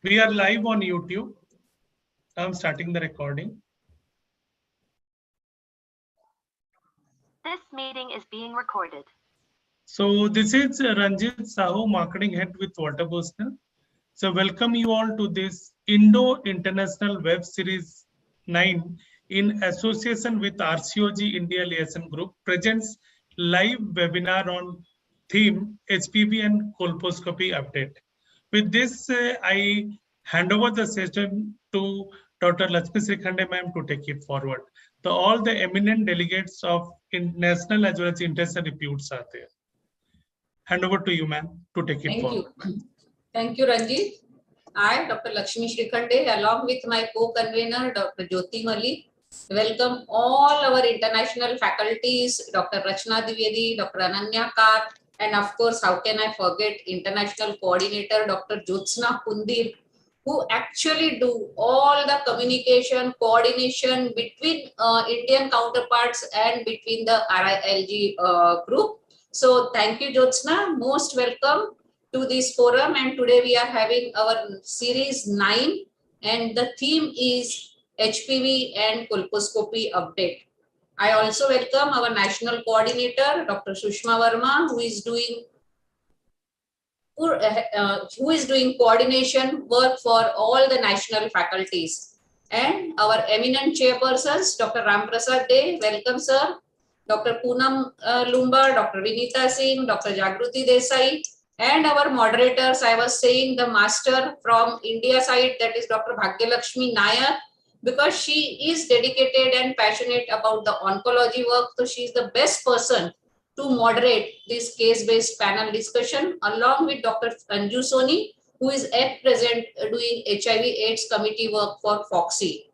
We are live on YouTube. I'm starting the recording. This meeting is being recorded. So this is Ranjit Sahu, Marketing Head with Water Booster. So welcome you all to this Indo-International Web Series 9 in association with RCOG India Liaison Group presents live webinar on theme HPV and colposcopy update. With this, I hand over the session to Dr. Lakshmi Srikhande ma'am to take it forward. So all the eminent delegates of national as well as international reputes are there. Hand over to you, ma'am, to take it forward. Thank you, Ranjit. I, Dr. Lakshmi Srikhande, along with my co-convener, Dr. Jyoti Malik, welcome all our international faculties, Dr. Rachna Dwivedi, Dr. Ananya Kar, and of course, how can I forget international coordinator, Dr. Jyotsna Pundir, who actually do all the communication, coordination between Indian counterparts and between the RILG group. So thank you, Jyotsna. Most welcome to this forum, and today we are having our series 9 and the theme is HPV and colposcopy update. I also welcome our national coordinator, Dr. Sushma Verma, who is doing coordination work for all the national faculties, and our eminent chairpersons, Dr. Ramprasad De, welcome sir, Dr. Poonam Lumba, Dr. Vinita Singh, Dr. Jagruti Desai, and our moderators, I was saying the master from India side, that is Dr. Bhagyalakshmi Nayak, because she is dedicated and passionate about the oncology work. So she is the best person to moderate this case-based panel discussion, along with Dr. Anju Soni, who is at present doing HIV/AIDS committee work for FOXY.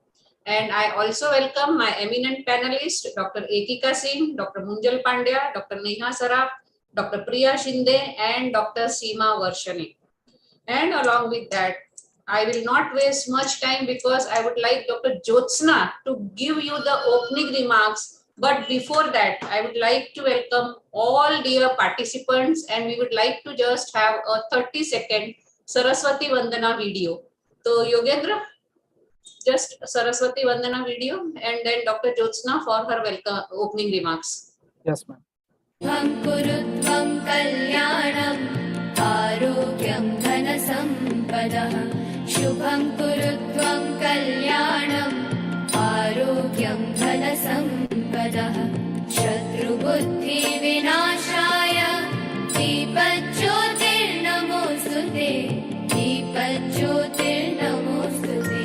And I also welcome my eminent panelists, Dr. Ekika Singh, Dr. Munjal Pandya, Dr. Neha Saraf, Dr. Priya Shinde, and Dr. Seema Varshane. And along with that, I will not waste much time because I would like Dr. Jyotsna to give you the opening remarks. But before that, I would like to welcome all dear participants, and we would like to just have a 30-second Saraswati Vandana video. So Yogendra, just Saraswati Vandana video, and then Dr. Jyotsna for her welcome opening remarks. Yes, ma'am. कुरुत्वं कल्याणं आरोग्यं धनसम्पदः शुभं कुरुत्वं कल्याणं आरोग्यं धनसम्पदः शत्रुबुद्धिविनाशाय दीपज्योतिर्नमोऽस्तुते दीपज्योतिर्नमोऽस्तुते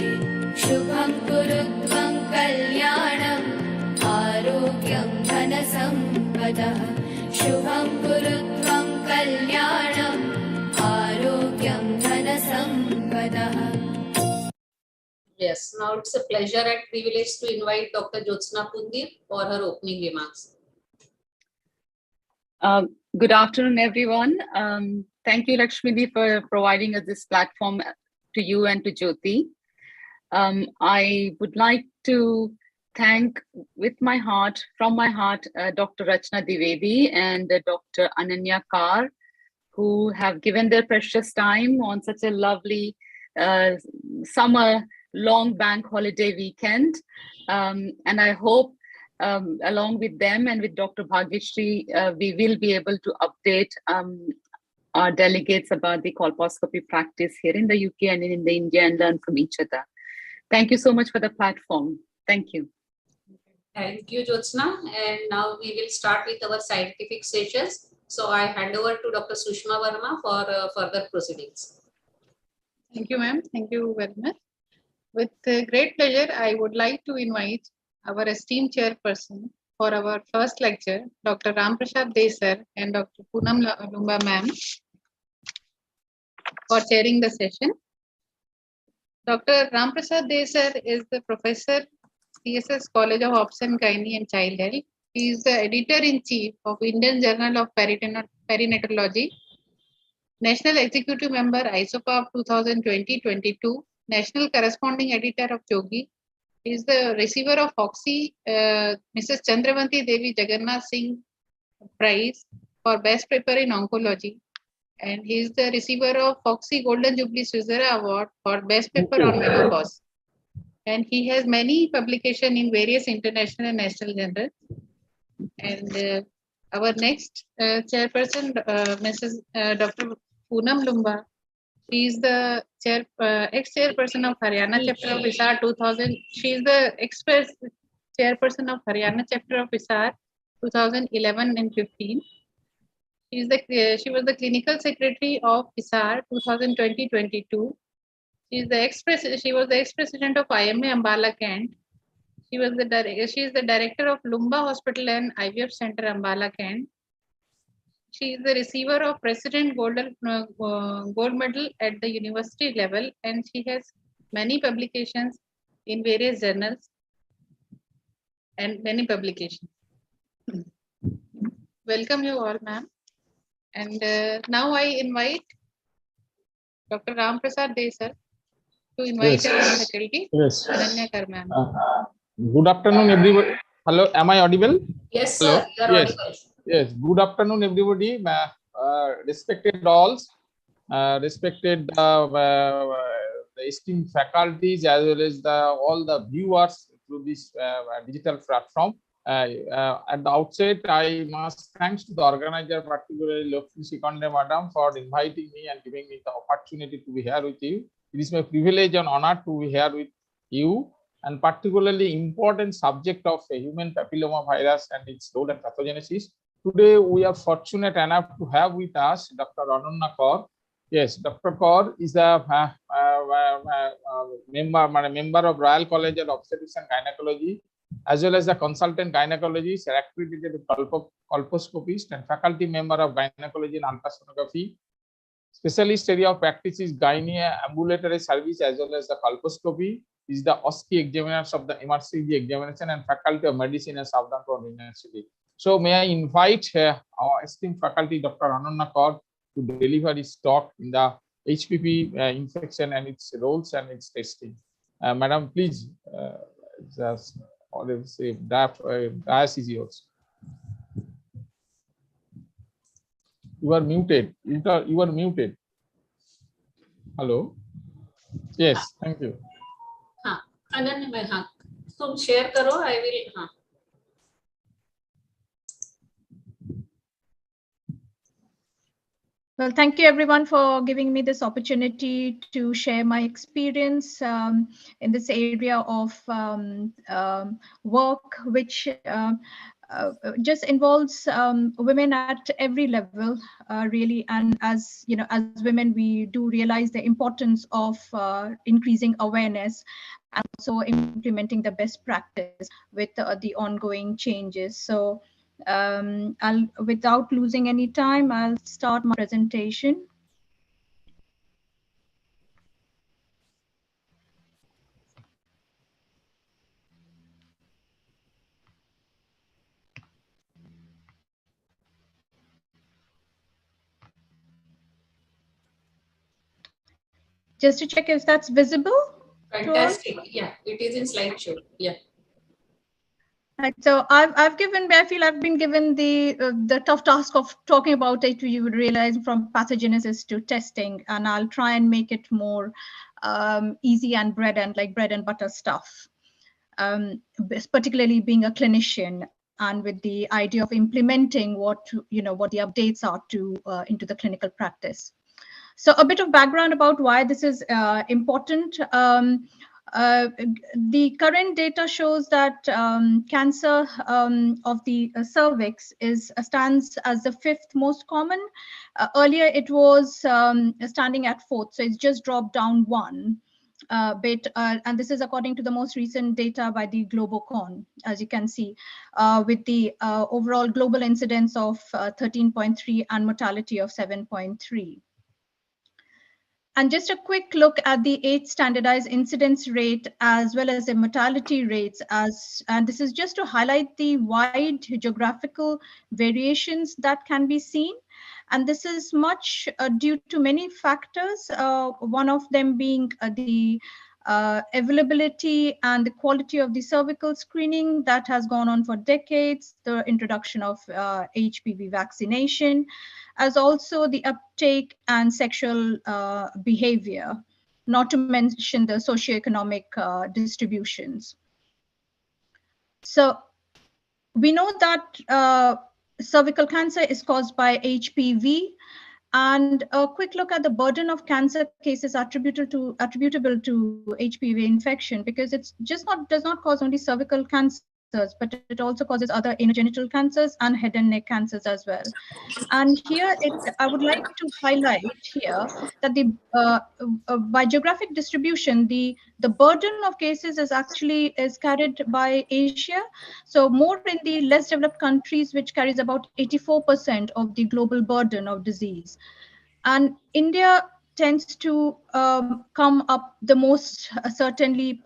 शुभं कुरुत्वं कल्याणं आरोग्यं धनसम्पदः शुभं कुरुत्वं कल्याणं आरोग्यं धनसम्पदः. Yes, now it's a pleasure and privilege to invite Dr. Jyotsna Pundir for her opening remarks. Good afternoon, everyone. Thank you, Lakshmi, for providing us this platform to you and to Jyoti. I would like to thank from my heart, Dr. Rachna Dwivedi and Dr. Ananya Kar, who have given their precious time on such a lovely summer long bank holiday weekend. And I hope along with them and with Dr. Bhagyashree, we will be able to update our delegates about the colposcopy practice here in the UK and in India and learn from each other. Thank you so much for the platform. Thank you. Thank you, Jyotsna. And now we will start with our scientific sessions. So I hand over to Dr. Sushma Verma for further proceedings. Thank you, ma'am. Thank you very much. With great pleasure, I would like to invite our esteemed chairperson for our first lecture, Dr. Ramprasad De sir and Dr. Poonam Lumba ma'am, for chairing the session. Dr. Ramprasad De sir is the professor, CSS College of Obs and Gynae and Child Health. He is the editor-in-chief of Indian Journal of Perinatology, National Executive Member ISOPAP 2020-22, National Corresponding Editor of Jogi. He is the receiver of FOXY, Mrs. Chandravanti Devi Jagannath Singh Prize for Best Paper in Oncology, and he is the receiver of Foxy Golden Jubilee Caesar Award for Best Paper on Menopause. And he has many publications in various international and national journals. And our next chairperson, Mrs. Dr. Poonam Lumba, she is the ex-chairperson of Haryana chapter of ISAR 2000. She is the chairperson of Haryana chapter of ISAR 2011 and 15. She was the clinical secretary of ISAR 2020-22. She was the ex-president of IMA Ambala Kent. She is the director of Lumba Hospital and IVF Center Ambala Kent. She is the receiver of President Gold Medal at the university level, and she has many publications in various journals and many publications. Welcome you all, ma'am. And now I invite Dr. Ram Prasad De, sir, to invite our faculty. Yes. Ananya Kar, ma'am. Good afternoon, everybody. Hello, am I audible? Yes, Hello? sir. You are Yes. audible. Yes. Good afternoon, everybody. Respected all, respected the esteemed faculties as well as all the viewers through this digital platform. At the outset, I must thanks to the organizer, particularly Lakshmi Sikande Madam, for inviting me and giving me the opportunity to be here with you. It is my privilege and honor to be here with you, and particularly important subject of human papilloma virus and its role and pathogenesis. Today, we are fortunate enough to have with us Dr. Ananya Kaur. Yes, Dr. Kaur is a member of Royal College of Obstetrics and Gynecology, as well as a consultant gynecologist, accredited colposcopist, and faculty member of gynecology and ultrasonography. Specialist area of practice is gynae ambulatory service as well as the colposcopy. Is the OSCE examiners of the MRCG examination and faculty of medicine and Southampton University. So may I invite our esteemed faculty, Dr. Ananya Kaur, to deliver his talk in the HPV infection and its roles and its testing. Madam, please, just say dias is yours. You are muted. You are muted. Hello. Yes, thank you. हाँ, अनन्या मैं हाँ, तुम share करो. I will हाँ. Well, thank you everyone for giving me this opportunity to share my experience in this area of work, which just involves women at every level, really. And as you know, as women, we do realize the importance of increasing awareness and also implementing the best practice with the ongoing changes. So without losing any time, I'll start my presentation. Just to check if that's visible. Fantastic. Yeah, it is in slideshow. Yeah. Right, so I feel I've been given the tough task of talking about it. You would realize from pathogenesis to testing, and I'll try and make it more easy and bread and butter stuff. Particularly being a clinician and with the idea of implementing what the updates are to into the clinical practice. So a bit of background about why this is important. The current data shows that cancer of the cervix stands as the 5th most common. Earlier, it was standing at 4th, so it's just dropped down 1 bit. And this is according to the most recent data by the Globocon, as you can see, with the overall global incidence of 13.3 and mortality of 7.3. And just a quick look at the 8 standardized incidence rate as well as the mortality rates, and this is just to highlight the wide geographical variations that can be seen. And this is much due to many factors, one of them being the availability and the quality of the cervical screening that has gone on for decades, the introduction of HPV vaccination, as also the uptake and sexual behavior, not to mention the socioeconomic distributions. So we know that cervical cancer is caused by HPV, and a quick look at the burden of cancer cases attributable to HPV infection, because it's just does not cause only cervical cancers, but it also causes other anogenital cancers and head and neck cancers as well. And here, I would like to highlight here that by geographic distribution, the burden of cases is carried by Asia. So more in the less developed countries, which carries about 84% of the global burden of disease. And India tends to come up the most, certainly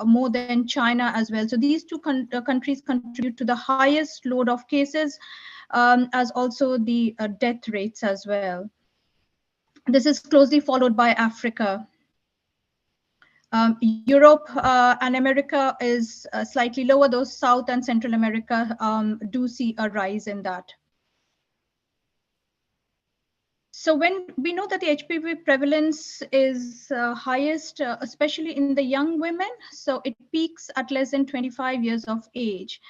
more than China as well. So these two countries contribute to the highest load of cases, as also the death rates as well. This is closely followed by Africa. Europe and America is slightly lower, though South and Central America do see a rise in that. So when we know that the HPV prevalence is highest, especially in the young women, so it peaks at less than 25 years of age,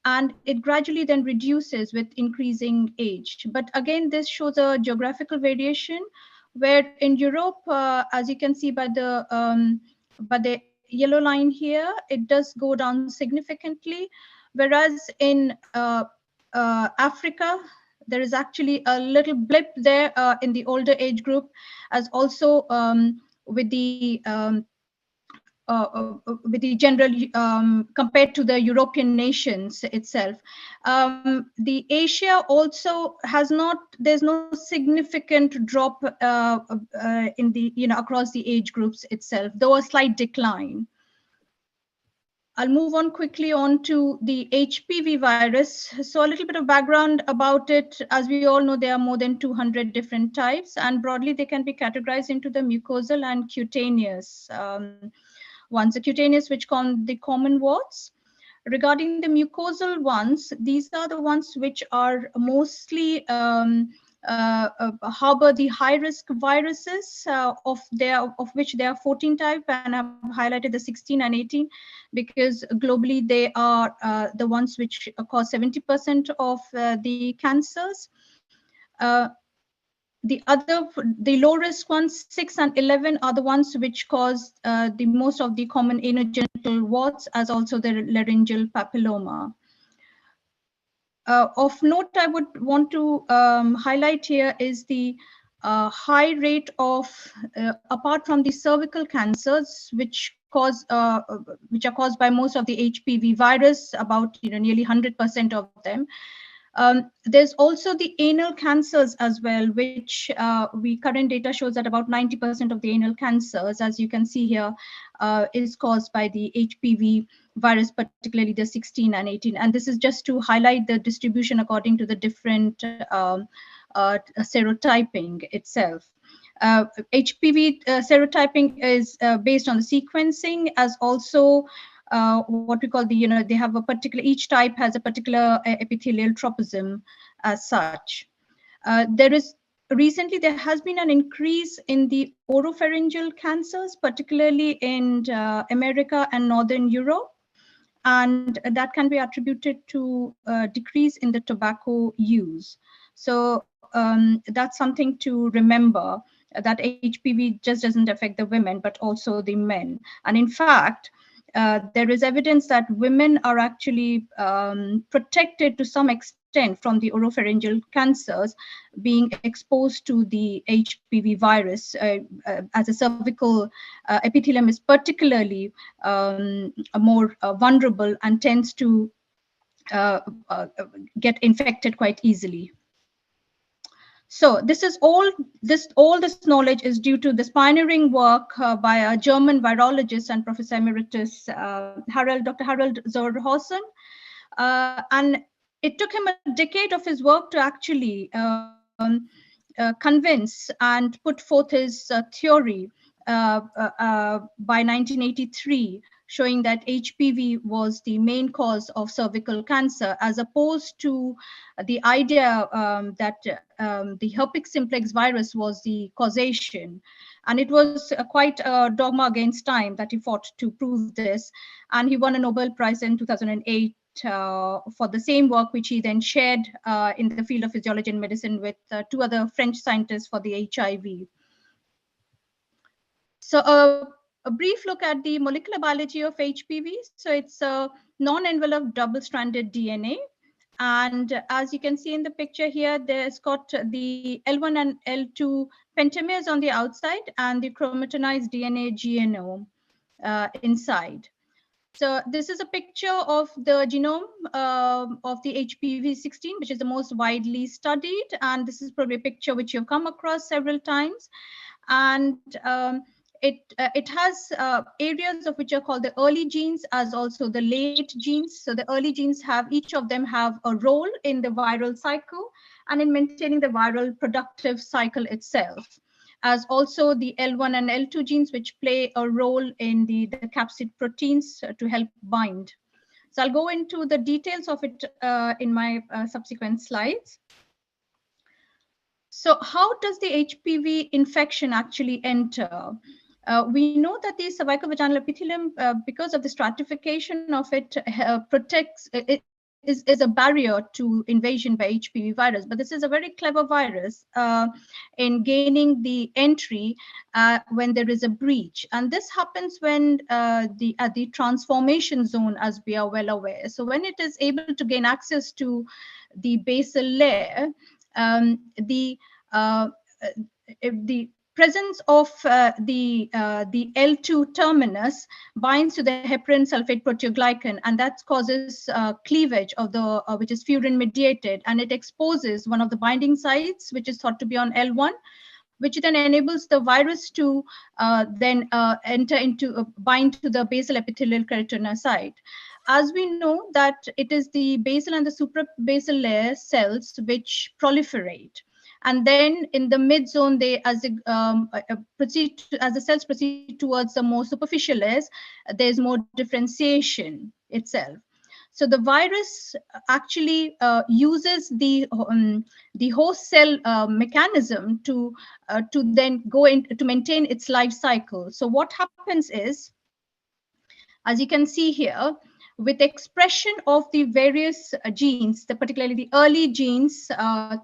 and it gradually then reduces with increasing age. But again, this shows a geographical variation, where in Europe, as you can see by the yellow line here, it does go down significantly, whereas in Africa, there is actually a little blip there in the older age group, as also with the general compared to the European nations itself. The Asia also has not, there's no significant drop in the, across the age groups itself, though a slight decline. I'll move on quickly on to the HPV virus. So a little bit of background about it. As we all know, there are more than 200 different types, and broadly they can be categorized into the mucosal and cutaneous ones. The cutaneous, which call the common warts. Regarding the mucosal ones, these are the ones which are mostly harbor the high-risk viruses, of which there are 14 types, and I've highlighted the 16 and 18 because globally they are the ones which cause 70% of the cancers. The low-risk ones, 6 and 11, are the ones which cause the most of the common anogenital warts, as also the laryngeal papilloma. Of note, I would want to highlight here is the high rate of, apart from the cervical cancers, which are caused by most of the HPV virus, about nearly 100% of them. There's also the anal cancers as well, which current data shows that about 90% of the anal cancers, as you can see here, is caused by the HPV virus, particularly the 16 and 18. And this is just to highlight the distribution according to the different serotyping itself. HPV serotyping is based on the sequencing, as also what we call the, they have a particular, each type has a particular epithelial tropism as such. Recently, there has been an increase in the oropharyngeal cancers, particularly in America and Northern Europe. And that can be attributed to a decrease in the tobacco use. So that's something to remember, that HPV just doesn't affect the women, but also the men. And in fact, there is evidence that women are actually protected to some extent from the oropharyngeal cancers, being exposed to the HPV virus, as a cervical epithelium is particularly more vulnerable and tends to get infected quite easily. So all this knowledge is due to this pioneering work by a German virologist and Professor Emeritus Dr. Harald Zordhausen. And it took him a decade of his work to actually convince and put forth his theory by 1983, showing that HPV was the main cause of cervical cancer, as opposed to the idea that the herpes simplex virus was the causation. And it was quite a dogma against time that he fought to prove this. And he won a Nobel Prize in 2008 for the same work, which he then shared in the field of physiology and medicine with two other French scientists for the HIV. So a brief look at the molecular biology of HPV. So it's a non-enveloped double-stranded DNA. And as you can see in the picture here, there's got the L1 and L2 pentamers on the outside and the chromatinized DNA genome inside. So this is a picture of the genome of the HPV-16, which is the most widely studied. And this is probably a picture which you've come across several times. And it has areas of which are called the early genes as also the late genes. So the early genes have, each of them have a role in the viral cycle and in maintaining the viral productive cycle itself, as also the L1 and L2 genes, which play a role in the capsid proteins to help bind. So I'll go into the details of it in my subsequent slides. So how does the HPV infection actually enter? We know that the cervicovaginal epithelium, because of the stratification of it, protects, is a barrier to invasion by HPV virus. But this is a very clever virus in gaining the entry when there is a breach. And this happens when at the transformation zone, as we are well aware. So when it is able to gain access to the basal layer, the presence of the L2 terminus binds to the heparin sulfate proteoglycan, and that causes cleavage of the which is furin mediated, and it exposes one of the binding sites, which is thought to be on L1, which then enables the virus to then enter into bind to the basal epithelial keratinocyte. As we know that it is the basal and the suprabasal layer cells which proliferate. And then in the mid zone, they as the cells proceed towards the more superficial layers, there's more differentiation itself. So the virus actually uses the host cell mechanism to then go in to maintain its life cycle. So what happens is, as you can see here, with expression of the various genes, particularly the early genes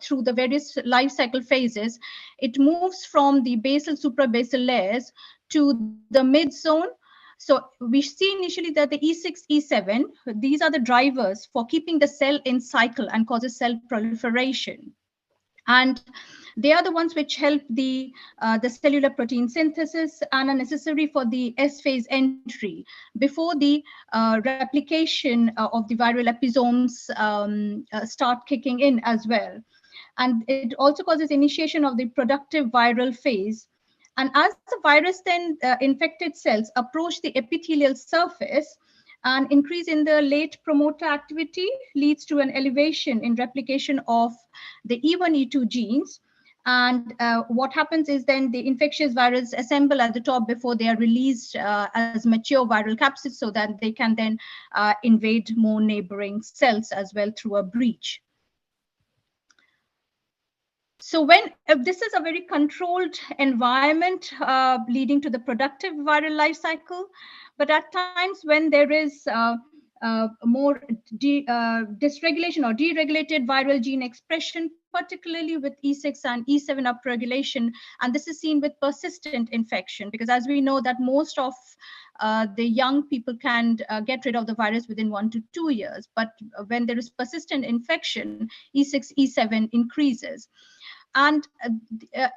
through the various life cycle phases, it moves from the basal suprabasal layers to the mid zone. So we see initially that the E6, E7, these are the drivers for keeping the cell in cycle and causes cell proliferation. And they are the ones which help the cellular protein synthesis and are necessary for the S phase entry before the replication of the viral episomes start kicking in as well. And it also causes initiation of the productive viral phase. And as the virus then infected cells approach the epithelial surface, an increase in the late promoter activity leads to an elevation in replication of the E1, E2 genes. And what happens is then the infectious virus assemble at the top before they are released as mature viral capsids, so that they can then invade more neighboring cells as well through a breach. So when this is a very controlled environment leading to the productive viral life cycle, but at times when there is more dysregulation or deregulated viral gene expression, particularly with E6 and E7 upregulation, and this is seen with persistent infection, because as we know that most of the young people can get rid of the virus within 1 to 2 years, but when there is persistent infection, E6, E7 increases. And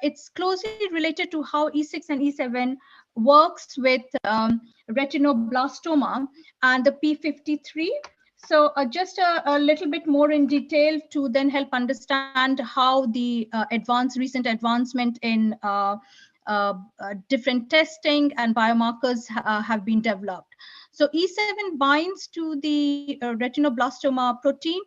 it's closely related to how E6 and E7 works with retinoblastoma and the P53. So just a little bit more in detail to then help understand how the recent advancement in different testing and biomarkers have been developed. So E7 binds to the retinoblastoma protein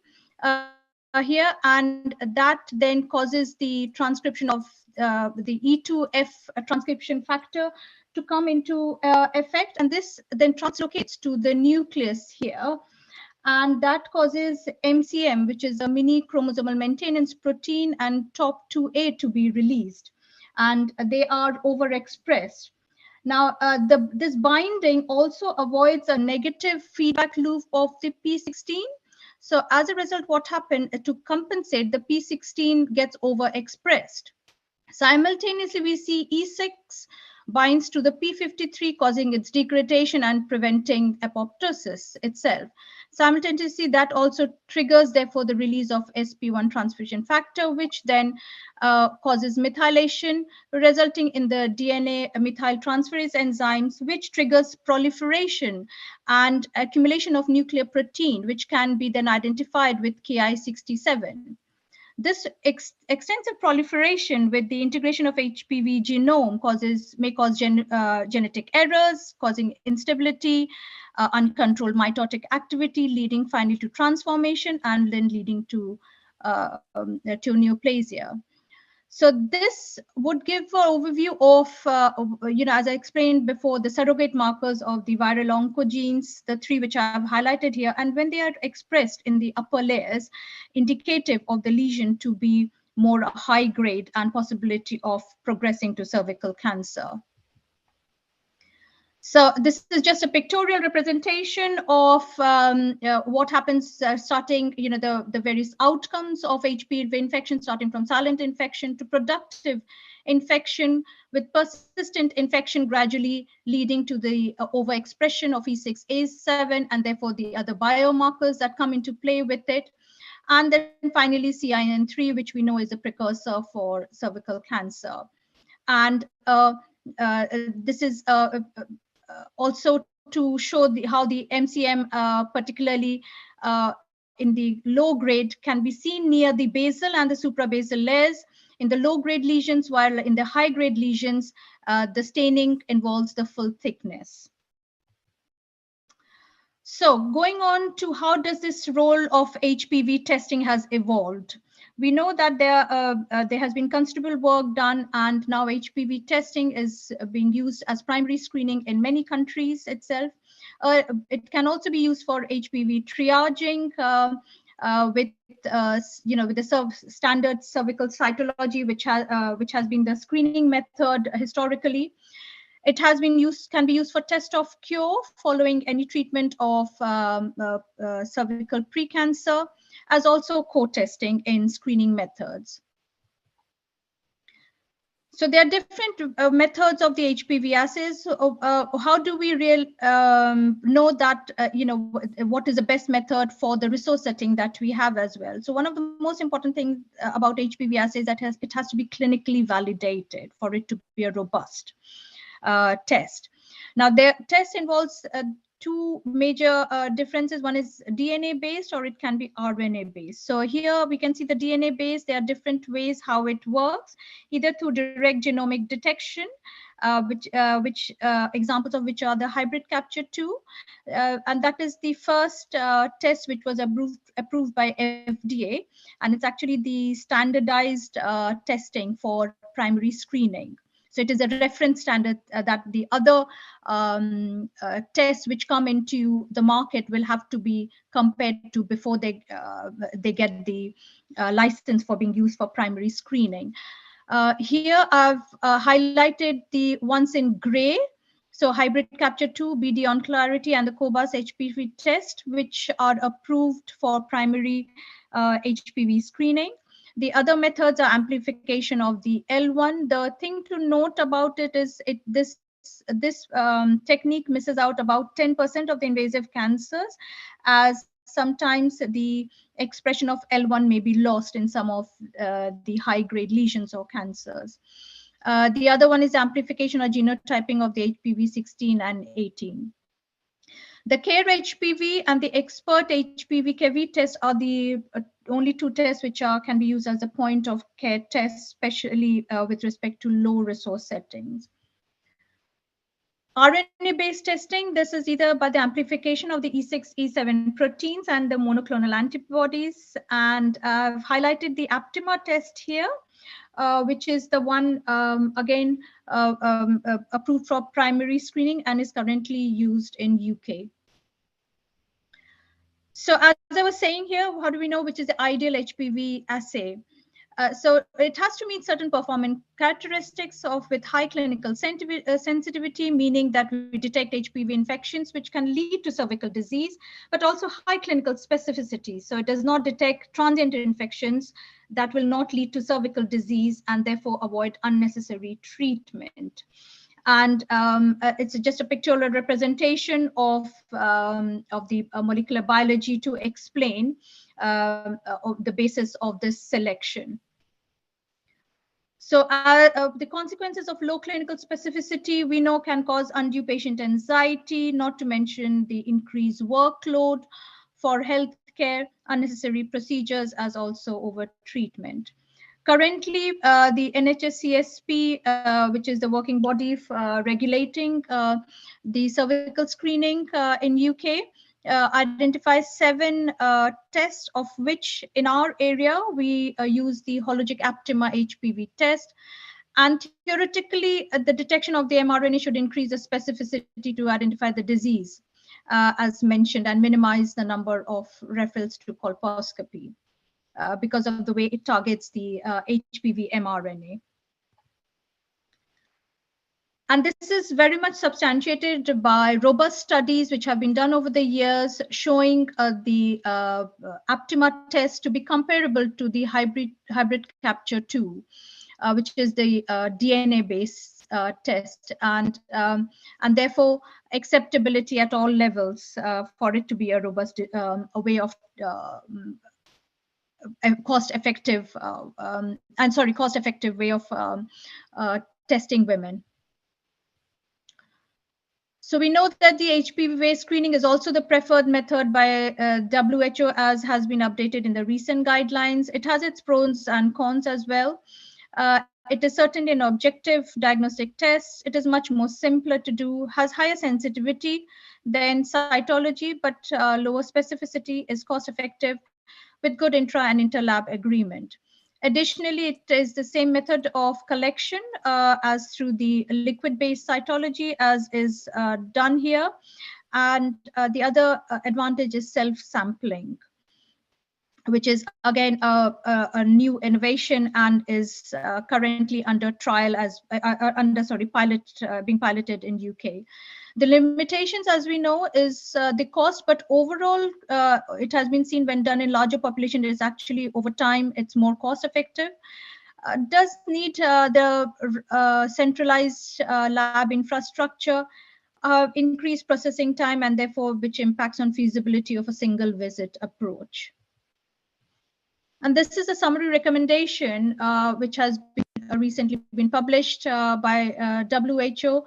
here, and that then causes the transcription of the E2F transcription factor to come into effect, and this then translocates to the nucleus here, and that causes MCM, which is a mini chromosomal maintenance protein, and TOP2A to be released, and they are overexpressed. Now, this binding also avoids a negative feedback loop of the P16. So as a result, what happened to compensate, the P16 gets overexpressed. Simultaneously, we see E6 binds to the P53, causing its degradation and preventing apoptosis itself. Simultaneously, that also triggers, therefore, the release of SP1 transcription factor, which then causes methylation, resulting in the DNA methyltransferase enzymes, which triggers proliferation and accumulation of nuclear protein, which can be then identified with Ki67. This extensive proliferation with the integration of HPV genome may cause genetic errors, causing instability, uncontrolled mitotic activity, leading finally to transformation, and then leading to neoplasia. So this would give an overview of, as I explained before, the surrogate markers of the viral oncogenes, the three which I have highlighted here, and when they are expressed in the upper layers, indicative of the lesion to be more high grade and possibility of progressing to cervical cancer. So this is just a pictorial representation of what happens starting, the various outcomes of HPV infection, starting from silent infection to productive infection, with persistent infection gradually leading to the overexpression of E6, A7, and therefore the other biomarkers that come into play with it. And then finally CIN3, which we know is a precursor for cervical cancer. And this is also to show how the MCM, particularly in the low grade, can be seen near the basal and the suprabasal layers in the low grade lesions, while in the high grade lesions, the staining involves the full thickness. So going on to how does this role of HPV testing has evolved. We know that there has been considerable work done, and now HPV testing is being used as primary screening in many countries itself. It can also be used for HPV triaging with the standard cervical cytology, which has been the screening method historically. It has been can be used for test of cure following any treatment of cervical precancer, as also co-testing in screening methods. So there are different methods of the HPV assays. How do we know that, what is the best method for the resource setting that we have as well? So one of the most important things about HPV assays that it has to be clinically validated for it to be a robust test. Now, the test involves two major differences. One is DNA based, or it can be RNA based. So here we can see the DNA based. There are different ways how it works, either through direct genomic detection, which examples of which are the hybrid capture 2, and that is the first test which was approved by FDA, and it's actually the standardized testing for primary screening. So it is a reference standard that the other tests which come into the market will have to be compared to before they get the license for being used for primary screening. Here I've highlighted the ones in gray. So hybrid capture 2, BD on Clarity, and the Cobas HPV test, which are approved for primary HPV screening. The other methods are amplification of the L1. The thing to note about it is this technique misses out about 10% of the invasive cancers, as sometimes the expression of L1 may be lost in some of the high-grade lesions or cancers. The other one is amplification or genotyping of the HPV 16 and 18. The CARE HPV and the Expert HPV KV test are the only two tests which can be used as a point of care test, especially with respect to low resource settings. RNA-based testing, this is either by the amplification of the E6, E7 proteins and the monoclonal antibodies. And I've highlighted the Aptima test here, which is the one, again, approved for primary screening and is currently used in UK. So as I was saying here, how do we know which is the ideal HPV assay? So it has to meet certain performance characteristics of with high clinical sensitivity, meaning that we detect HPV infections which can lead to cervical disease, but also high clinical specificity. So it does not detect transient infections that will not lead to cervical disease and therefore avoid unnecessary treatment. And it's just a pictorial representation of the molecular biology to explain the basis of this selection. So the consequences of low clinical specificity, we know, can cause undue patient anxiety, not to mention the increased workload for healthcare, unnecessary procedures, as also over treatment. Currently, the NHS-CSP, which is the working body for regulating the cervical screening in UK, identifies 7 tests, of which in our area we use the hologic Aptima HPV test. And theoretically, the detection of the mRNA should increase the specificity to identify the disease, as mentioned, and minimize the number of referrals to colposcopy. Because of the way it targets the HPV mRNA. And this is very much substantiated by robust studies which have been done over the years, showing the Aptima test to be comparable to the hybrid capture 2, which is the DNA-based test, and therefore acceptability at all levels for it to be a robust a way of cost-effective way of testing women. So we know that the HPV-based screening is also the preferred method by WHO, as has been updated in the recent guidelines. It has its pros and cons as well. It is certainly an objective diagnostic test. It is much more simpler to do, has higher sensitivity than cytology, but lower specificity, is cost-effective, with good intra and interlab agreement. Additionally, it is the same method of collection as through the liquid-based cytology as is done here. And the other advantage is self-sampling, which is again a new innovation and is currently under trial as being piloted in UK. The limitations, as we know, is the cost, but overall, it has been seen when done in larger population, it is actually over time, it's more cost effective. Does need the centralized lab infrastructure, increased processing time, and therefore which impacts on feasibility of a single visit approach. And this is a summary recommendation which has been recently been published by WHO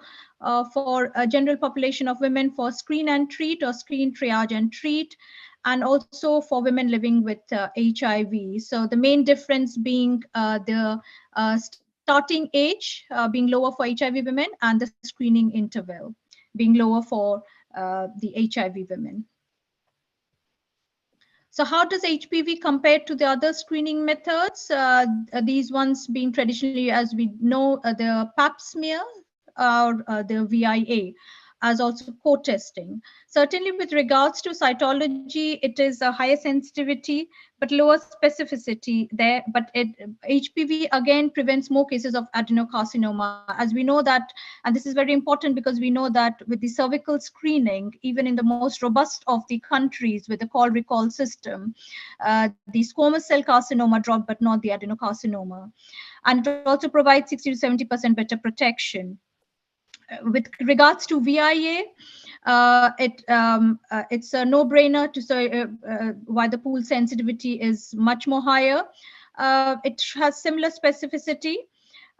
for a general population of women for screen and treat, or screen, triage and treat, and also for women living with HIV. So the main difference being the starting age being lower for HIV women, and the screening interval being lower for the HIV women. So how does HPV compare to the other screening methods? These ones being traditionally, as we know, the pap smear or the VIA, as also co-testing. Certainly with regards to cytology, it is a higher sensitivity, but lower specificity there. But HPV again prevents more cases of adenocarcinoma, as we know that, and this is very important because we know that with the cervical screening, even in the most robust of the countries with the call recall system, the squamous cell carcinoma dropped, but not the adenocarcinoma. And it also provides 60 to 70% better protection. With regards to VIA, it's a no-brainer to say why the pool sensitivity is much more higher. It has similar specificity.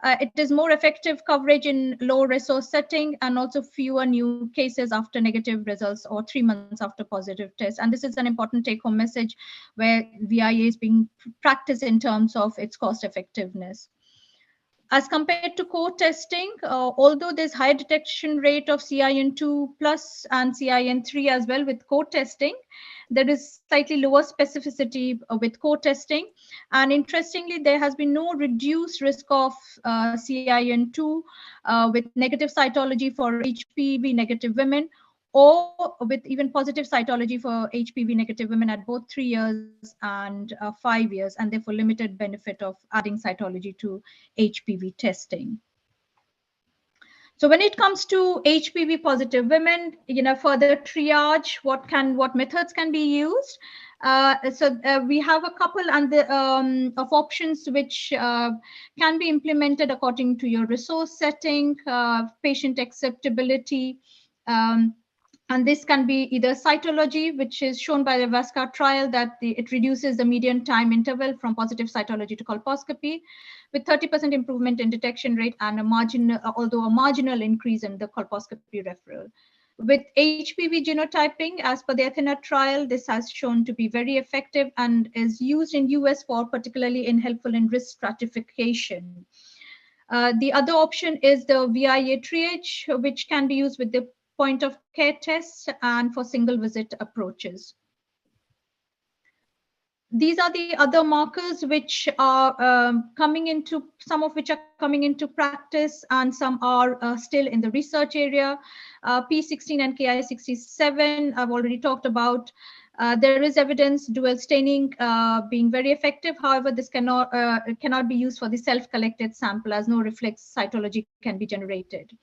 It is more effective coverage in low resource setting, and also fewer new cases after negative results or 3 months after positive test. And this is an important take-home message where VIA is being practiced in terms of its cost effectiveness. As compared to co-testing, although there's high detection rate of CIN2 plus and CIN3 as well with co-testing, there is slightly lower specificity with co-testing. And interestingly, there has been no reduced risk of CIN2 with negative cytology for HPV negative women, or with even positive cytology for HPV negative women at both 3 years and 5 years, and therefore limited benefit of adding cytology to HPV testing. So when it comes to HPV positive women, further triage, what methods can be used? We have a couple of options which can be implemented according to your resource setting, patient acceptability, and this can be either cytology, which is shown by the VASCA trial that it reduces the median time interval from positive cytology to colposcopy, with 30% improvement in detection rate and although a marginal increase in the colposcopy referral. With HPV genotyping, as per the Athena trial, this has shown to be very effective and is used in US for particularly helpful in risk stratification. The other option is the VIA triage, which can be used with the point of care tests and for single visit approaches. These are the other markers which are some of which are coming into practice, and some are still in the research area. P16 and Ki67 I've already talked about. There is evidence dual staining being very effective. However, this cannot be used for the self-collected sample, as no reflex cytology can be generated.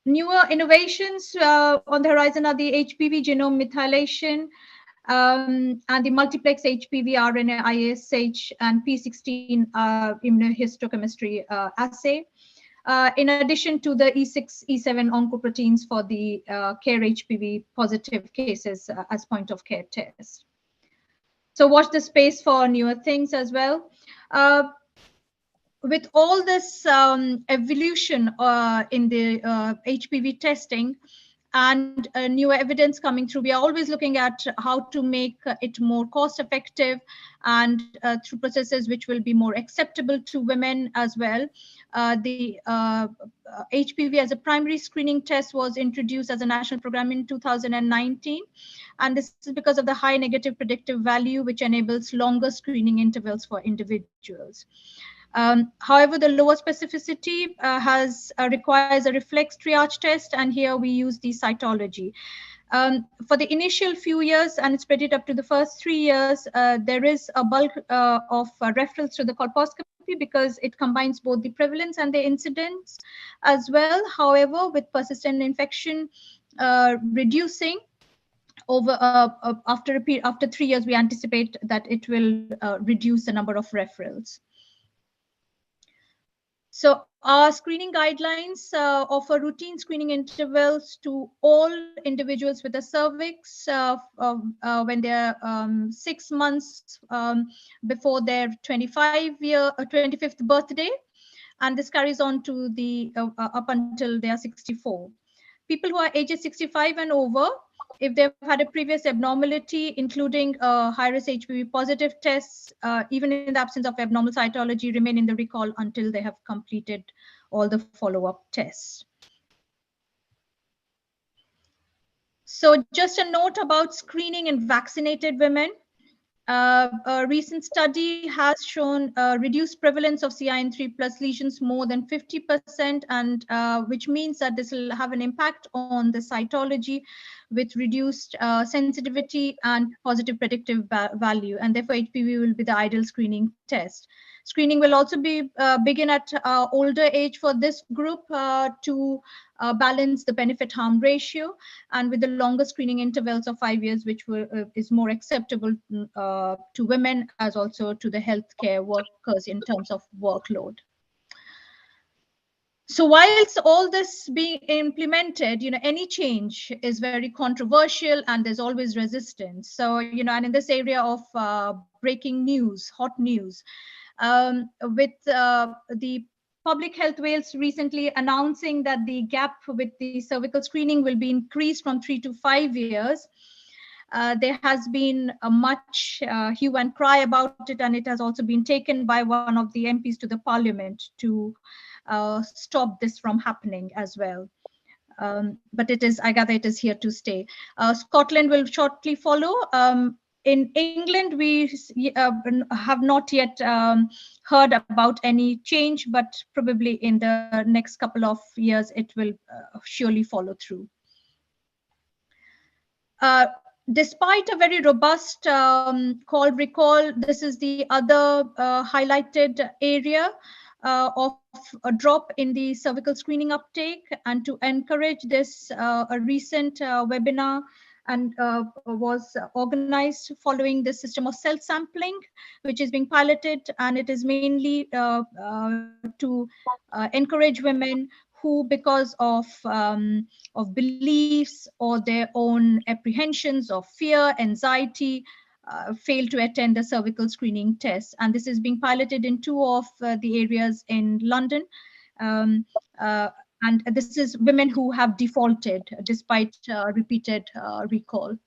Newer innovations on the horizon are the HPV genome methylation and the multiplex HPV RNA ISH and P16 immunohistochemistry assay, in addition to the E6, E7 oncoproteins for the care HPV positive cases as point of care test. So watch the space for newer things as well. With all this evolution in the HPV testing and new evidence coming through, we are always looking at how to make it more cost effective and through processes which will be more acceptable to women as well. The HPV as a primary screening test was introduced as a national program in 2019. And this is because of the high negative predictive value, which enables longer screening intervals for individuals. However, the lower specificity requires a reflex triage test, and here we use the cytology. For the initial few years, and it's spread it up to the first 3 years, there is a bulk of referrals to the colposcopy because it combines both the prevalence and the incidence as well. However, with persistent infection reducing over after 3 years, we anticipate that it will reduce the number of referrals. So our screening guidelines offer routine screening intervals to all individuals with a cervix when they're 6 months before their 25th birthday, and this carries on to the up until they are 64. People who are ages 65 and over, if they've had a previous abnormality, including high-risk HPV positive tests, even in the absence of abnormal cytology, remain in the recall until they have completed all the follow-up tests. So just a note about screening in vaccinated women. A recent study has shown reduced prevalence of CIN3 plus lesions more than 50%, and which means that this will have an impact on the cytology with reduced sensitivity and positive predictive value, and therefore HPV will be the ideal screening test. Screening will also be begin at older age for this group to balance the benefit-harm ratio, and with the longer screening intervals of 5 years, which is more acceptable to women as also to the healthcare workers in terms of workload. So whilst all this being implemented, any change is very controversial and there's always resistance. So, and in this area of breaking news, hot news, with the Public Health Wales recently announcing that the gap with the cervical screening will be increased from 3 to 5 years. there has been a much hue and cry about it, and it has also been taken by one of the MPs to the parliament to stop this from happening as well. But it is, I gather it is here to stay. Scotland will shortly follow. In England, we have not yet heard about any change, but probably in the next couple of years, it will surely follow through. Despite a very robust call recall, this is the other highlighted area of a drop in the cervical screening uptake. And to encourage this, a recent webinar and was organized following the system of self-sampling, which is being piloted, and it is mainly to encourage women who, because of beliefs or their own apprehensions or fear, anxiety, fail to attend the cervical screening test. And this is being piloted in 2 of the areas in London. And this is women who have defaulted despite repeated recall.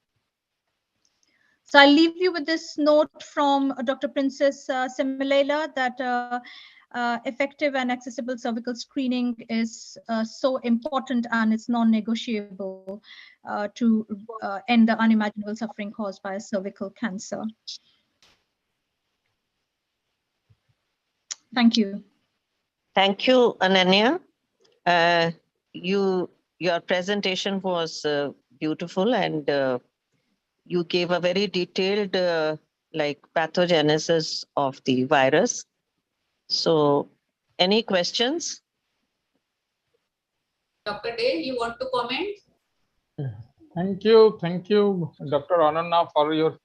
So I'll leave you with this note from Dr. Princess Similela that effective and accessible cervical screening is so important, and it's non-negotiable to end the unimaginable suffering caused by cervical cancer. Thank you. Thank you, Ananya. Your presentation was beautiful, and you gave a very detailed pathogenesis of the virus. So, any questions? Dr. Day, you want to comment? Thank you, Dr. Ananya, for your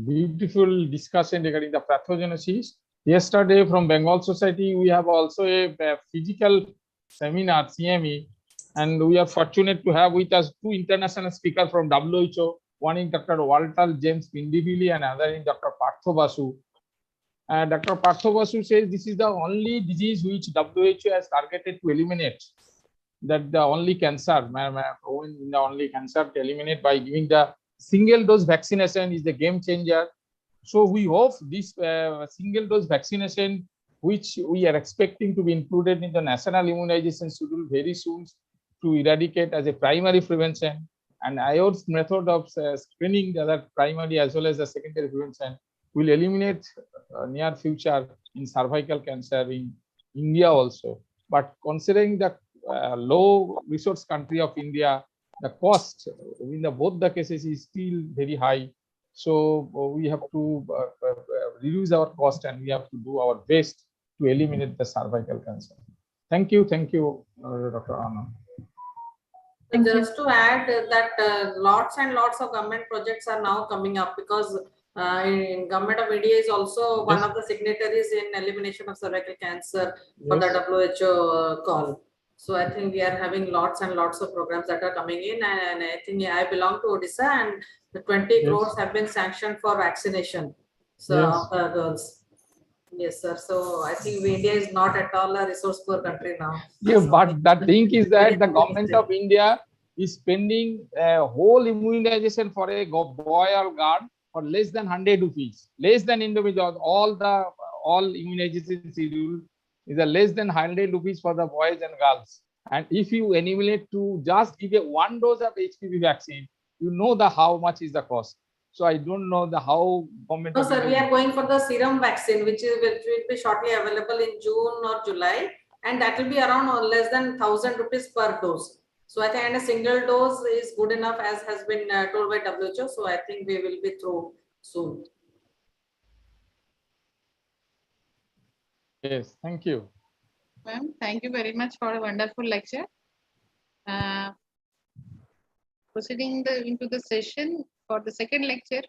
beautiful discussion regarding the pathogenesis. Yesterday from Bengal Society, we have also a physical seminar, CME, and we are fortunate to have with us 2 international speakers from WHO. One is Dr. Walter James Pindivili and another is Dr. Partho Basu. Dr. Partho Basu says this is the only disease which WHO has targeted to eliminate. That the only cancer, the only cancer to eliminate by giving the single dose vaccination is the game changer. So we hope this single dose vaccination, which we are expecting to be included in the national immunization schedule very soon, to eradicate as a primary prevention, and IOR's method of screening the other primary as well as the secondary prevention will eliminate near future in cervical cancer in India also. But considering the low resource country of India, the cost in both the cases is still very high. So we have to reduce our cost, and we have to do our best to eliminate the cervical cancer. Thank you, Dr. Anand. Just to add that lots and lots of government projects are now coming up, because in Government of India is also one of the signatories in elimination of cervical cancer for the WHO call. So I think we are having lots and lots of programs that are coming in, and I think I belong to Odisha, and the 20 crores have been sanctioned for vaccination. So girls. Yes, sir. So I think India is not at all a resource poor country now. Yeah, but the thing is that the government of India is spending a whole immunization for a boy or girl for less than 100 rupees, less than individual. All immunization schedule is a less than 100 rupees for the boys and girls. And if you eliminate to just give a 1 dose of HPV vaccine, you know how much is the cost. So I don't know how government. No, sir, we are going for the serum vaccine, which will be shortly available in June or July, and that will be around less than 1,000 rupees per dose. So I think a single dose is good enough, as has been told by WHO. So I think we will be through soon. Yes, thank you. Ma'am, thank you very much for a wonderful lecture. Proceeding into the session for the second lecture,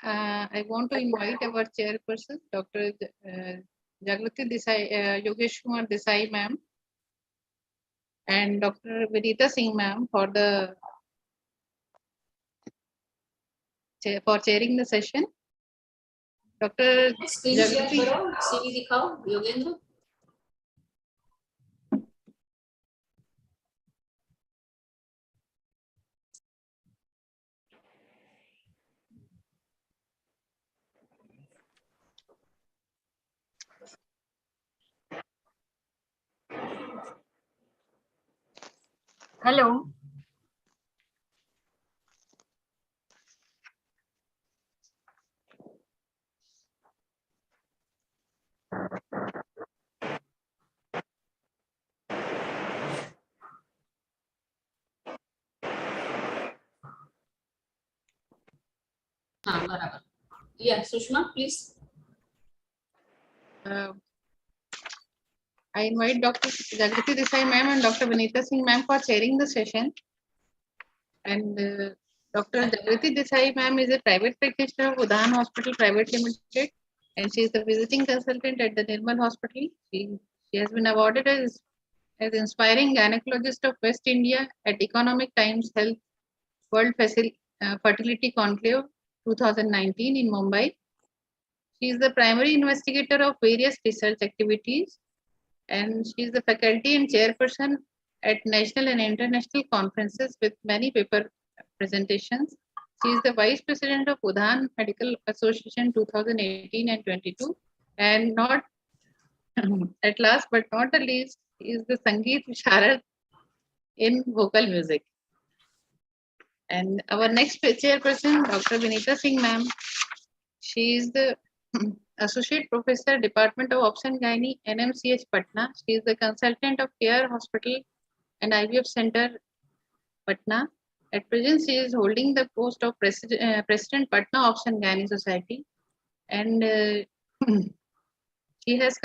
I want to invite our chairperson, Dr. Jagrati Desai, Yogesh Kumar Desai ma'am, and Dr. Vinita Singh ma'am for chairing the session. Dr. Screen share karo, CV dikhao, Yogendra. Hello. बराबर. Yeah, Sushma, please. I invite Dr. Jagriti Desai ma'am and Dr. Vinita Singh ma'am for chairing the session. And Dr. Jagriti Desai ma'am is a private practitioner of Udhan Hospital Private Limited, and she is the visiting consultant at the Nirmal Hospital. She has been awarded as inspiring gynecologist of West India at Economic Times Health World Fertility Conclave 2019 in Mumbai. She is the primary investigator of various research activities, and she is the faculty and chairperson at national and international conferences with many paper presentations. She is the vice president of Udhan Medical Association 2018 and 22, and not at last but not the least, is the Sangeet Visharad in vocal music. And our next chairperson, Dr. Vinita Singh ma'am, she is the Associate Professor, Department of Obs and Gynae, NMCH Patna. She is the consultant of Care Hospital and IVF Center, Patna. At present, she is holding the post of President Patna Obs and Gynae Society, and she has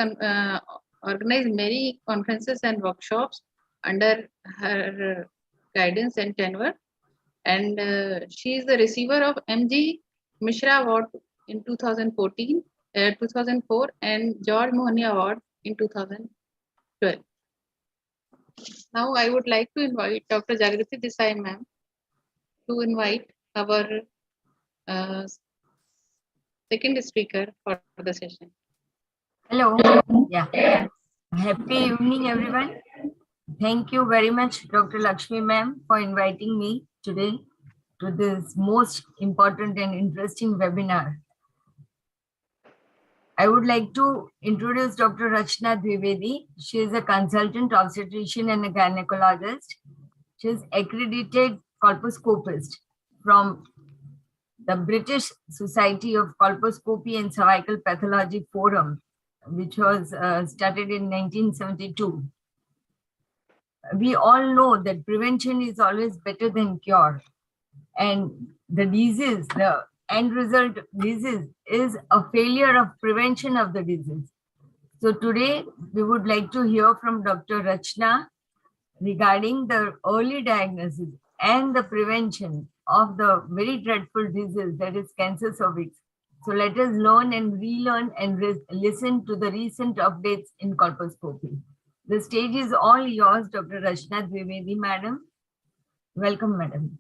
organized many conferences and workshops under her guidance and tenure. And she is the receiver of MG Mishra Award in 2004 and George Mohani Award in 2012. Now I would like to invite Dr. Jagriti Desai ma'am to invite our second speaker for the session. Hello. Yeah. Happy evening, everyone. Thank you very much, Dr. Lakshmi ma'am, for inviting me today to this most important and interesting webinar. I would like to introduce Dr. Rachna Dwivedi. She is a consultant obstetrician and a gynecologist. She is accredited colposcopist from the British Society of Colposcopy and Cervical Pathology Forum, which was started in 1972. We all know that prevention is always better than cure. And the disease, the end result disease is a failure of prevention of the disease. So today we would like to hear from Dr. Rachna regarding the early diagnosis and the prevention of the very dreadful disease that is cancer cervix. So let us learn and relearn and listen to the recent updates in colposcopy. The stage is all yours, Dr. Rachna Dwivedi, madam. Welcome, madam.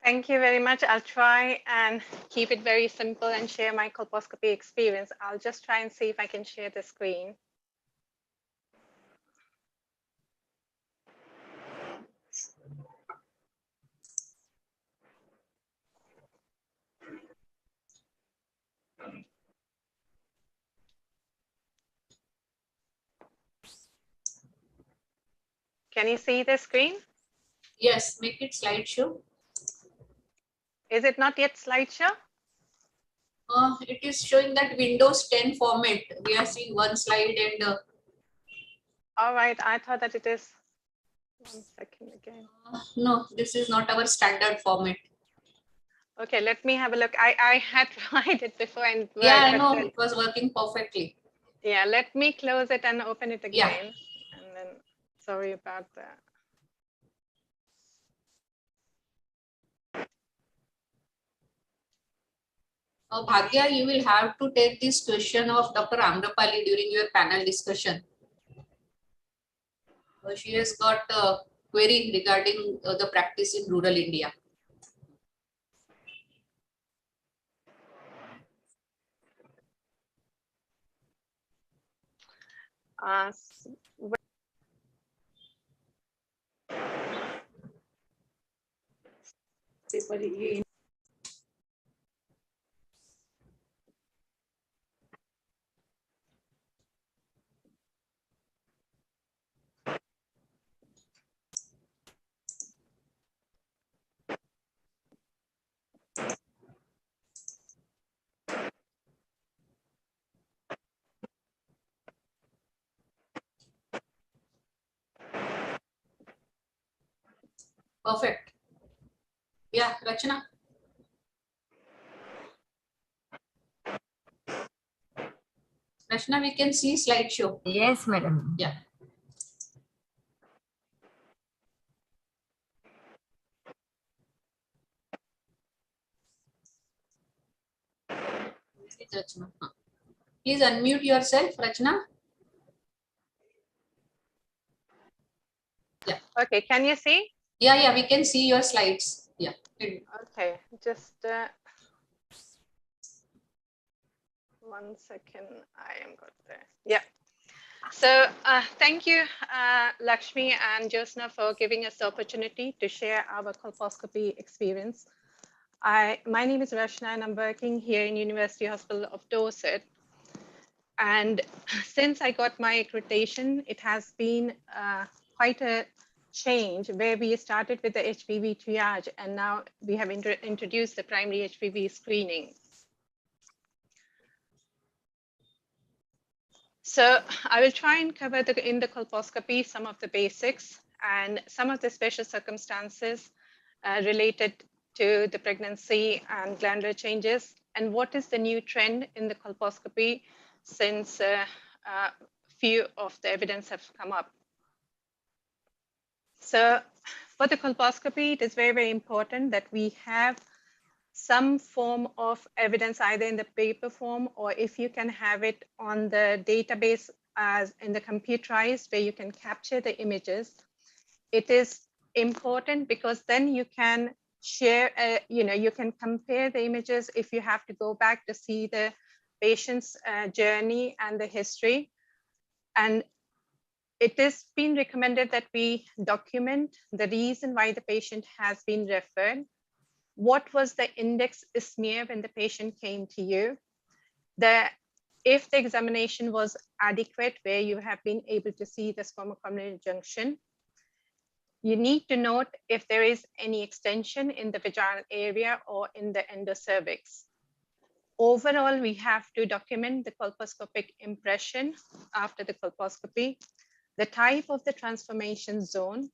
Thank you very much. I'll try and keep it very simple and share my colposcopy experience. I'll just try and see if I can share the screen. Can you see the screen? Yes, make it slideshow. Is it not yet slideshow? It is showing that Windows 10 format. We are seeing one slide and. All right, I thought that it is. 1 second again. No, this is not our standard format. Okay, let me have a look. I had tried it before and yeah, I know it was working perfectly. Yeah, let me close it and open it again. Yeah. And then sorry about that. Bhagya, you will have to take this question of Dr. Amrapali during your panel discussion. She has got a query regarding the practice in rural India. Perfect. Yeah, Rachna. Rachna, we can see slideshow. Yes, madam. Yeah. Rachna. Please unmute yourself, Rachna. Yeah. Okay, can you see? Yeah, we can see your slides. Yeah. Okay, just 1 second. I am got there. Yeah. So thank you, Lakshmi and Josna, for giving us the opportunity to share our colposcopy experience. My name is Rashna and I'm working here in University Hospital of Dorset. And since I got my accreditation, it has been quite a change where we started with the HPV triage and now we have introduced the primary HPV screening. So I will try and cover in the colposcopy some of the basics and some of the special circumstances related to the pregnancy and glandular changes, and what is the new trend in the colposcopy since few of the evidence have come up. So for the colposcopy, it is very, very important that we have some form of evidence either in the paper form or if you can have it on the database as in the computerized where you can capture the images. It is important because then you can share, you can compare the images if you have to go back to see the patient's journey and the history. And it has been recommended that we document the reason why the patient has been referred. What was the index smear when the patient came to you? If the examination was adequate, where you have been able to see the squamous junction. You need to note if there is any extension in the vaginal area or in the endocervix. Overall, we have to document the colposcopic impression after the colposcopy, the type of the transformation zone,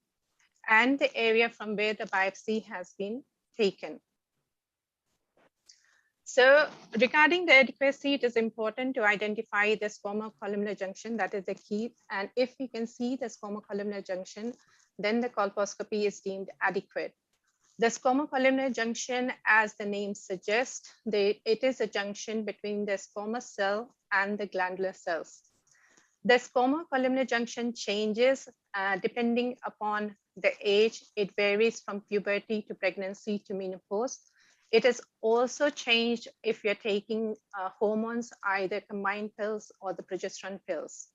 and the area from where the biopsy has been taken. So regarding the adequacy, it is important to identify the squamocolumnar junction, that is the key. And if we can see the squamocolumnar junction, then the colposcopy is deemed adequate. The squamocolumnar junction, as the name suggests, it is a junction between the squamous cell and the glandular cells. The squamocolumnar junction changes depending upon the age. It varies from puberty to pregnancy to menopause. It is also changed if you're taking hormones, either combined pills or the progesterone pills.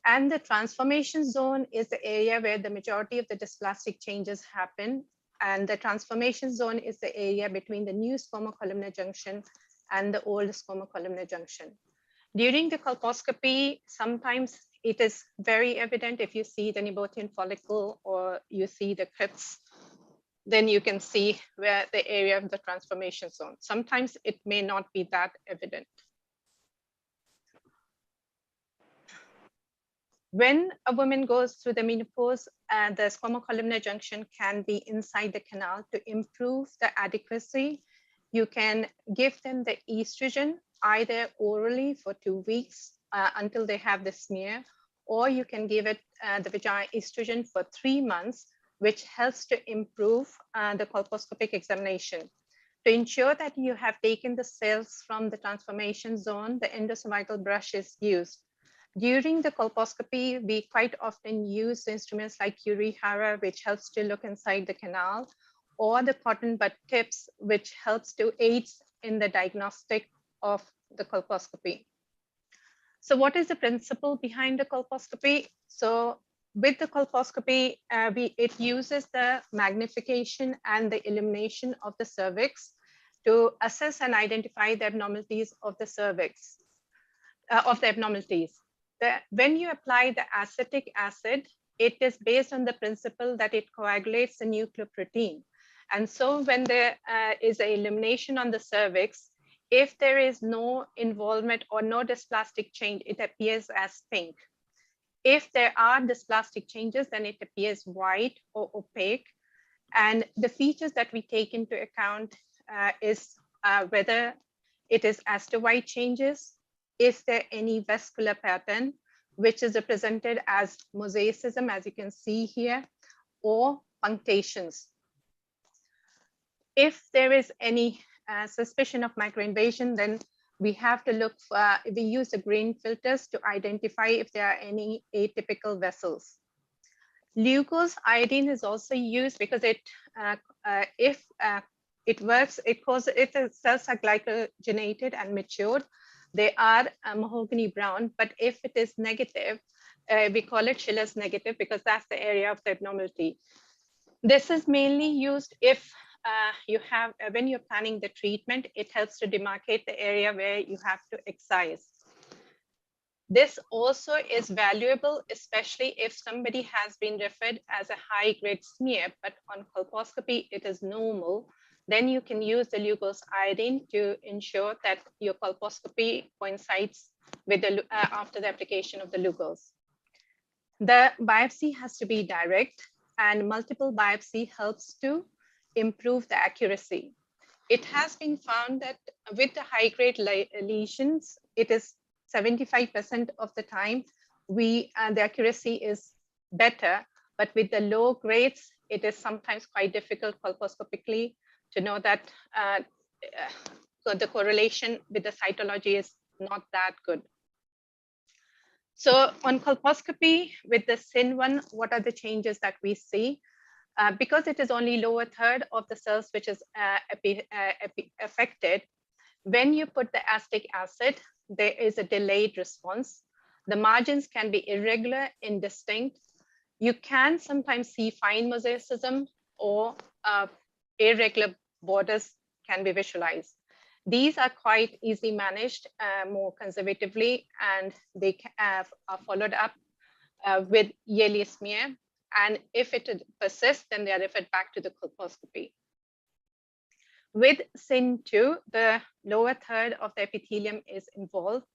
And the transformation zone is the area where the majority of the dysplastic changes happen. And the transformation zone is the area between the new squamocolumnar junction and the old squamocolumnar junction. During the colposcopy, sometimes it is very evident if you see the Nabothian follicle or you see the crypts, then you can see where the area of the transformation zone. Sometimes it may not be that evident. When a woman goes through the menopause, the squamocolumnar junction can be inside the canal. To improve the adequacy, you can give them the estrogen either orally for 2 weeks until they have the smear, or you can give it the vaginal estrogen for 3 months, which helps to improve the colposcopic examination. To ensure that you have taken the cells from the transformation zone, the endocervical brush is used. During the colposcopy, we quite often use instruments like Urihara, which helps to look inside the canal, or the cotton bud tips, which helps to aid in the diagnostic of the colposcopy. So what is the principle behind the colposcopy? So with the colposcopy, it uses the magnification and the illumination of the cervix to assess and identify the abnormalities of the cervix, when you apply the acetic acid, it is based on the principle that it coagulates the nucleoprotein. And so when there is an illumination on the cervix, if there is no involvement or no dysplastic change, it appears as pink. If there are dysplastic changes, then it appears white or opaque. And the features that we take into account is whether it is as to white changes, is there any vascular pattern, which is represented as mosaicism, as you can see here, or punctations. If there is any suspicion of microinvasion, then we have to look for, we use the green filters to identify if there are any atypical vessels. Glucose iodine is also used because it, if it works, because the cells are glycogenated and matured, they are mahogany brown. But if it is negative, we call it Schiller's negative because that's the area of the abnormality. This is mainly used if you have, when you're planning the treatment, it helps to demarcate the area where you have to excise. This also is valuable, especially if somebody has been referred as a high-grade smear, but on colposcopy, it is normal. Then you can use the glucose iodine to ensure that your colposcopy coincides with the, after the application of the glucose. The biopsy has to be direct, and multiple biopsy helps to improve the accuracy. It has been found that with the high-grade lesions, it is 75% of the time the accuracy is better, but with the low grades, it is sometimes quite difficult colposcopically to know that the correlation with the cytology is not that good. So on colposcopy with the SYN1, what are the changes that we see? Because it is only lower third of the cells which is affected, when you put the acetic acid, there is a delayed response. The margins can be irregular, indistinct. You can sometimes see fine mosaicism or irregular borders can be visualized. These are quite easily managed more conservatively, and they are followed up with yearly smear. And if it persists, then they are referred back to the colposcopy. With SYN2, the lower third of the epithelium is involved,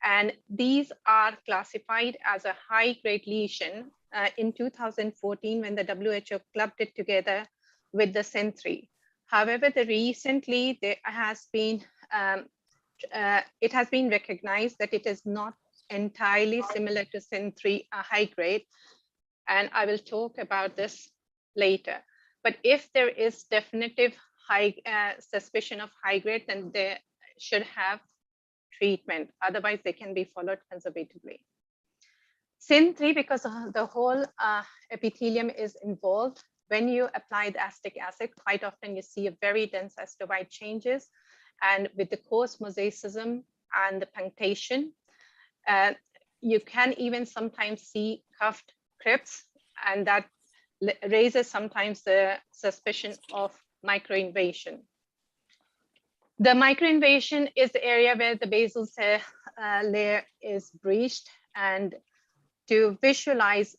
and these are classified as a high-grade lesion in 2014 when the WHO clubbed it together with the SYN3. However, recently there has been it has been recognized that it is not entirely similar to SYN3 high-grade, and I will talk about this later. But if there is definitive high suspicion of high grade, then they should have treatment. Otherwise, they can be followed conservatively. SYN3, because the whole epithelium is involved, when you apply the acetic acid, quite often you see a very dense as to white changes. And with the coarse mosaicism and the punctation, you can even sometimes see cuffed crypts, and that raises sometimes the suspicion of microinvasion. The microinvasion is the area where the basal cell layer is breached, and to visualize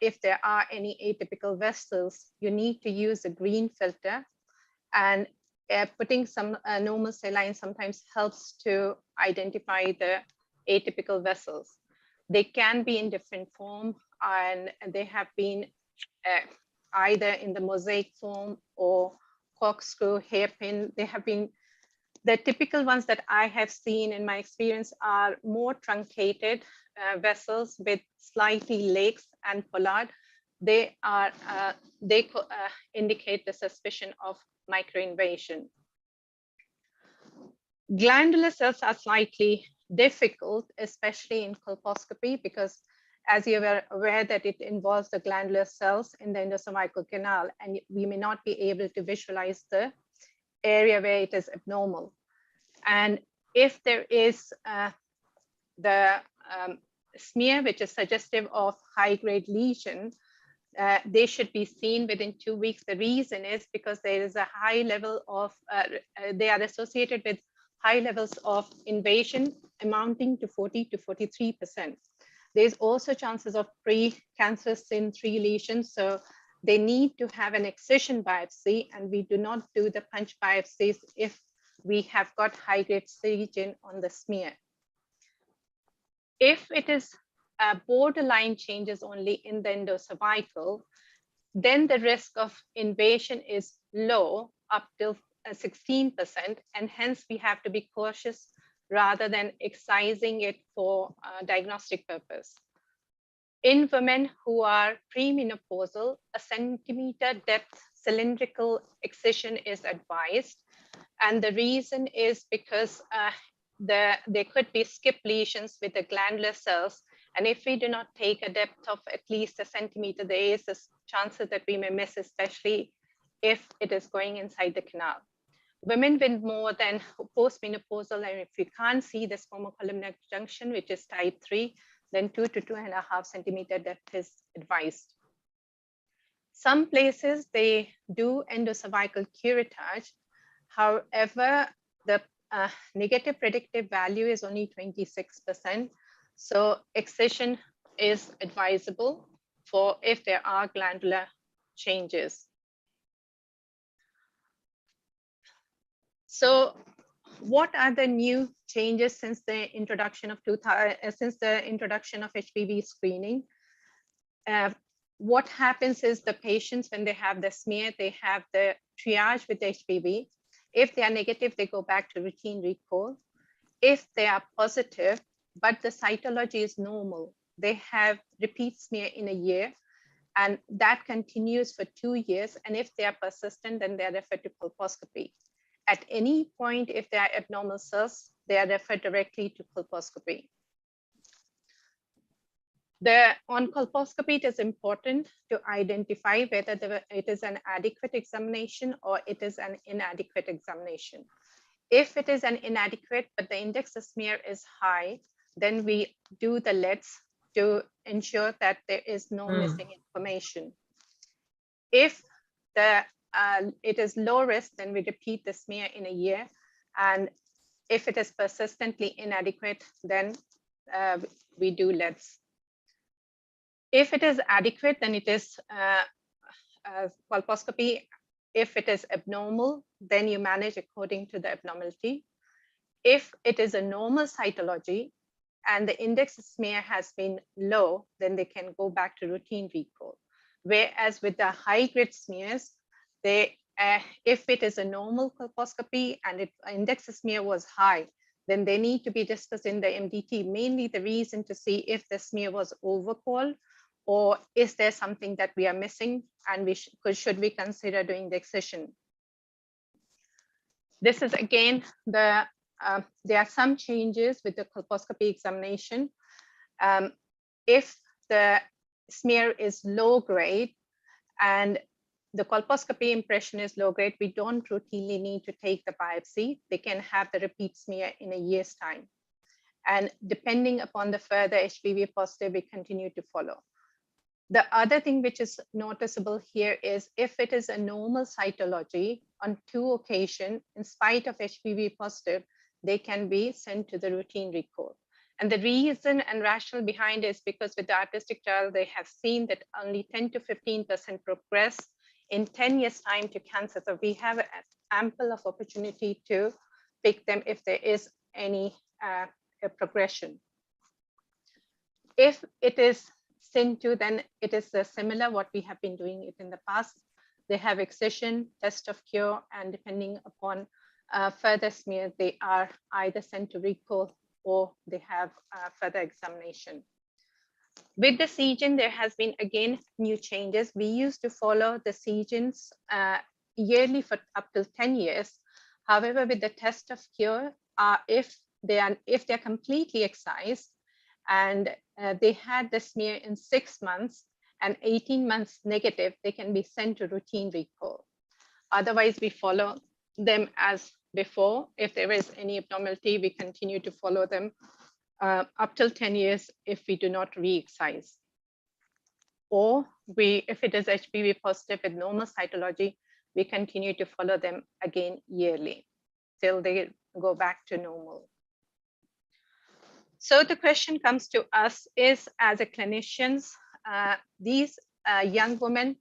if there are any atypical vessels, you need to use a green filter, and putting some normal saline sometimes helps to identify the atypical vessels. They can be in different form, and they have been either in the mosaic form or corkscrew, hairpin. They have been, the typical ones that I have seen in my experience are more truncated vessels with slightly lakes and pollard. They are indicate the suspicion of microinvasion. Glandular cells are slightly difficult, especially in colposcopy, because as you are aware that it involves the glandular cells in the endocervical canal, and we may not be able to visualize the area where it is abnormal. And if there is the smear, which is suggestive of high-grade lesion, they should be seen within 2 weeks. The reason is because there is a high level of, they are associated with high levels of invasion amounting to 40 to 43%. There's also chances of pre-cancerous SYN3 lesions, so they need to have an excision biopsy, and we do not do the punch biopsies if we have got high-grade lesion on the smear. If it is borderline changes only in the endocervical, then the risk of invasion is low, up till 16%, and hence we have to be cautious rather than excising it for diagnostic purpose. In women who are premenopausal, a centimeter depth cylindrical excision is advised. And the reason is because there could be skip lesions with the glandular cells. And if we do not take a depth of at least a centimeter, there is a chances that we may miss, especially if it is going inside the canal. Women with more than postmenopausal, and if we can't see this homocolumnar junction, which is type 3, then 2 to 2.5 centimeter depth is advised. Some places they do endocervical curettage. However, the negative predictive value is only 26%. So excision is advisable for if there are glandular changes. So what are the new changes since the introduction of HPV screening? What happens is the patients, when they have the smear, they have the triage with HPV. If they are negative, they go back to routine recall. If they are positive, but the cytology is normal, they have repeat smear in a year, and that continues for 2 years. And if they are persistent, then they are referred to colposcopy. At any point, if there are abnormal cells, they are referred directly to colposcopy. On colposcopy, it is important to identify whether it is an adequate examination or it is an inadequate examination. If it is an inadequate, but the index of smear is high, then we do the LEDs to ensure that there is no missing information. If it is low risk, then we repeat the smear in a year. And if it is persistently inadequate, then we do LEDs. If it is adequate, then it is colposcopy. If it is abnormal, then you manage according to the abnormality. If it is a normal cytology and the index of smear has been low, then they can go back to routine recall. Whereas with the high-grade smears, if it is a normal colposcopy and its index of smear was high, then they need to be discussed in the MDT, mainly the reason to see if the smear was overcalled, or is there something that we are missing, and should we consider doing the excision. This is again, there are some changes with the colposcopy examination. If the smear is low grade and the colposcopy impression is low grade, we don't routinely need to take the biopsy. They can have the repeat smear in a year's time. And depending upon the further HPV positive, we continue to follow. The other thing which is noticeable here is if it is a normal cytology on 2 occasions, in spite of HPV positive, they can be sent to the routine recall. And the reason and rationale behind it is because with the artistic child, they have seen that only 10 to 15% progress in 10 years time to cancer. So we have ample of opportunity to pick them if there is any progression. If it is SIN2, then it is similar what we have been doing it in the past. They have excision, test of cure, and depending upon further smear, they are either sent to recall or they have further examination. With the CGN, there has been again new changes. We used to follow the CGNs yearly for up to 10 years. However, with the test of cure, if they're completely excised and they had the smear in 6 months and 18 months negative, they can be sent to routine recall. Otherwise, we follow them as before. If there is any abnormality, we continue to follow them up till 10 years if we do not re-excise. Or if it is HPV positive with normal cytology, we continue to follow them again yearly till they go back to normal. So the question comes to us is, as a clinicians, these young women,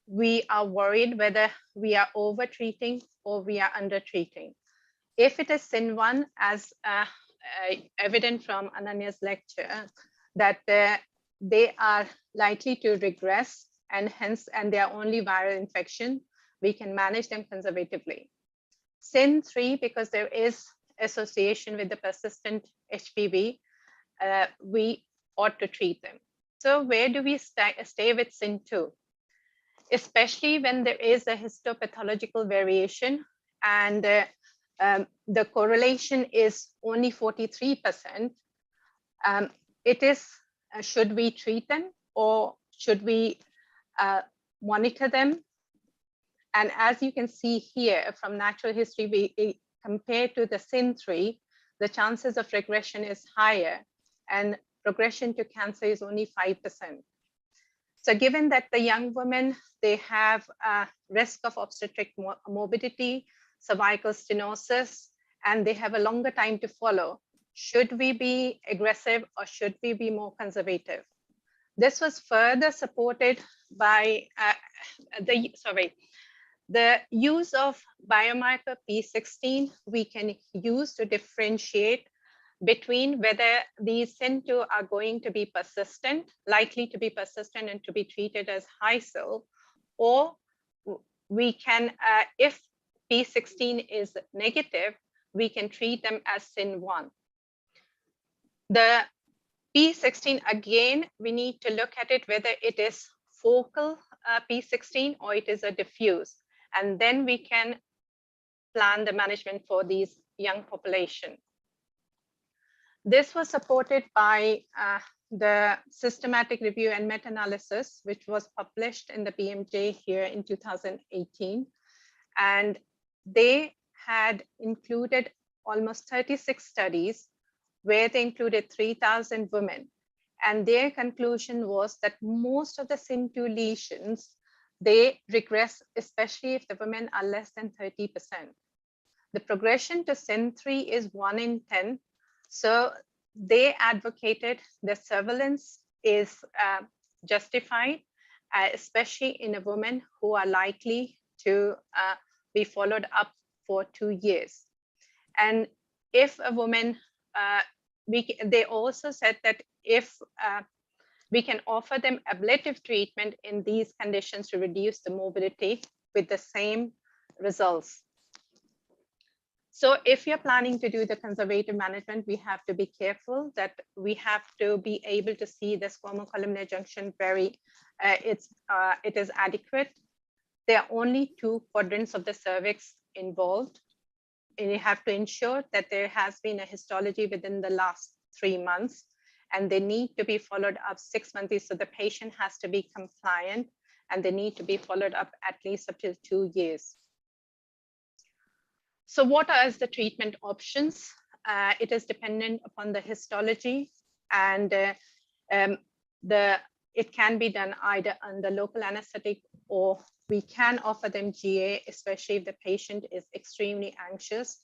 we are worried whether we are over treating or we are under treating. If it is SIN1, as evident from Ananya's lecture, that they are likely to regress and they are only viral infection, we can manage them conservatively. SIN3, because there is association with the persistent HPV, we ought to treat them. So where do we stay with SIN2? Especially when there is a histopathological variation and the correlation is only 43%, it is, should we treat them or should we monitor them? And as you can see here from natural history, we compared to the SIN3, the chances of regression is higher and progression to cancer is only 5%. So given that the young women, they have a risk of obstetric morbidity, cervical stenosis, and they have a longer time to follow, should we be aggressive or should we be more conservative? This was further supported by the use of biomarker P16 we can use to differentiate between whether these SIN2 are going to be persistent, likely to be persistent and to be treated as high SIL, or we can, if P16 is negative, we can treat them as SIN1. The P16, again, we need to look at it whether it is focal P16 or it is a diffuse, and then we can plan the management for these young population. This was supported by the systematic review and meta-analysis, which was published in the BMJ here in 2018. And they had included almost 36 studies where they included 3,000 women. And their conclusion was that most of the SIN2 lesions, they regress, especially if the women are less than 30%. The progression to SIN3 is 1 in 10. So they advocated the surveillance is justified, especially in a woman who are likely to be followed up for 2 years. And if a woman, they also said that if we can offer them ablative treatment in these conditions to reduce the morbidity with the same results. So if you're planning to do the conservative management, we have to be careful that we have to be able to see the squamocolumnar junction it is adequate. There are only 2 quadrants of the cervix involved. And you have to ensure that there has been a histology within the last 3 months, and they need to be followed up 6 months. So the patient has to be compliant and they need to be followed up at least up to 2 years. So what are the treatment options? It is dependent upon the histology, and it can be done either under local anesthetic, or we can offer them GA, especially if the patient is extremely anxious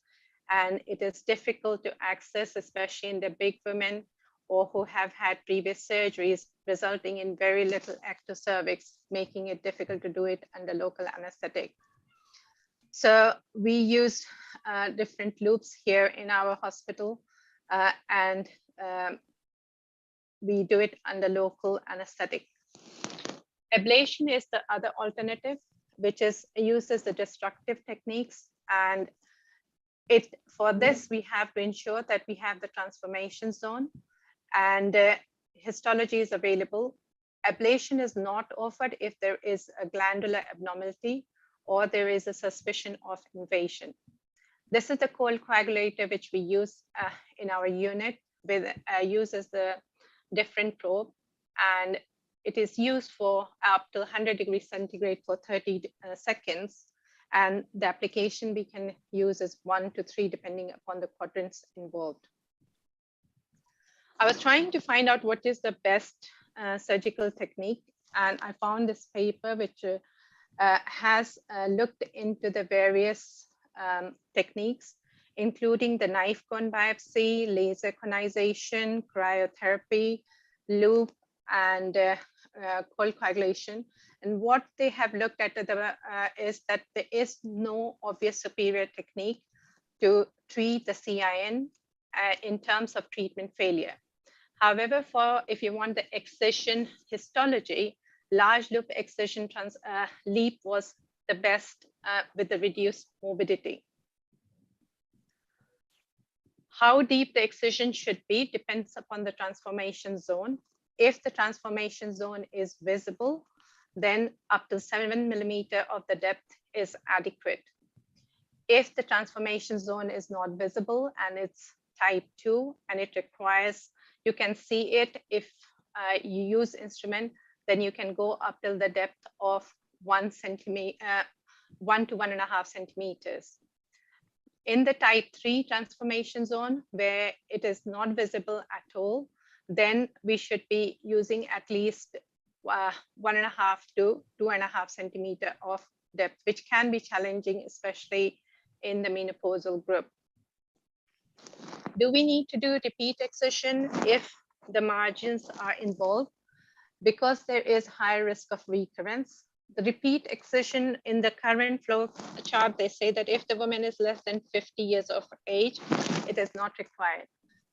and it is difficult to access, especially in the big women or who have had previous surgeries resulting in very little active cervix, making it difficult to do it under local anesthetic. So we use different loops here in our hospital, and we do it under local anesthetic. Ablation is the other alternative, which uses the destructive techniques. And for this, we have to ensure that we have the transformation zone and histology is available. Ablation is not offered if there is a glandular abnormality or there is a suspicion of invasion. This is the cold coagulator which we use in our unit, uses the different probe, and it is used for up to 100 degrees centigrade for 30 seconds. And the application we can use is 1 to 3 depending upon the quadrants involved. I was trying to find out what is the best surgical technique, and I found this paper which has looked into the various techniques, including the knife cone biopsy, laser conization, cryotherapy, loop, and cold coagulation. And what they have looked at is that there is no obvious superior technique to treat the CIN in terms of treatment failure. However, if you want the excision histology, large loop excision leap was the best with the reduced morbidity. How deep the excision should be depends upon the transformation zone. If the transformation zone is visible, then up to 7 millimeter of the depth is adequate. If the transformation zone is not visible and it's type 2 and it requires, you can see it if you use instrument, then you can go up till the depth of 1 to 1.5 centimeters. In the type 3 transformation zone, where it is not visible at all, then we should be using at least 1.5 to 2.5 centimeter of depth, which can be challenging, especially in the menopausal group. Do we need to do repeat excision if the margins are involved? Because there is high risk of recurrence, the repeat excision in the current flow chart, they say that if the woman is less than 50 years of age, it is not required.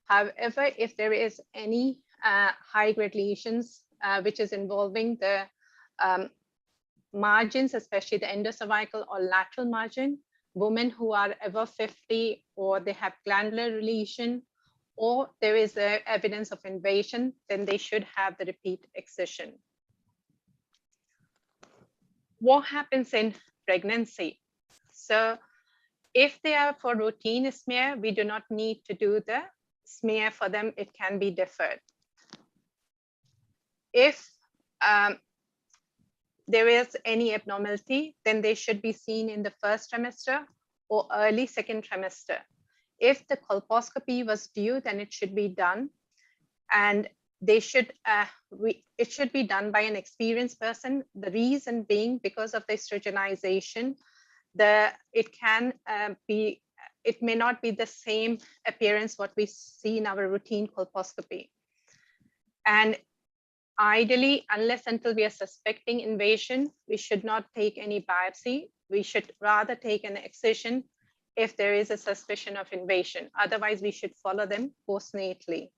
However, if there is any high-grade lesions which is involving the margins, especially the endocervical or lateral margin, women who are above 50 or they have glandular lesion, or there is evidence of invasion, then they should have the repeat excision. What happens in pregnancy? So if they are for routine smear, we do not need to do the smear for them. It can be deferred. If there is any abnormality, then they should be seen in the first trimester or early second trimester. If the colposcopy was due, then it should be done. And they should, it should be done by an experienced person. The reason being because of the estrogenization, it may not be the same appearance what we see in our routine colposcopy. And ideally, unless until we are suspecting invasion, we should not take any biopsy. We should rather take an excision if there is a suspicion of invasion. Otherwise, we should follow them postnatally.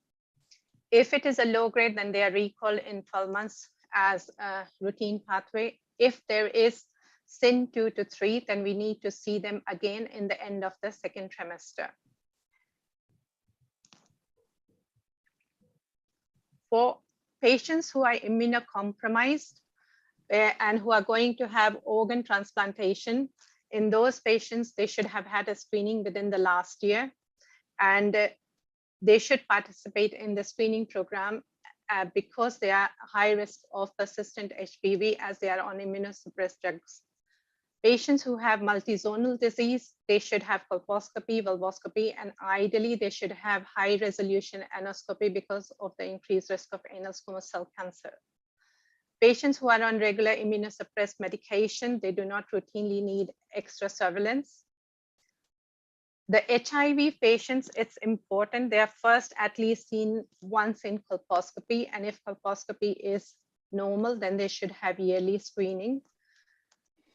If it is a low grade, then they are recalled in 12 months as a routine pathway. If there is SIN 2 to 3, then we need to see them again in the end of the second trimester. For patients who are immunocompromised and who are going to have organ transplantation, in those patients, they should have had a screening within the last year, and they should participate in the screening program because they are high risk of persistent HPV as they are on immunosuppressed drugs. Patients who have multizonal disease, they should have colposcopy, vulvoscopy, and ideally they should have high resolution anoscopy because of the increased risk of anal squamous cell cancer. Patients who are on regular immunosuppressed medication, they do not routinely need extra surveillance. The HIV patients, it's important. They are first at least seen once in colposcopy, and if colposcopy is normal, then they should have yearly screening.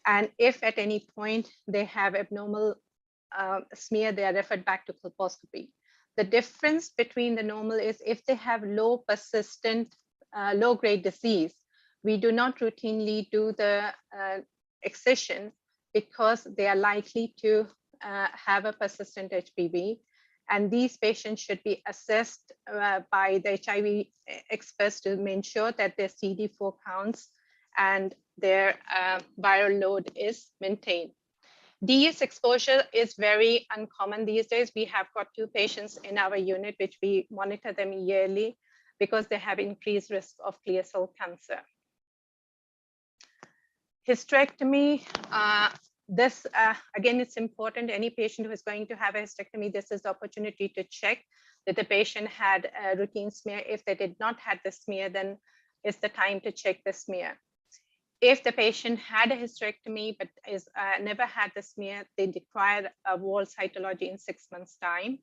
And if at any point they have abnormal smear, they are referred back to colposcopy. The difference between the normal is if they have low persistent, low grade disease, we do not routinely do the excision because they are likely to have a persistent HPV. And these patients should be assessed by the HIV experts to ensure that their CD4 counts and their viral load is maintained. DS exposure is very uncommon these days. We have got 2 patients in our unit, which we monitor them yearly because they have increased risk of clear cell cancer. Hysterectomy, this again, it's important. Any patient who is going to have a hysterectomy, this is the opportunity to check that the patient had a routine smear. If they did not have the smear, then it's the time to check the smear. If the patient had a hysterectomy but is never had the smear, they require a wall cytology in 6 months' time.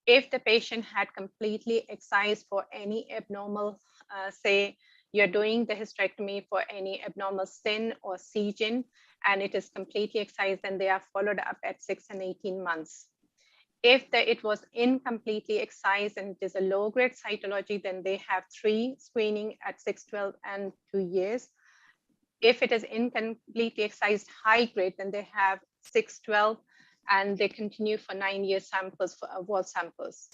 If the patient had completely excised for any abnormal, say you're doing the hysterectomy for any abnormal SIN or CGIN, and it is completely excised, then they are followed up at 6 and 18 months. It was incompletely excised and it is a low-grade cytology, then they have 3 screening at 6, 12, and 2 years. If it is incompletely excised high-grade, then they have 6, 12, and they continue for 9 year samples for wall samples.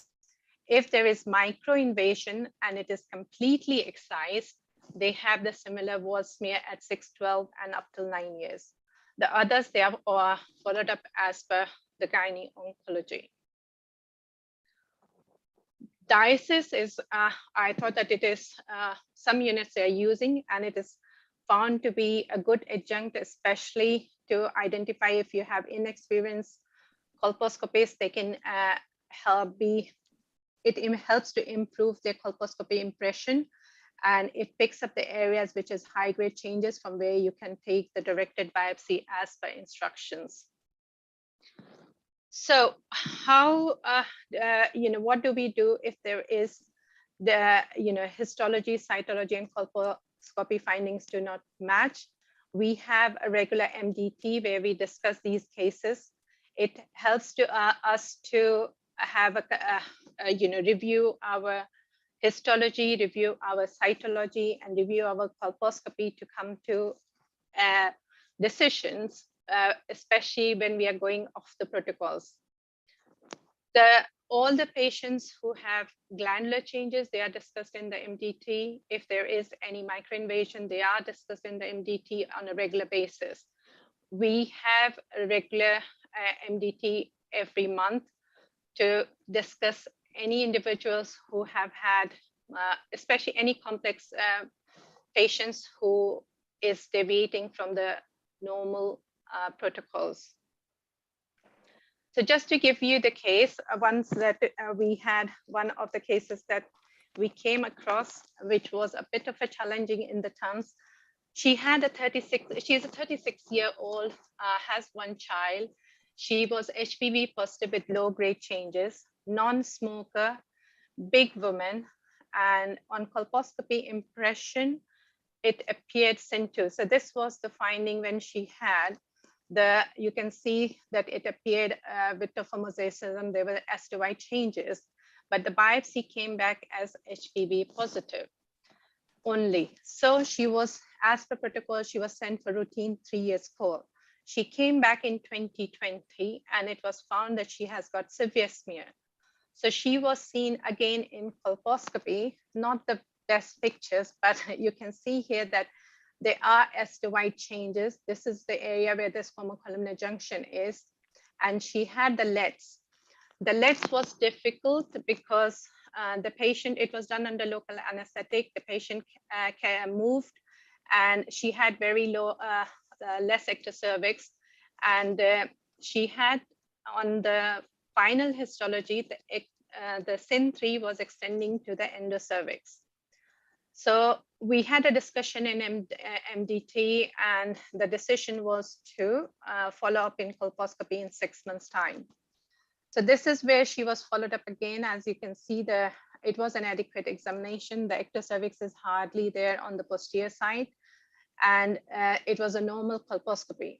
If there is microinvasion and it is completely excised, they have the similar wall smear at 6, 12, and up till 9 years. The others, they are followed up as per the gynae oncology. Dialysis is, I thought that it is some units they are using, and it is found to be a good adjunct, especially to identify if you have inexperienced colposcopists. They can it helps to improve their colposcopy impression, and it picks up the areas which is high grade changes from where you can take the directed biopsy as per instructions. So how, what do we do if there is the, histology, cytology, and colposcopy findings do not match? We have a regular MDT where we discuss these cases. It helps to us to have review our histology, review our cytology, and review our colposcopy to come to decisions, especially when we are going off the protocols. All the patients who have glandular changes, they are discussed in the MDT. If there is any microinvasion, they are discussed in the MDT on a regular basis. We have a regular MDT every month to discuss any individuals who have had, especially any complex patients who is deviating from the normal protocols. So just to give you the case, once that we had one of the cases that we came across, which was a bit of a challenging in the terms. She's a 36-year-old, has 1 child. She was HPV positive with low-grade changes, non-smoker, big woman, and on colposcopy impression, it appeared CIN2. So this was the finding when she had you can see that it appeared with mosaicism, there were as to Y changes, but the biopsy came back as HPV positive only. So she was, as per protocol, she was sent for routine 3-year score. She came back in 2020 and it was found that she has got severe smear. So she was seen again in colposcopy, not the best pictures, but you can see here that there are as to Y changes. This is the area where this columnar junction is, and she had the LEDs. The LEDs was difficult because the patient, it was done under local anesthetic. The patient moved, and she had very low, less ectocervix, and she had on the final histology, the CIN3 was extending to the endocervix. So we had a discussion in MDT, and the decision was to follow up in colposcopy in 6 months' time. So this is where she was followed up again. As you can see, it was an adequate examination. The ectocervix is hardly there on the posterior side, and it was a normal colposcopy.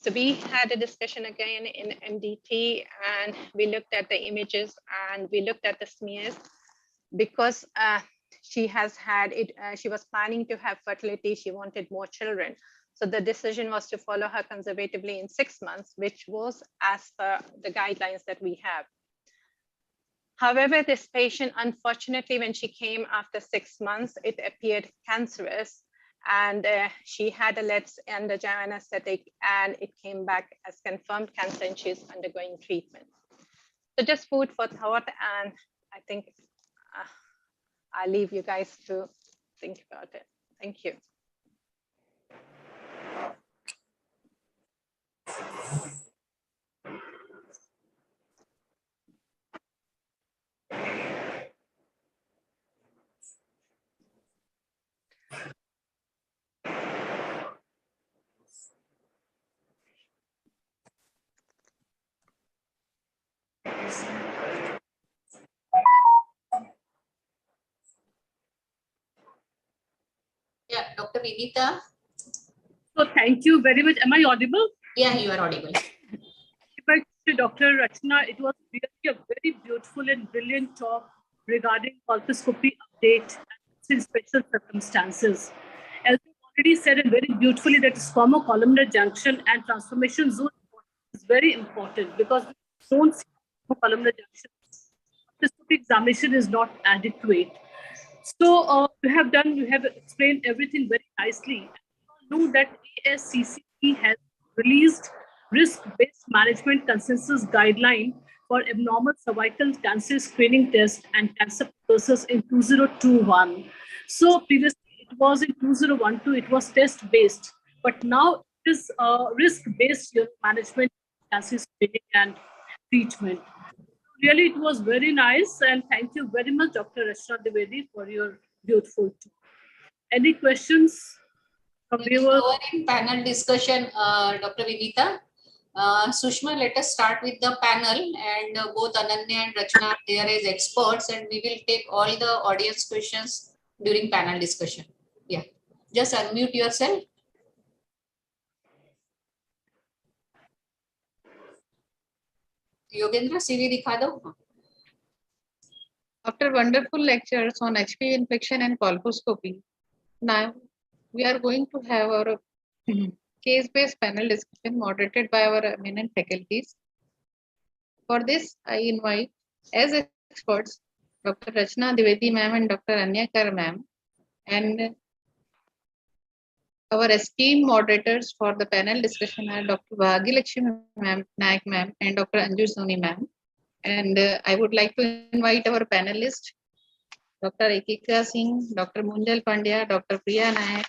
So we had a discussion again in MDT, and we looked at the images and we looked at the smears because she has had it, she was planning to have fertility, she wanted more children. So the decision was to follow her conservatively in 6 months, which was as per the guidelines that we have. However, this patient, unfortunately, when she came after 6 months, it appeared cancerous, and she had a LEDs under general anesthetic, and it came back as confirmed cancer, and she's undergoing treatment. So just food for thought, and I think I'll leave you guys to think about it. Thank you. Yeah, Dr. Vivita. So thank you very much. Am I audible? Yeah, you are audible. If I to Dr. Rachna. It was really a very beautiful and brilliant talk regarding colposcopy update in special circumstances. As you already said and very beautifully, that squamous columnar junction and transformation zone is very important because we don't see columnar junction. Colposcopy examination is not adequate. So you have explained everything very nicely. You know that ASCCE has released risk-based management consensus guideline for abnormal cervical cancer screening test and cancer process in 2021. So previously it was in 2012, it was test-based, but now it is risk-based management cancer screening and treatment. Really, it was very nice, and thank you very much, Dr. Rachna Dwivedi, for your beautiful talk. Any questions from viewers? In panel discussion, Dr. Vinita. Sushma, let us start with the panel, and both Ananya and Rachna are there as experts, and we will take all the audience questions during panel discussion. Yeah, just unmute yourself. Yogendra, CV दिखा दो. After wonderful lectures on HPV infection and colposcopy, now we are going to have our case-based panel discussion moderated by our eminent faculties. For this, I invite as experts Dr. Rachna Dwivedi ma'am and Dr. Anya Kar ma'am, and our esteemed moderators for the panel discussion are Dr. Bhagilakshmi Naik ma'am and Dr. Anju Soni ma'am. And I would like to invite our panelists, Dr. Ekika Singh, Dr. Munjal Pandya, Dr. Priya Naik,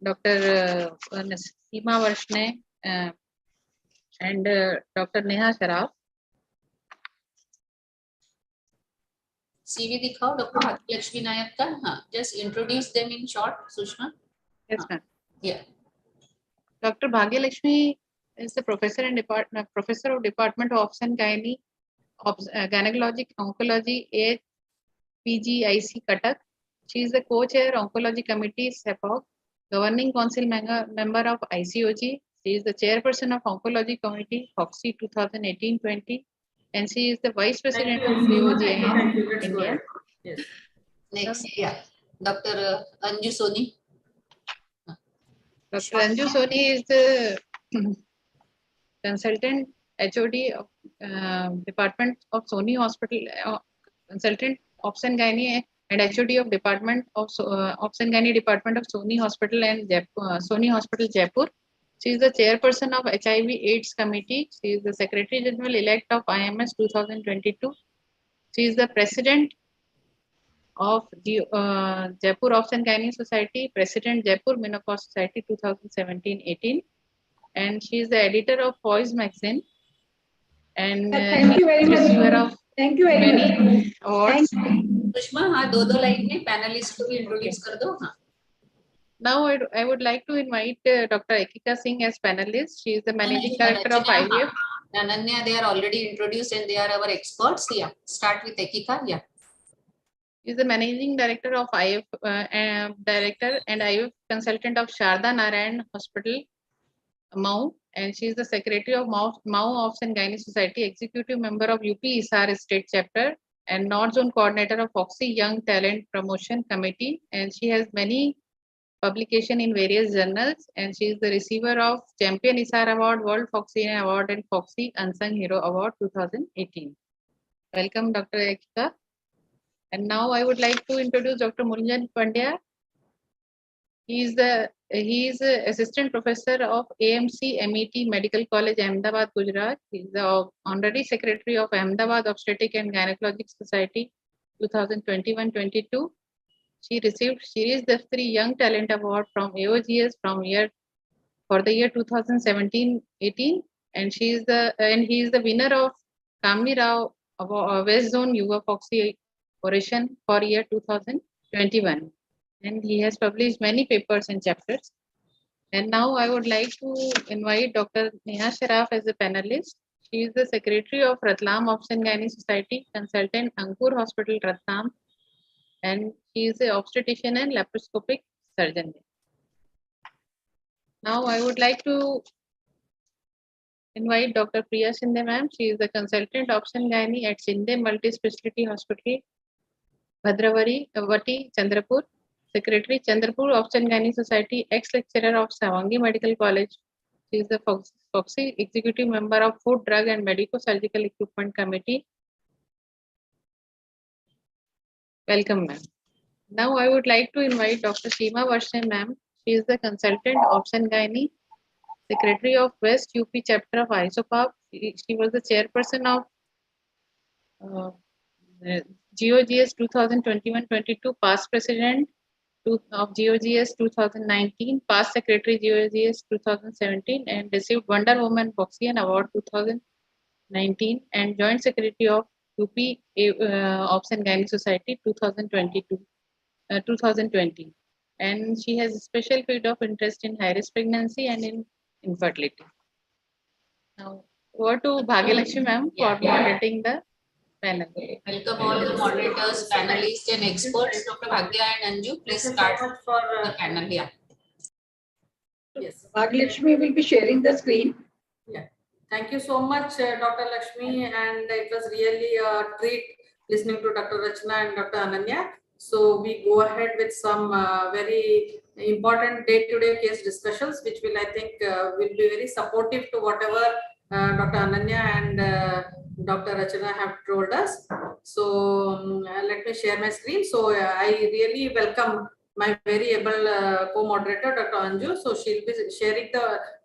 Dr. Seema Varshne, and Dr. Neha Sharaf. CV दिखाओ, Dr. Bhagilakshmi Nayak का. हाँ, just introduce them in short, Sushma. Yes, ma'am. Yeah. Dr. Bhagilakshmi is the professor of Department of Obs and Gynecologic Oncology, AHPGIC Cuttack. She is the co-chair Oncology Committee, SEPOC, governing council member of ICOG. She is the chairperson of Oncology Committee, FOXI 2018-20, and she is the vice president of AOG India. Yes. Next, yeah, Dr. Anju Soni. Dr. Anju Soni is the consultant HOD of Department of Soni Hospital, consultant Obs and Gynae and HOD of Department of Obs and Gynae Department of Soni Hospital and Soni Hospital Jaipur. She is the chairperson of HIV/AIDS Committee. She is the Secretary General elect of IMS 2022. She is the president of the Jaipur Obs and Gynae Society, President Jaipur Menopause Society 2017-18, and she is the editor of Poise magazine. And thank you very much. Thank you very much. Awards. Sushma, हाँ, दो line में panelist को भी introduce कर दो. हाँ. Now I would like to invite Dr. Ekika Singh as panelist. She is the managing director of IVF. Ananya, they are already introduced and they are our experts. Yeah, start with Ekika. Yeah. She is the managing director of IVF director and IVF consultant of Sharda Narayan Hospital, Mau, and she is the secretary of Mau Obs and Gynae Society, executive member of UP ISAR State Chapter, and North Zone coordinator of FOXI Young Talent Promotion Committee, and she has many publication in various journals, and she is the receiver of Champion ISAR Award, World FOXI Award, and FOXI Unsung Hero Award 2018. Welcome, Dr. Ekika. And now I would like to introduce Dr. Munjal Pandya. He is assistant professor of AMC MET Medical College, Ahmedabad, Gujarat. He is the honorary secretary of Ahmedabad Obstetric and Gynecologic Society 2021-22. She received Series Daftari Young Talent Award from AOGS for the year 2017-18, and he is the winner of Kamini Rao West Zone Yuva FOXI Oration for year 2021. And he has published many papers and chapters. And now I would like to invite Dr. Neha Sharaf as a panelist. She is the secretary of Ratlam Obs and Gynae Society, consultant Ankur Hospital, Ratlam, and she is an obstetrician and laparoscopic surgeon. Now I would like to invite Dr. Priya Shinde ma'am. She is the consultant option gynae at Shinde Multi-Speciality Hospital, Bhadravari, Vati, Chandrapur. Secretary, Chandrapur Option Gynae Society, ex-lecturer of Savangi Medical College. She is the FOXY executive member of Food, Drug and Medico Surgical Equipment Committee. Welcome, ma'am. Now I would like to invite Dr. Seema Varshney, ma'am. She is the consultant option gynae, secretary of West UP chapter of ISOPAP. She was the chairperson of GOGS 2021-22, past president of GOGS 2019, past secretary GOGS 2017, and received Wonder Woman Boxian Award 2019, and joint secretary of UP Option Gynae Society 2020. And she has a special field of interest in high-risk pregnancy and in infertility. Now, over to Bhagyalakshmi ma'am for moderating the panel. Welcome all the moderators, panelists, and experts. Dr. Bhagya and Anju, please start for the panel here. Yes. Bhagyalakshmi will be sharing the screen. Yeah. Thank you so much, Dr. Lakshmi, and it was really a treat listening to Dr. Rachna and Dr. Ananya. So we go ahead with some very important day-to-day case discussions, which will, I think, will be very supportive to whatever Dr. Ananya and Dr. Rachna have told us. So let me share my screen. So I really welcome my very able co-moderator, Dr. Anju. So she'll be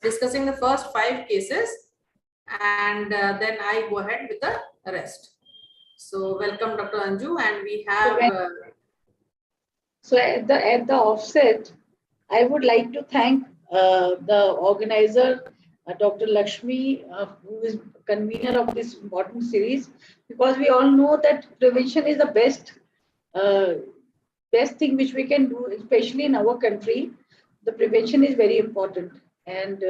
discussing the first 5 cases, and then I go ahead with the rest. So welcome, Dr. Anju, and we have. So at the offset, I would like to thank the organizer, Dr. Lakshmi, who is convener of this important series, because we all know that prevention is the best thing which we can do, especially in our country. The prevention is very important, and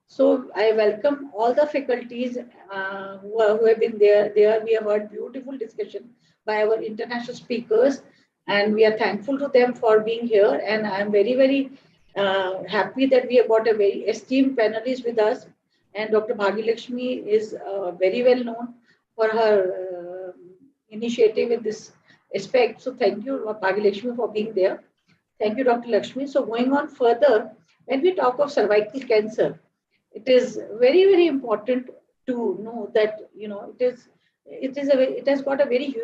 so I welcome all the faculties who have been there. We have heard beautiful discussion by our international speakers, and we are thankful to them for being here. And I am very, very happy that we have got a very esteemed panelist with us. And Dr. Bhagyalakshmi is very well known for her initiative in this aspect. So thank you, Bhagyalakshmi, for being there. Thank you, Dr. Lakshmi. So going on further, when we talk of cervical cancer, it is very, very important to know that it has got a very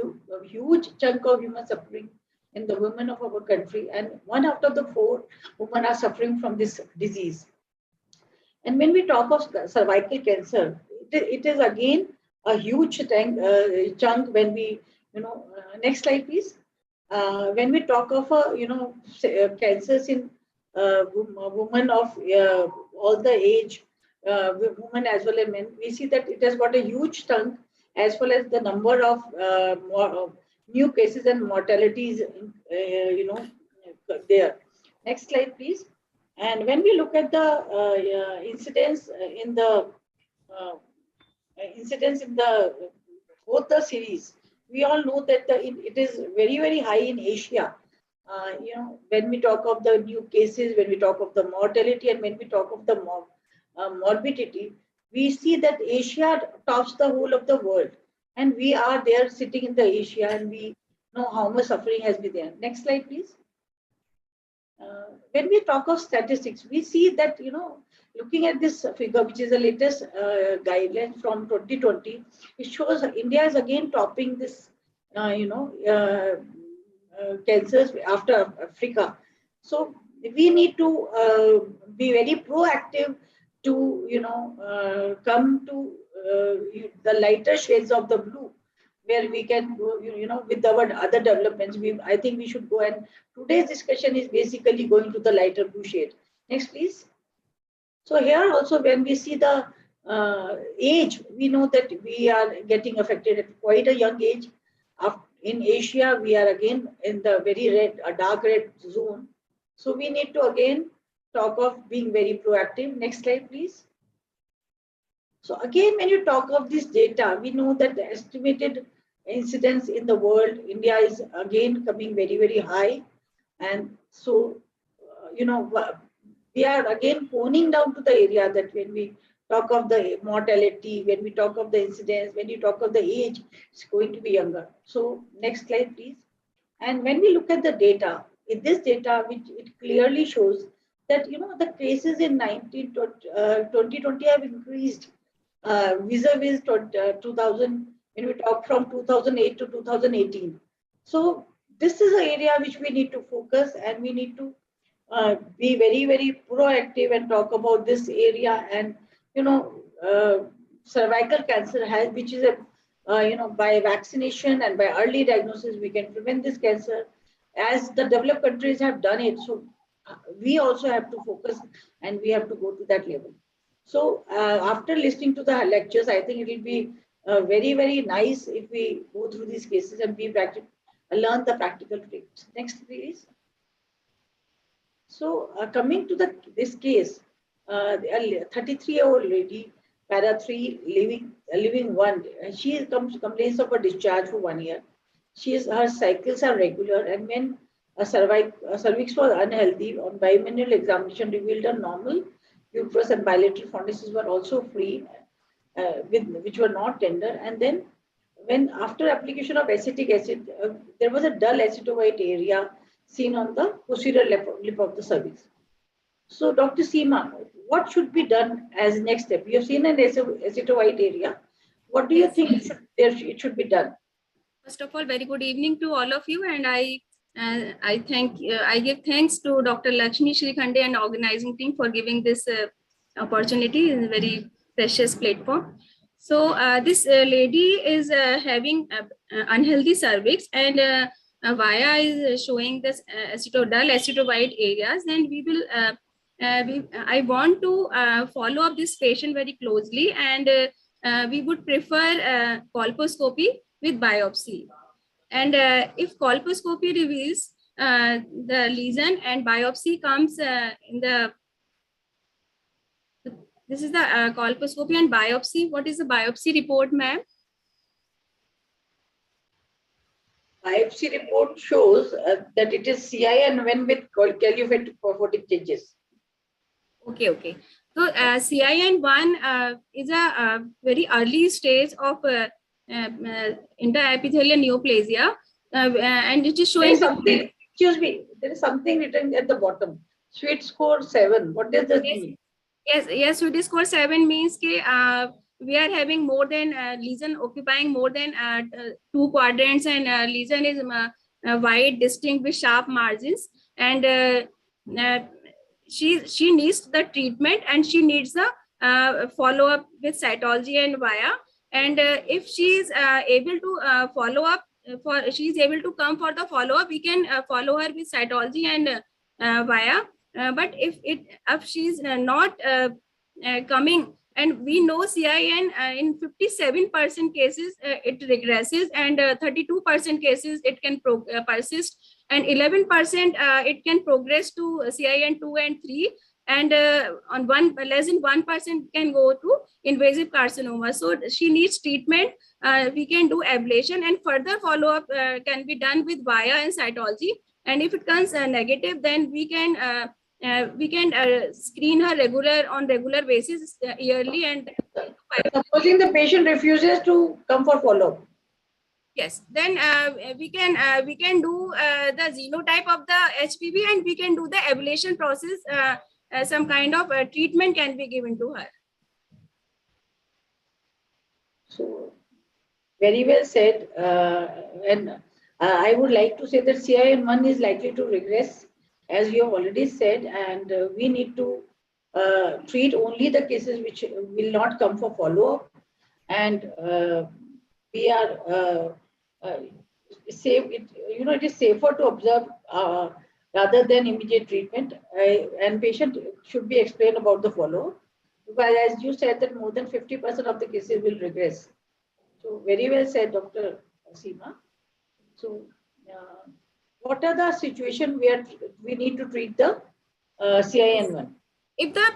huge chunk of human suffering in the women of our country, and 1 out of the 4 women are suffering from this disease. And when we talk of cervical cancer, it is again a huge chunk when we, next slide, please. When we talk of, cancers in women of all the age, women as well as men, we see that it has got a huge chunk, as well as the number of new cases and mortalities, there. Next slide, please. And when we look at the incidence in the both the series, we all know that it is very, very high in Asia. When we talk of the new cases, when we talk of the mortality, and when we talk of the morbidity, we see that Asia tops the whole of the world. And we are there sitting in the Asia, and we know how much suffering has been there. Next slide, please. When we talk of statistics, we see that, looking at this figure, which is the latest guideline from 2020, it shows India is again topping this, cancers after Africa. So we need to be very proactive to, come to the lighter shades of the blue, where we can go, with our other developments. I think we should go, and today's discussion is basically going to the lighter blue shade. Next, please. So here also, when we see the age, we know that we are getting affected at quite a young age. In Asia, we are again in the very red, a dark red zone. So we need to again talk of being very proactive. Next slide, please. So again, when you talk of this data, we know that the estimated incidence in the world, India is again coming very, very high. And so, we are again poning down to the area that when we talk of the mortality, when we talk of the incidence, when you talk of the age, it's going to be younger. So next slide, please. And when we look at the data, in this data, which it clearly shows that, you know, the cases in 2020 have increased vis-a-vis 2000, when we talk from 2008 to 2018. So this is an area which we need to focus, and we need to be very, very proactive and talk about this area. And, you know, cervical cancer has, which is a, you know, by vaccination and by early diagnosis, we can prevent this cancer, as the developed countries have done it. So we also have to focus, and we have to go to that level. So after listening to the lectures, I think it will be very, very nice if we go through these cases and be practical, learn the practical tricks. Next, please. So coming to this case, a 33-year-old lady, para 3, living one, she complains of a discharge for 1 year. Her cycles are regular, and when a cervix was unhealthy, on bimanual examination revealed a normal uterus, and bilateral fonduses were also free, which were not tender. And then, when after application of acetic acid, there was a dull acetowhite area seen on the posterior lip of the cervix. So, Dr. Seema, what should be done as next step? You have seen an acetowhite area. What do you think it should be done? First of all, very good evening to all of you, and I give thanks to Dr. Lakshmi Shrikhande and organizing team for giving this opportunity in a very precious platform. So this lady is having unhealthy cervix, and Vaya is showing this dull acetowhite areas, and we will. I want to follow up this patient very closely, and we would prefer colposcopy with biopsy. And if colposcopy reveals the lesion and biopsy comes in the, this is the colposcopy and biopsy. What is the biopsy report, ma'am? Biopsy report shows that it is CIN1 with calcium-40 changes. Okay. So CIN1 is a very early stage of intraepithelial neoplasia, and it is showing something. Excuse me, there is something written at the bottom. Sweet score 7. What does this mean? Yes. Sweet score 7 means that we are having more than lesion occupying more than 2 quadrants, and lesion is wide, distinct with sharp margins, and she needs the treatment, and she needs the follow up with cytology and Via. And if she is able to follow up, she is able to come for the follow up, we can follow her with cytology and Via. But if she is not coming, and we know CIN in 57% cases it regresses, and 32% cases it can persist, and 11% it can progress to CIN 2 and 3, and on less than 1% can go to invasive carcinoma. So she needs treatment. We can do ablation, and further follow up can be done with Via and cytology. And if it comes negative, then we can screen her on regular basis yearly. And supposing the patient refuses to come for follow-up, yes, then we can do the genotype of the HPV, and we can do the ablation process. Some kind of treatment can be given to her. So very well said. And I would like to say that CIN1 is likely to regress, as you have already said, and we need to treat only the cases which will not come for follow-up, and we are safe. It is safer to observe rather than immediate treatment, and patient should be explained about the follow-up, because as you said that more than 50% of the cases will regress. So very well said, Dr. Seema. So what are the situations where we need to treat the CIN1? If the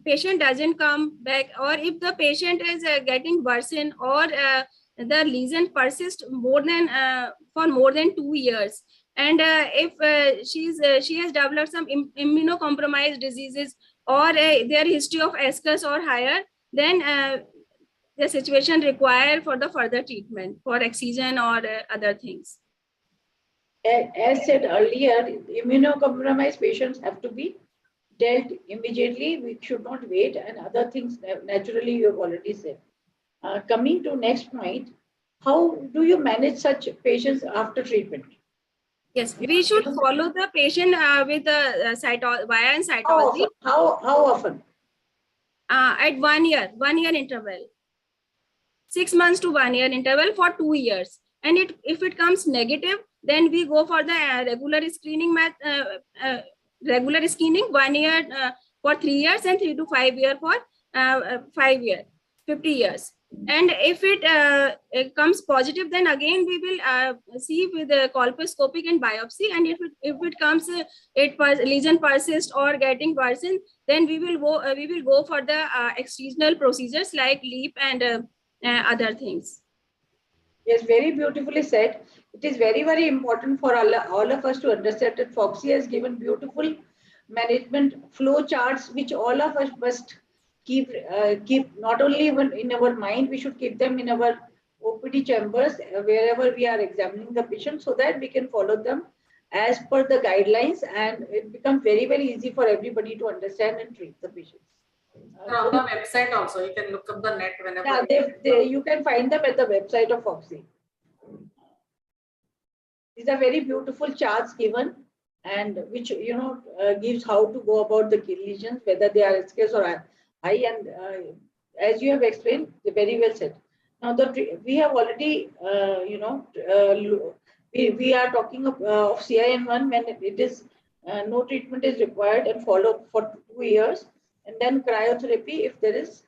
patient doesn't come back, or if the patient is getting worsened, or the lesion persists for more than 2 years, and if she has developed some immunocompromised diseases, or their history of ASCUS or higher, then the situation require for the further treatment for excision or other things. As said earlier, immunocompromised patients have to be dealt immediately. We should not wait, and other things naturally you have already said. Coming to next point, how do you manage such patients after treatment? Yes, we should follow the patient with the via and cytology. How often? At 1 year interval. 6 months to 1 year interval for 2 years. And if it comes negative, then we go for the regular screening 1 year for 3 years and 3 to 5 years for 5 years, 50 years. And if it comes positive, then again we will see with the colposcopic and biopsy. And if it comes lesion persists or getting worsened, then we will go for the excisional procedures like LEAP and other things. Yes, very beautifully said. It is very, very important for all of us to understand that Foxy has given beautiful management flow charts, which all of us must keep not only in our mind, we should keep them in our OPD chambers wherever we are examining the patient, so that we can follow them as per the guidelines, and it becomes very, very easy for everybody to understand and treat the patients. On the website also, you can look up the net whenever. Yeah, you can find them at the website of Foxy. These are very beautiful charts given, and which gives how to go about the lesions, whether they are SKS or high, and as you have explained, very well said. Now we have already we are talking of CIN1 when it is no treatment is required and followed for 2 years, and then cryotherapy if there is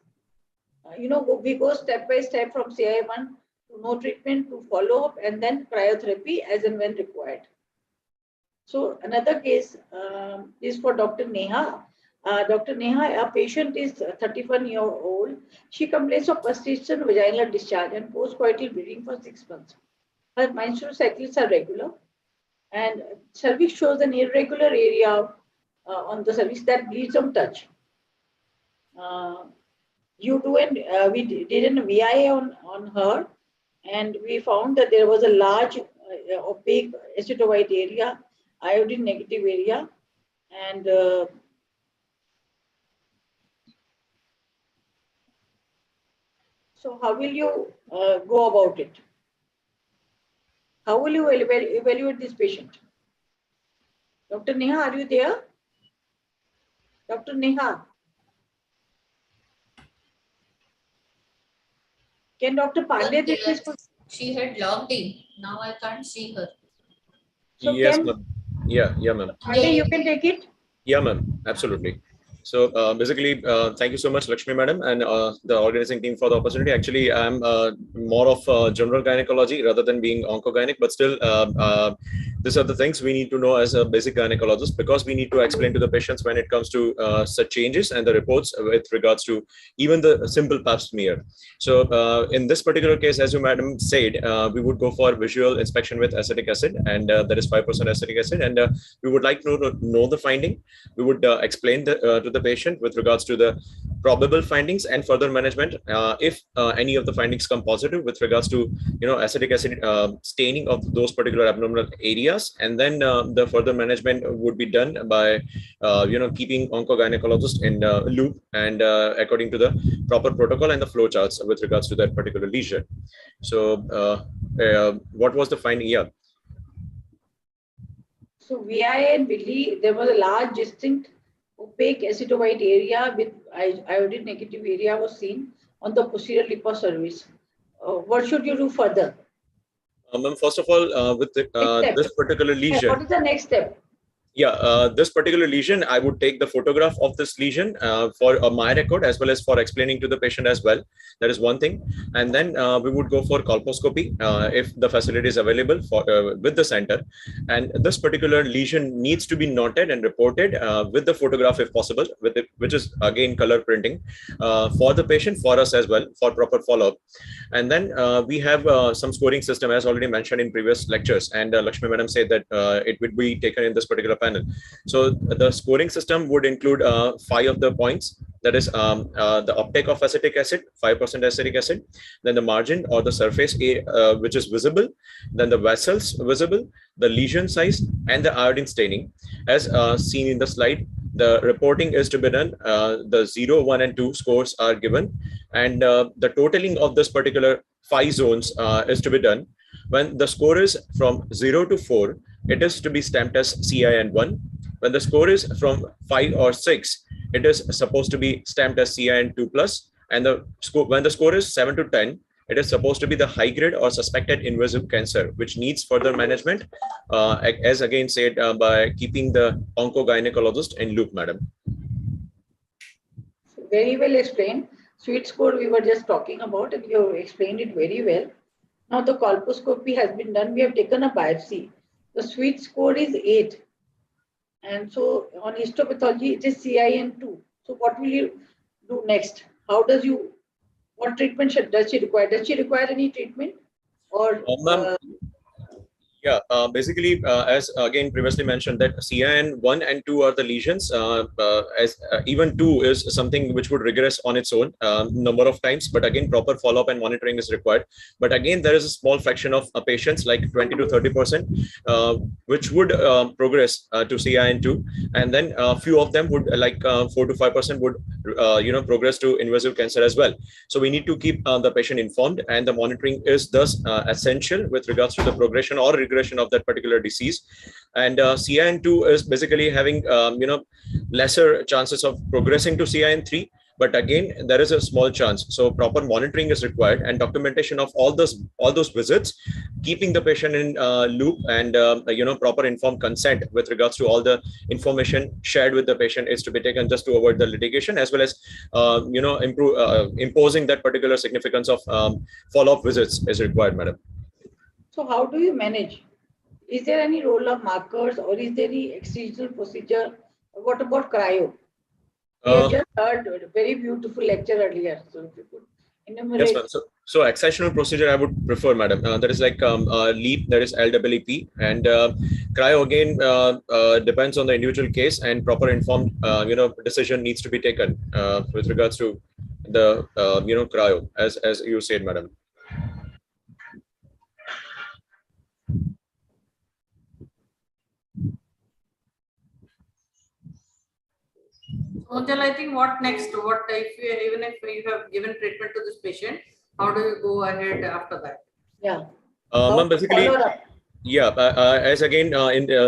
we go step by step from CI1 to no treatment to follow up, and then cryotherapy as and when required. So another case is for Dr. Neha. Dr. Neha, a patient is 31-year-old. She complains of persistent vaginal discharge and postcoital bleeding for 6 months. Her menstrual cycles are regular, and cervix shows an irregular area on the cervix that bleeds on touch. We did an VIA on her, and we found that there was a large opaque acetowhite area, iodine negative area, and so how will you go about it? How will you evaluate this patient? Dr. Neha, are you there? Dr. Neha? Can Dr. Pandey take this? She had logged in. Now I can't see her. So yes, ma'am. Yeah, ma'am. Pandey, you can take it? Yeah, ma'am. Absolutely. So basically, thank you so much, Lakshmi Madam, and the organizing team for the opportunity. Actually, I'm more of general gynecology rather than being oncogynec, but still, these are the things we need to know as a basic gynecologist, because we need to explain to the patients when it comes to such changes and the reports with regards to even the simple pap smear. So in this particular case, as you madam said, we would go for visual inspection with acetic acid, and that is 5% acetic acid, and we would like to know the finding. We would explain to the patient with regards to the probable findings and further management if any of the findings come positive with regards to acetic acid staining of those particular abdominal areas, and then the further management would be done by keeping oncogynecologist in loop and according to the proper protocol and the flow charts with regards to that particular lesion. So what was the finding? Yeah. So VIA and Billy, there was a large distinct opaque acetowhite area with iodine negative area was seen on the posterior lipocervices. What should you do further? First of all, with this particular lesion. What is the next step? Yeah, this particular lesion, I would take the photograph of this lesion for my record, as well as for explaining to the patient as well. That is one thing. And then we would go for colposcopy if the facility is available for with the center. And this particular lesion needs to be noted and reported with the photograph if possible, with it, which is again color printing for the patient, for us as well, for proper follow-up. And then we have some scoring system as already mentioned in previous lectures. And Lakshmi Madam said that it would be taken in this particular panel. So the scoring system would include 5 of the points. That is the uptake of acetic acid, 5% acetic acid, then the margin or the surface which is visible, then the vessels visible, the lesion size, and the iodine staining. As seen in the slide, the reporting is to be done. The 0, 1, and 2 scores are given, and the totaling of this particular 5 zones is to be done. When the score is from 0 to 4, it is to be stamped as CIN1. When the score is from 5 or 6, it is supposed to be stamped as CIN2+, and when the score is 7 to 10, it is supposed to be the high grade or suspected invasive cancer, which needs further management, as again said, by keeping the oncogynecologist in loop, madam. Very well explained. Sweet score we were just talking about, and you have explained it very well. Now the colposcopy has been done. We have taken a biopsy. The sweet score is 8. And so on histopathology, it is CIN2. So what will you do next? What treatment does she require? Does she require any treatment? Or yeah, basically, as again previously mentioned, that CIN1 and 2 are the lesions. Even 2 is something which would regress on its own number of times, but again, proper follow-up and monitoring is required. But again, there is a small fraction of patients, like 20 to 30%, which would progress to CIN2, and then a few of them would, like 4 to 5%, would progress to invasive cancer as well. So we need to keep the patient informed, and the monitoring is thus essential with regards to the progression or regression of that particular disease. And CIN2 is basically having lesser chances of progressing to CIN3, but again there is a small chance. So proper monitoring is required, and documentation of all those visits, keeping the patient in loop, and proper informed consent with regards to all the information shared with the patient is to be taken, just to avoid the litigation, as well as imposing that particular significance of follow-up visits is required, madam. So how do you manage? Is there any role of markers, or is there any excisional procedure? What about cryo? We have just heard a very beautiful lecture earlier. So if you could enumerate. Yes, ma'am. So excisional procedure I would prefer, madam. That is like LEEP, that is LEEP, and cryo again depends on the individual case, and proper informed decision needs to be taken with regards to the cryo, as you said, madam. Munjal, I think what next? Even if you have given treatment to this patient, how do you go ahead after that? Yeah. Basically, yeah, as again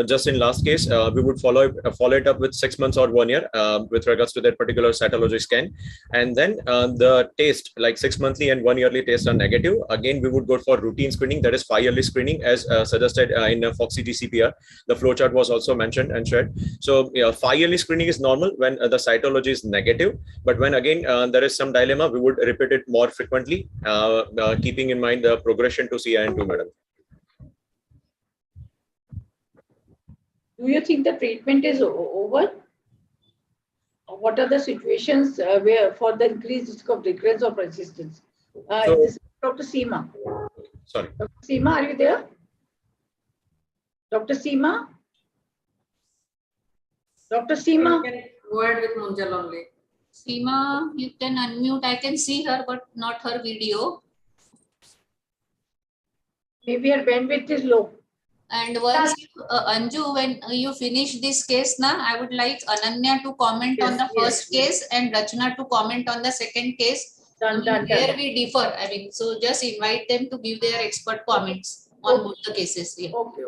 just in last case, we would follow it up with 6 months or 1 year with regards to that particular cytology scan, and then the test, like 6 monthly and 1 yearly tests are negative. Again, we would go for routine screening, that is 5 yearly screening, as suggested in Foxy TCPR. The flowchart was also mentioned and shared. So 5 yearly screening is normal when the cytology is negative, but when again there is some dilemma, we would repeat it more frequently, keeping in mind the progression to CIN2, madam. Do you think the treatment is over? What are the situations where for the increased risk of recurrence or persistence? This is Dr. Seema. Sorry. Dr. Seema, are you there? Dr. Seema? Dr. Seema? You can go ahead with Munjal only. Seema, you can unmute. I can see her, but not her video. Maybe her bandwidth is low. And once, Anju, when you finish this case, I would like Ananya to comment on the first case and Rachna to comment on the second case. Here we differ. I mean, so just invite them to give their expert comments on both the cases. Yeah. Okay.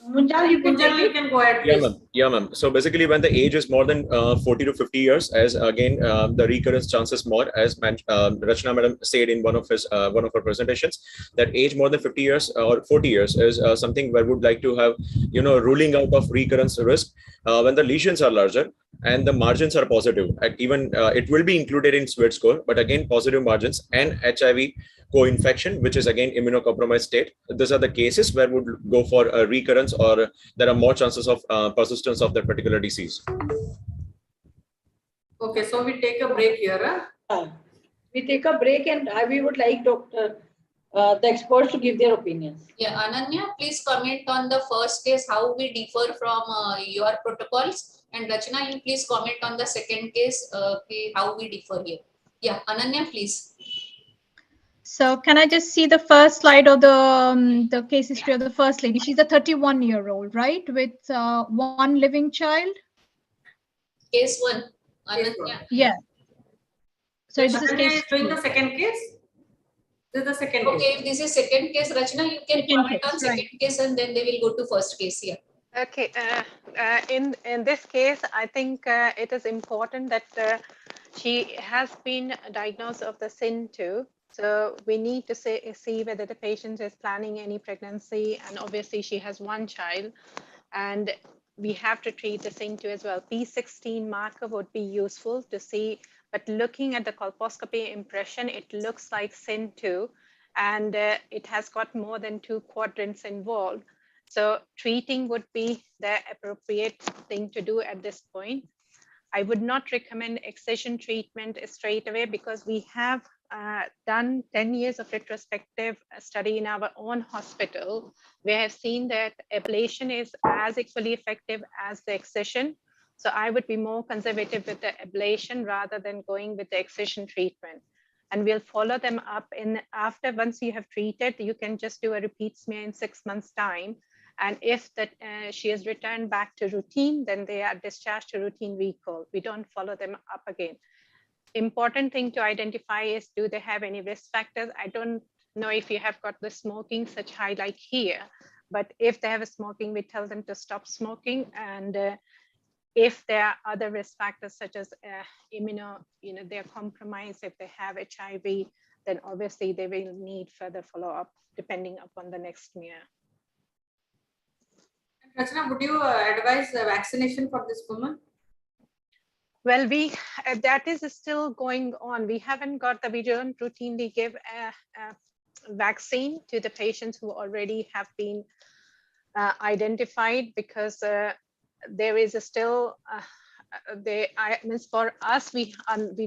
Munjal, you can go ahead. Yeah, ma'am. So basically, when the age is more than 40 to 50 years, as again the recurrence chances more, as Rachna madam said in one of her presentations, that age more than 50 years or 40 years is something where we would like to have ruling out of recurrence risk when the lesions are larger and the margins are positive. Even it will be included in SWIT score, but again positive margins and HIV co-infection, which is again immunocompromised state. These are the cases where we would go for a recurrence, or there are more chances of persistence of that particular disease. Okay, so we take a break here. We take a break, and we would like Dr. the experts to give their opinions. Yeah, Ananya, please comment on the first case, how we differ from your protocols. And Rachna, you please comment on the second case, how we differ here. Yeah, Ananya, please. So can I just see the first slide of the case history of the first lady? She's a 31-year-old, right, with one living child. Case 1, Ananya. Yeah. So this is Ananya case is doing 2. the second case. This is the second Okay, case. if this is second case, Rachna, you can comment on second case and then they will go to first case here. Okay, in this case, I think it is important that she has been diagnosed of the SIN2. So we need to see whether the patient is planning any pregnancy, and obviously she has one child, and we have to treat the SIN2 as well. P16 marker would be useful to see, but looking at the colposcopy impression, it looks like SIN2, and it has got more than 2 quadrants involved. So treating would be the appropriate thing to do at this point. I would not recommend excision treatment straight away because we have done 10 years of retrospective study in our own hospital. We have seen that ablation is as equally effective as the excision. So I would be more conservative with the ablation rather than going with the excision treatment. And we'll follow them up after once you have treated, you can just do a repeat smear in 6 months' time. And if she is returned back to routine, then they are discharged to routine recall. We don't follow them up again. Important thing to identify is, do they have any risk factors? I don't know if you have got the smoking such high like here, but if they have a smoking, we tell them to stop smoking. And if there are other risk factors such as they're compromised, if they have HIV, then obviously they will need further follow-up depending upon the next smear. Rachna, would you advise vaccination for this woman? Well, that is still going on. We haven't got we don't routinely give a vaccine to the patients who already have been identified because there is still, for us, we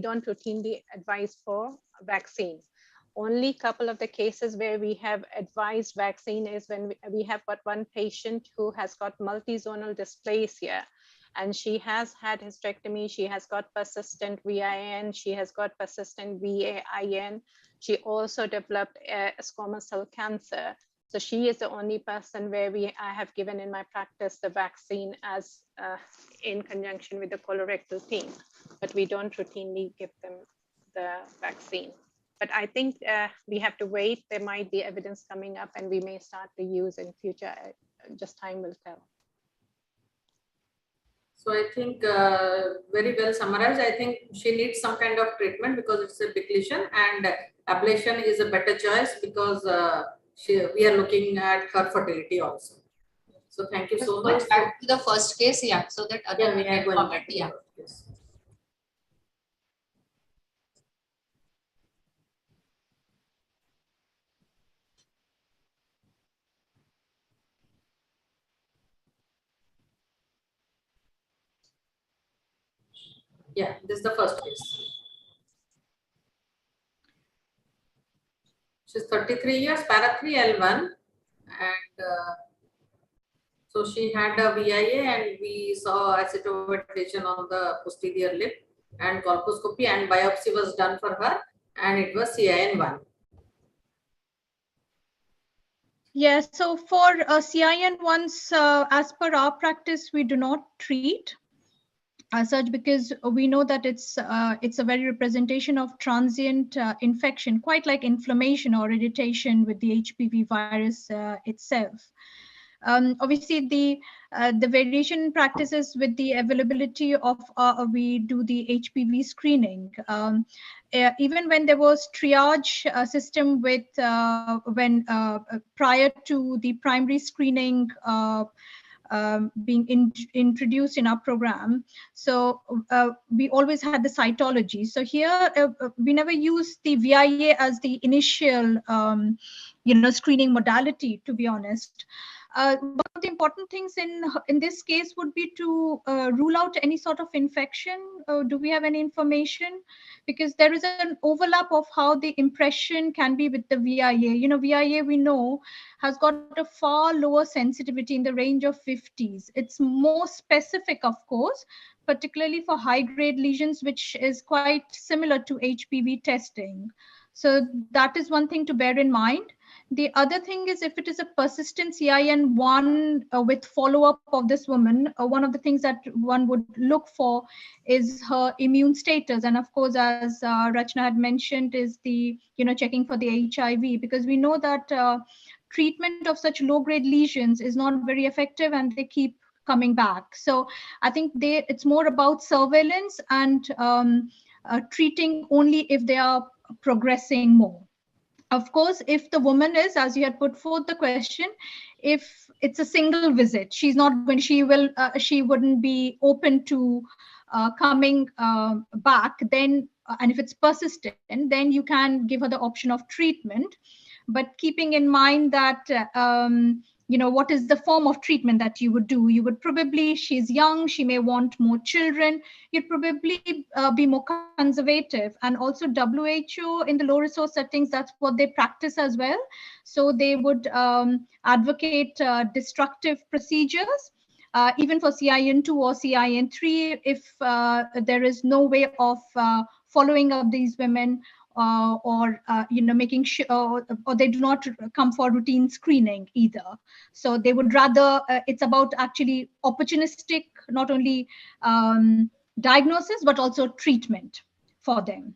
don't routinely advise for vaccine. Only couple of the cases where we have advised vaccine is when we have got one patient who has got multizonal dysplasia, and she has had hysterectomy. She has got persistent VIN. She has got persistent VAIN. She also developed squamous cell cancer. So she is the only person where I have given in my practice the vaccine as in conjunction with the colorectal team, but we don't routinely give them the vaccine. But I think we have to wait. There might be evidence coming up and we may start to use in future. Just time will tell. So I think very well summarized. I think she needs some kind of treatment because it's a big lesion, and ablation is a better choice because we are looking at her fertility also. So thank you so much. Back to the first case, yeah, so that other we are going comment, yeah. Yes. Yeah, this is the first case. She's 33 years, para 3 L1, and so she had a VIA, and we saw acetovegetation on the posterior lip, and colposcopy and biopsy was done for her, and it was CIN1. Yeah, so for CIN1s, as per our practice, we do not treat as such because we know that it's a very representation of transient infection, quite like inflammation or irritation with the HPV virus itself. Obviously, the variation practices with the availability of we do the HPV screening. Even when there was triage system with when prior to the primary screening being introduced in our program. So we always had the cytology. So here we never used the VIA as the initial screening modality, to be honest. One of the important things in this case would be to rule out any sort of infection. Do we have any information? Because there is an overlap of how the impression can be with the VIA. You know, VIA, we know, has got a far lower sensitivity in the range of 50s. It's more specific, of course, particularly for high-grade lesions, which is quite similar to HPV testing. So that is one thing to bear in mind. The other thing is, if it is a persistent CIN1 with follow-up of this woman, one of the things that one would look for is her immune status. And of course, as Rachna had mentioned, is the, checking for the HIV, because we know that treatment of such low-grade lesions is not very effective and they keep coming back. So I think it's more about surveillance and treating only if they are progressing more. Of course, if the woman is, as you had put forth the question, if it's a single visit, she wouldn't be open to coming back, then, and if it's persistent, then you can give her the option of treatment. But keeping in mind that, what is the form of treatment that you would do? You would probably, she's young, she may want more children. You'd probably be more conservative. And also WHO in the low resource settings, that's what they practice as well. So they would advocate destructive procedures, even for CIN2 or CIN3, if there is no way of following up these women, or making sure, or they do not come for routine screening either. So they would rather, it's about actually opportunistic, not only diagnosis, but also treatment for them.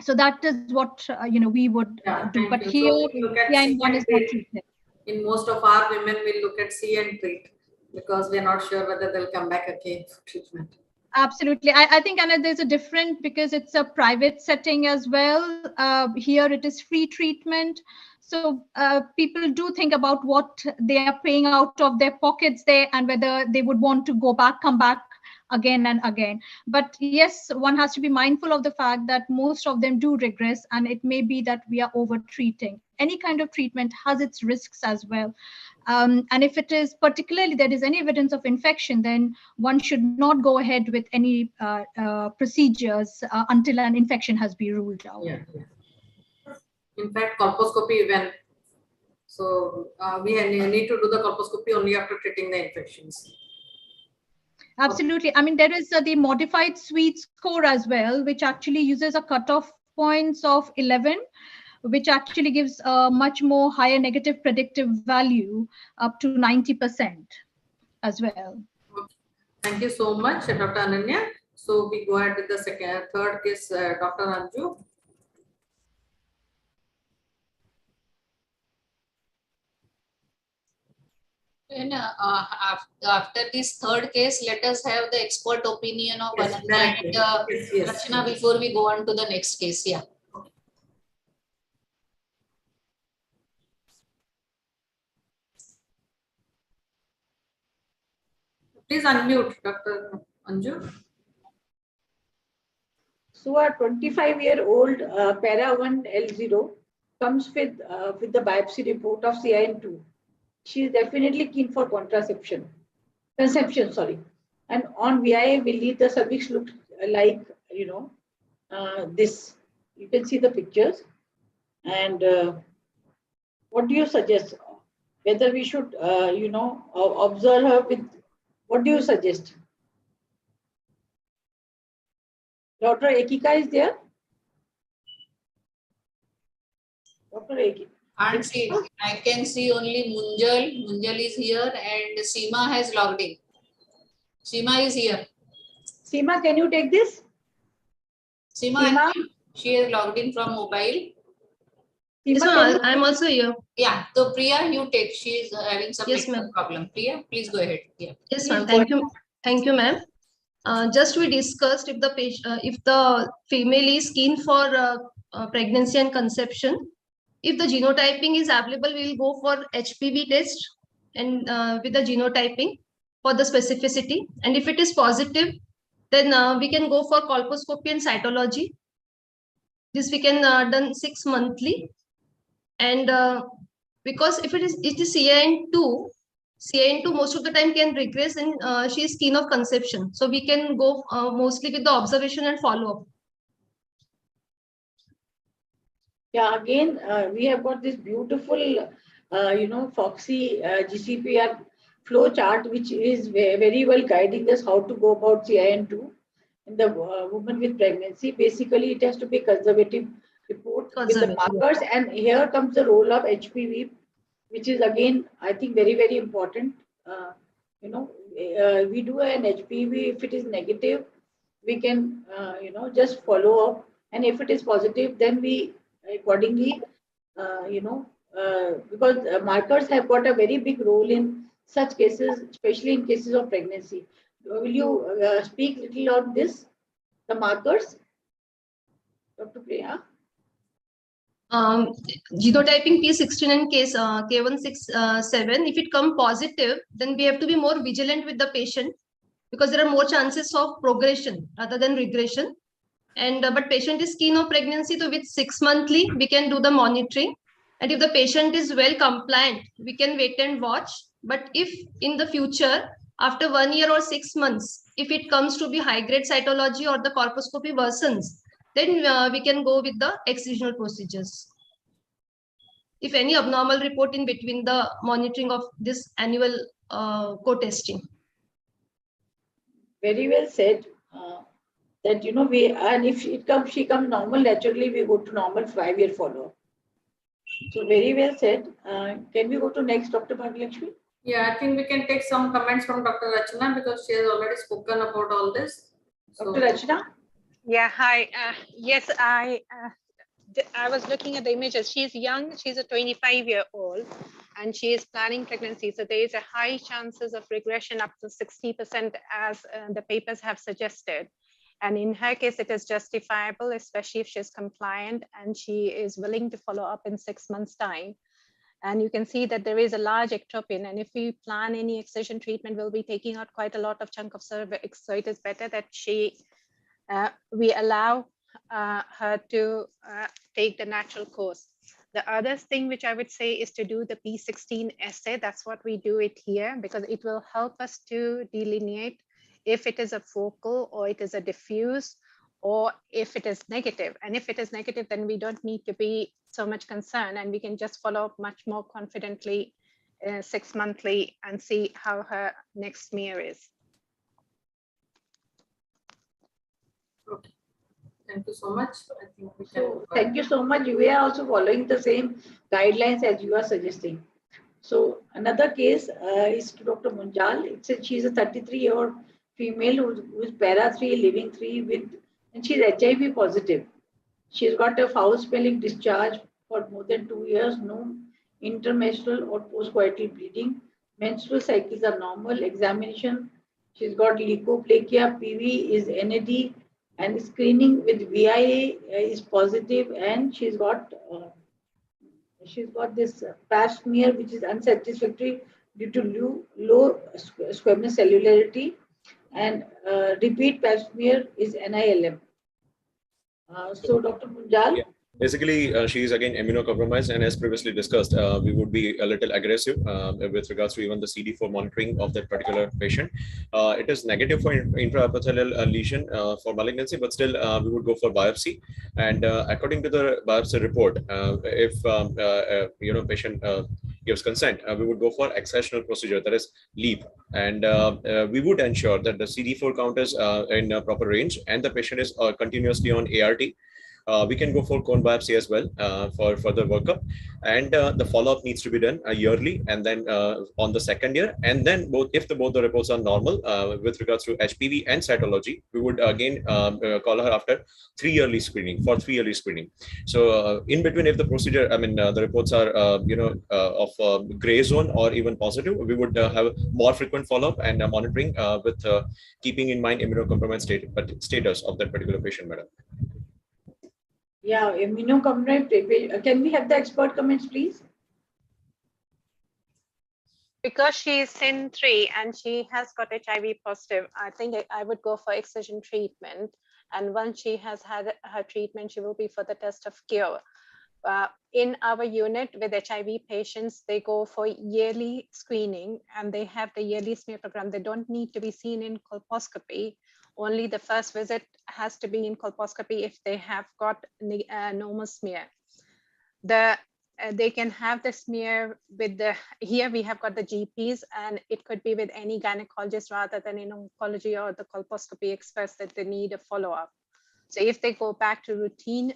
So that is what, we would do. But here, CIN1 is not treated. In most of our women, we'll look at see and treat, because we're not sure whether they'll come back again for treatment. Absolutely. I think, Anna, there's a different, because it's a private setting as well. Here it is free treatment. So people do think about what they are paying out of their pockets there and whether they would want to come back again and again. But yes, one has to be mindful of the fact that most of them do regress, and it may be that we are over treating. Any kind of treatment has its risks as well. And if it is particularly there is any evidence of infection, then one should not go ahead with any procedures until an infection has been ruled out. Yeah. In fact, colposcopy even. So we need to do the colposcopy only after treating the infections. Absolutely. I mean, there is the modified sweet score as well, which actually uses a cutoff points of 11. Which actually gives a much more higher negative predictive value, up to 90% as well. Okay. Thank you so much, Dr. Ananya. So we go ahead with the third case, Dr. Anju. And after this third case, let us have the expert opinion of Ananya and Rachna before we go on to the next case. Yeah. Please unmute, Dr. Anju. So a 25-year-old para-1L0 comes with the biopsy report of CIN2. She is definitely keen for conception. And on VIA, we lead the cervix looks like, this. You can see the pictures. And what do you suggest? Whether we should, observe her with, what do you suggest? Dr. Ekika is there? Dr. Ekika. I can see only Munjal. Munjal is here and Seema has logged in. Seema is here. Seema, can you take this? Seema, she has logged in from mobile. Yes, ma'am, I'm also here. Yeah, so Priya, you take. She is having some problem. Priya, please go ahead. Yeah. Yes, ma'am. Thank you, ma'am. Just we discussed if the female is keen for pregnancy and conception. If the genotyping is available, we will go for HPV test and with the genotyping for the specificity. And if it is positive, then we can go for colposcopy and cytology. This we can done 6 monthly. And because if it is CIN2, CIN2 most of the time can regress in she is keen of conception. So we can go mostly with the observation and follow-up. Yeah, again, we have got this beautiful, Foxy GCPR flow chart, which is very well guiding us how to go about CIN2 in the woman with pregnancy. Basically, it has to be conservative report with the markers. And here comes the role of HPV, which is again, I think, very, very important. We do an HPV. If it is negative, we can, just follow up. And if it is positive, then we accordingly, because markers have got a very big role in such cases, especially in cases of pregnancy. Will you speak little on this, the markers, Dr. Priya? Genotyping P16 and case K167, if it come positive, then we have to be more vigilant with the patient because there are more chances of progression rather than regression. And but patient is keen of pregnancy, so with 6 monthly we can do the monitoring. And if the patient is well compliant, we can wait and watch. But if in the future, after 1 year or 6 months, if it comes to be high grade cytology or the colposcopy worsens, then we can go with the excisional procedures. If any abnormal report in between the monitoring of this annual co-testing. Very well said. That and if she comes normal, naturally we go to normal 5-year follow-up. So very well said. Can we go to next, Dr. Bhagyalakshmi? Yeah, I think we can take some comments from Dr. Rachna because she has already spoken about all this. Dr. Rachna? Yeah, hi. Yes, I was looking at the images. She's young. She's a 25-year-old, and she is planning pregnancy. So there is a high chances of regression up to 60%, as the papers have suggested. And in her case, it is justifiable, especially if she's compliant and she is willing to follow up in 6 months' time. And you can see that there is a large ectopin. And if we plan any excision treatment, we'll be taking out quite a lot of chunk of cervix. So it is better that we allow her to take the natural course. The other thing which I would say is to do the P16 assay. That's what we do it here because it will help us to delineate if it is a focal or it is a diffuse or if it is negative. And if it is negative, then we don't need to be so much concerned and we can just follow up much more confidently 6 monthly and see how her next smear is. Okay. Thank you so much. I think we can Thank you so much. We are also following the same guidelines as you are suggesting. So another case is to Dr. Munjal. It says she's a 33-year-old female who is para 3, living 3 and she's HIV positive. She's got a foul smelling discharge for more than 2 years, no intermenstrual or postcoital bleeding. Menstrual cycles are normal. Examination, she's got leukoplakia, PV is NAD, and screening with VIA is positive, and she's got this pap smear which is unsatisfactory due to low squamous cellularity, and repeat pap smear is NILM. So Dr. Munjal? Yeah. Basically, she is again immunocompromised, and as previously discussed, we would be a little aggressive with regards to even the CD4 monitoring of that particular patient. It is negative for intraepithelial lesion for malignancy, but still we would go for biopsy. And according to the biopsy report, if patient gives consent, we would go for excisional procedure, that is LEAP, and we would ensure that the CD4 count is in a proper range, and the patient is continuously on ART. We can go for cone biopsy as well for further workup, and the follow-up needs to be done yearly, and then on the 2nd year, and then both the reports are normal with regards to HPV and cytology, we would again call her after 3-yearly screening for 3-yearly screening. So in between, if the procedure, the reports are of gray zone or even positive, we would have more frequent follow-up and monitoring with keeping in mind immunocompromised status of that particular patient, madam. Yeah, immunocompromised. Can we have the expert comments, please? Because she is SIN3 and she has got HIV positive, I think I would go for excision treatment. And once she has had her treatment, she will be for the test of cure. in our unit with HIV patients, they go for yearly screening and they have the yearly smear program. They don't need to be seen in colposcopy. Only the first visit has to be in colposcopy if they have got normal smear. They can have the smear with the, here we have got the GPs, and it could be with any gynecologist rather than in oncology or the colposcopy experts that they need a follow-up. So if they go back to routine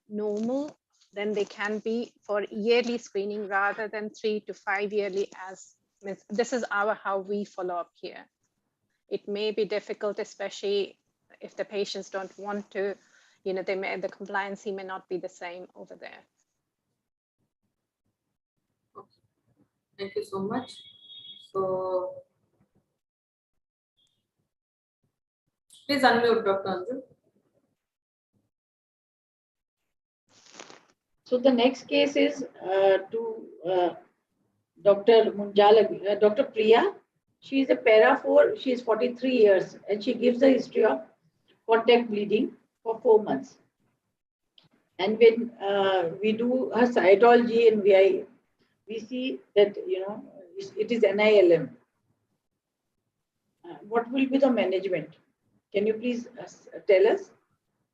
normal, then they can be for yearly screening rather than 3 to 5 yearly, as this is how we follow up here. It may be difficult, especially if the patients don't want to, the compliance may not be the same over there. Thank you so much. So please unmute, Dr. Anju. So the next case is to Dr. Munjala, Dr. Priya. She is a para 4. She is 43 years and she gives a history of contact bleeding for 4 months. And when we do her cytology and we see that, it is NILM. What will be the management? Can you please tell us?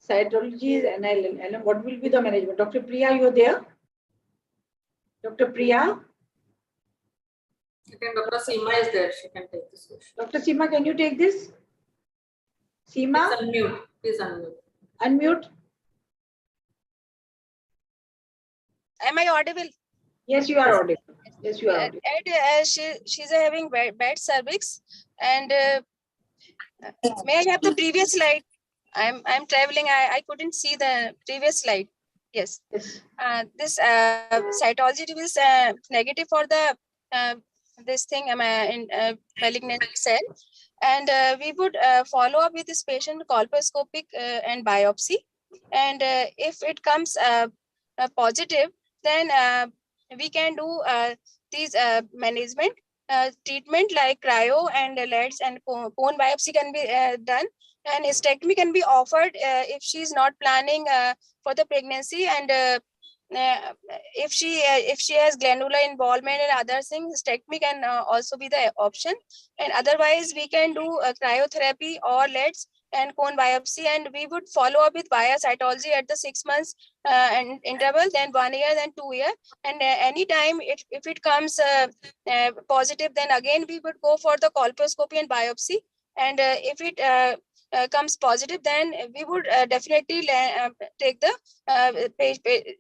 Cytology is NILM. What will be the management? Dr. Priya, you're there? Dr. Priya? Okay, Dr. Seema is there. She can take this question. Dr. Seema, can you take this? Seema? Please unmute. Please unmute. Unmute. Am I audible? Yes, you are audible. Yes, you are audible. And she's having bad cervix. And may I have the previous slide? I'm traveling. I couldn't see the previous slide. Yes. This cytology is negative for the this thing in malignant cell, and we would follow up with this patient colposcopic and biopsy, and if it comes positive, then we can do these management treatment like cryo and LEDs, and bone biopsy can be done, and hysterectomy can be offered if she is not planning for the pregnancy, and if she has glandular involvement and other things, hysterectomy can also be the option. And otherwise we can do cryotherapy or LEDs and cone biopsy, and we would follow up with biocytology at the 6 months and interval, then 1 year, then 2 year, and anytime if it comes positive, then again we would go for the colposcopy and biopsy, and if it comes positive, then we would definitely take the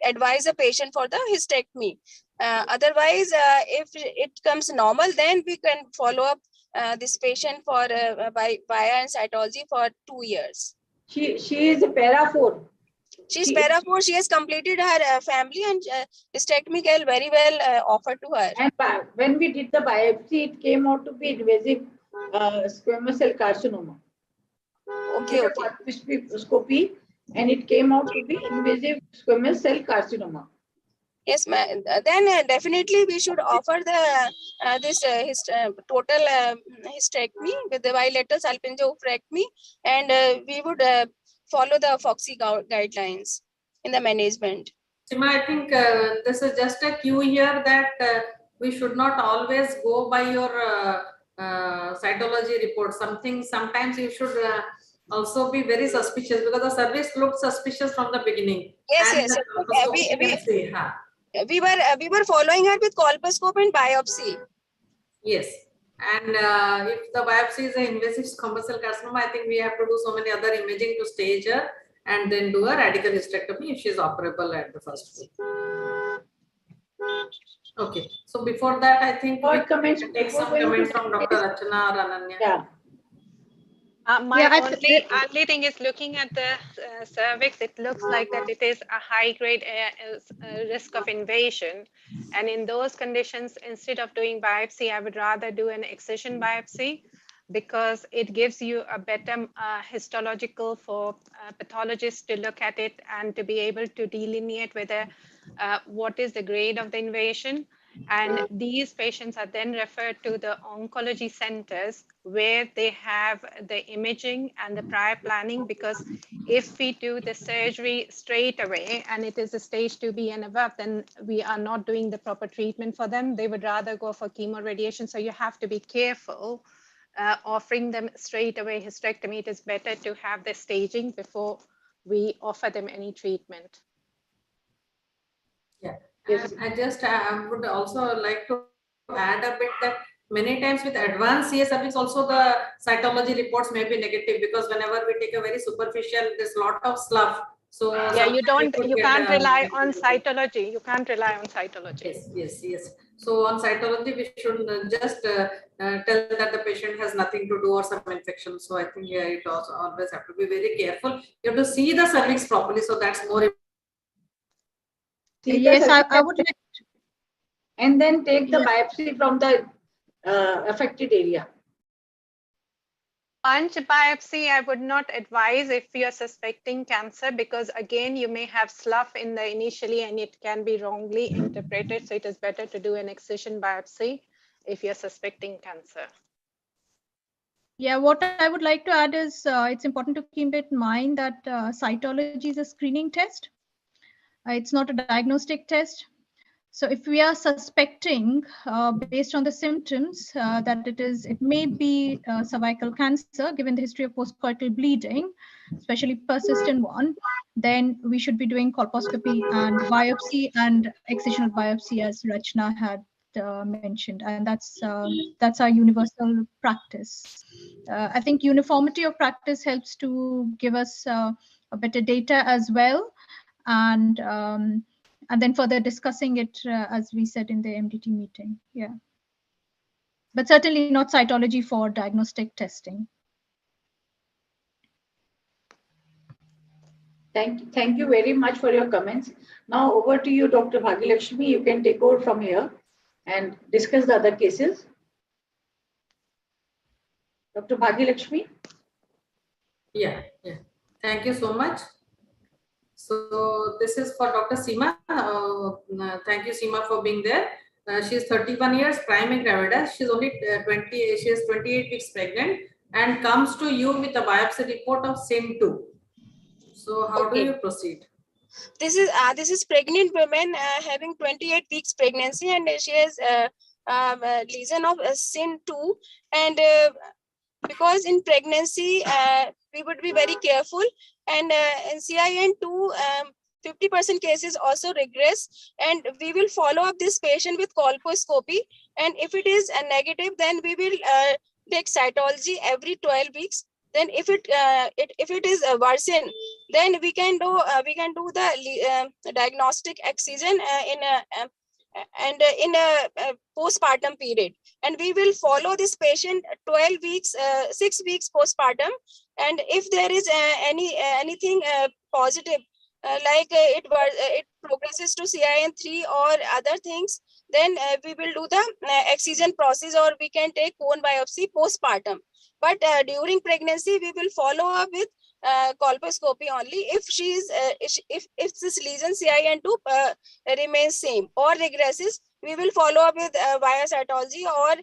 advise the patient for the hysterectomy. Otherwise, if it comes normal, then we can follow up this patient for via and cytology for 2 years. She is a para 4. She's para 4. She has completed her family, and hysterectomy can very well offered to her. And when we did the biopsy, it came out to be invasive squamous cell carcinoma. Okay. Colposcopy, and it came out to be invasive squamous cell carcinoma. Yes, ma'am. Then definitely we should offer the this total hysterectomy with the bilateral salpingo-oophorectomy, and we would follow the FOXY guidelines in the management. Seema, I think this is just a cue here that we should not always go by your cytology report. Sometimes you should also be very suspicious, because the service looked suspicious from the beginning. Yes, and yes. We were following her with colposcopy and biopsy. Yes, and if the biopsy is an invasive squamous cell carcinoma, I think we have to do so many other imaging to stage her, and then do a radical hysterectomy if she is operable at the first week. Okay, so before that, I think we can take some comments from Dr. Rachana or Ananya. Yeah. My only thing is looking at the cervix, it looks like that it is a high-grade risk of invasion. And in those conditions, instead of doing biopsy, I would rather do an excision biopsy, because it gives you a better histological for pathologists to look at it and to be able to delineate whether what is the grade of the invasion. And these patients are then referred to the oncology centers where they have the imaging and the prior planning, because if we do the surgery straight away and it is a stage 2B and above, then we are not doing the proper treatment for them. They would rather go for chemo radiation. So you have to be careful offering them straight away hysterectomy. It is better to have the staging before we offer them any treatment. Yeah, and I would also like to add a bit that many times with advanced CA cervix also the cytology reports may be negative, because whenever we take a very superficial, there's a lot of slough. So yeah, you can't rely on negative. cytology. You can't rely on cytology. Yes. So on cytology, we should just tell that the patient has nothing to do or some infection. So I think it also always have to be very careful. You have to see the cervix properly. So that's more important. Yes, I would like to. And then take the biopsy from the affected area. Punch biopsy, I would not advise if you're suspecting cancer, because again, you may have slough in the initially and it can be wrongly interpreted. So it is better to do an excision biopsy if you're suspecting cancer. Yeah, what I would like to add is it's important to keep in mind that cytology is a screening test. It's not a diagnostic test. So if we are suspecting based on the symptoms that it may be cervical cancer, given the history of postcoital bleeding, especially persistent one, then we should be doing colposcopy and biopsy and excisional biopsy, as Rachna had mentioned, and that's our universal practice. I think uniformity of practice helps to give us a better data as well, and then further discussing it as we said in the MDT meeting. Yeah, but certainly not cytology for diagnostic testing. Thank you very much for your comments. Now over to you, Dr. Bhagyalakshmi. You can take over from here and discuss the other cases. Dr. Bhagyalakshmi. Yeah. Thank you so much. So this is for Dr. Seema. Thank you, Seema, for being there. She is 31 years, prime gravida. She's only 20. She is 28 weeks pregnant and comes to you with a biopsy report of SIN2. So how do you proceed? This is pregnant woman having 28 weeks pregnancy, and she has lesion of SIN2, and because in pregnancy we would be very careful, and in CIN2 50% cases also regress, and we will follow up this patient with colposcopy, and if it is a negative, then we will take cytology every 12 weeks. Then if it is worsen, then we can do the diagnostic excision in a postpartum period, and we will follow this patient 12 weeks 6 weeks postpartum, and if there is anything positive, like it progresses to CIN3 or other things, then we will do the excision process, or we can take bone biopsy postpartum. But during pregnancy, we will follow up with colposcopy only if she is if this lesion CIN2 remains same or regresses. We will follow up with via cytology or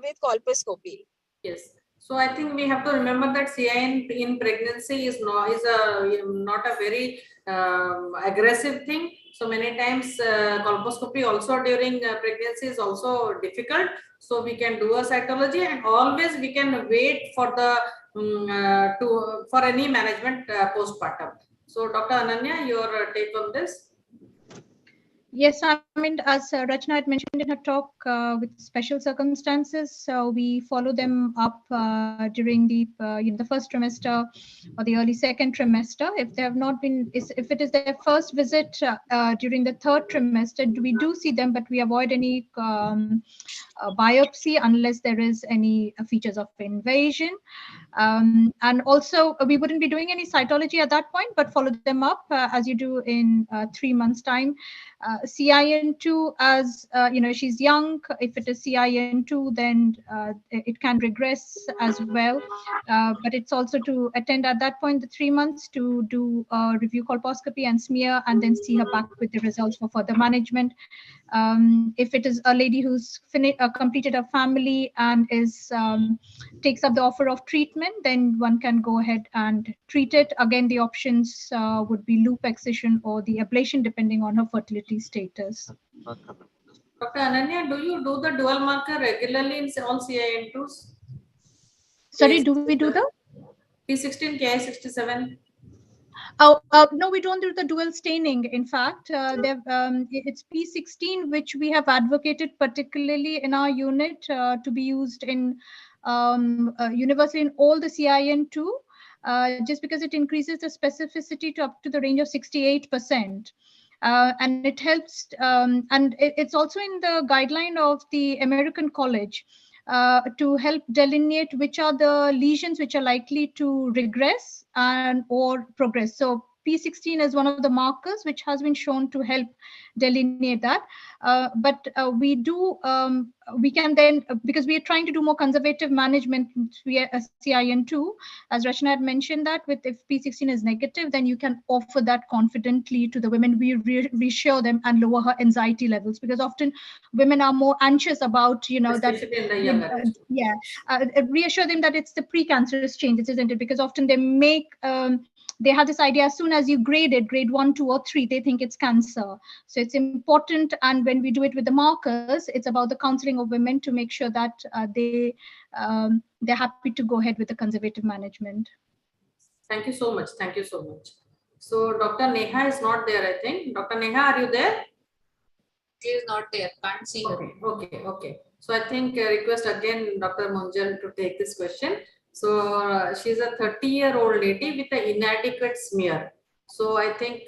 with colposcopy. Yes. So I think we have to remember that CIN in pregnancy is not a very aggressive thing. So many times colposcopy also during pregnancy is also difficult. So we can do a cytology, and always we can wait for the for any management postpartum. So Dr. Ananya, your take on this? Yes, I mean, as Rachna had mentioned in her talk, with special circumstances, so we follow them up during the the first trimester or the early second trimester. If they have not been, if it is their first visit during the third trimester, we do see them, but we avoid any biopsy unless there is any features of invasion. And also, we wouldn't be doing any cytology at that point, but follow them up as you do in 3 months' time. CIN2 as, she's young. If it is CIN2, then it can regress as well. But it's also to attend at that point the 3 months to do a review colposcopy and smear, and then see her back with the results for further management. If it is a lady who's completed a family and takes up the offer of treatment, then one can go ahead and treat it. Again, the options would be loop excision or the ablation, depending on her fertility status. Dr. Ananya, do you do the dual marker regularly in all CIN2s? Sorry, do we do the P16, Ki67? No, we don't do the dual staining. In fact, it's P16, which we have advocated particularly in our unit to be used in universally in all the CIN2, just because it increases the specificity to up to the range of 68%. And it helps, and it's also in the guideline of the American College to help delineate which are the lesions which are likely to regress and or progress. So P16 is one of the markers which has been shown to help delineate that. But we can then, because we are trying to do more conservative management via CIN2, as Rachna had mentioned, that if P16 is negative, then you can offer that confidently to the women. We reassure them and lower her anxiety levels, because often women are more anxious about, Especially in the younger age. Reassure them that it's the precancerous changes, isn't it? Because often they have this idea, as soon as you grade it, grade 1, 2, or 3, they think it's cancer. So it's important. And when we do it with the markers, it's about the counseling of women to make sure that they're happy to go ahead with the conservative management. Thank you so much. Thank you so much. So Dr. Neha is not there, I think. Dr. Neha, are you there? She is not there. Can't see her. Okay. So I think request again Dr. Munjal to take this question. So she's a 30-year-old lady with an inadequate smear. So I think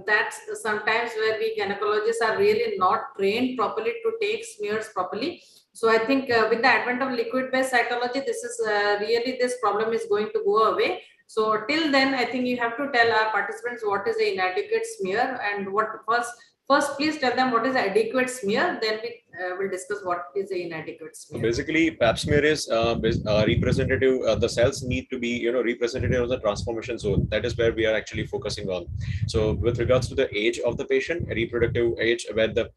that's sometimes where we gynecologists are really not trained properly to take smears properly. So I think with the advent of liquid-based cytology, this is really, this problem is going to go away. So till then, I think you have to tell our participants what is the inadequate smear and what first please tell them what is the adequate smear, then we will discuss what is the inadequate smear. Basically, pap smear is representative. The cells need to be, representative of the transformation zone. That is where we are actually focusing on. So, with regards to the age of the patient, reproductive age, where the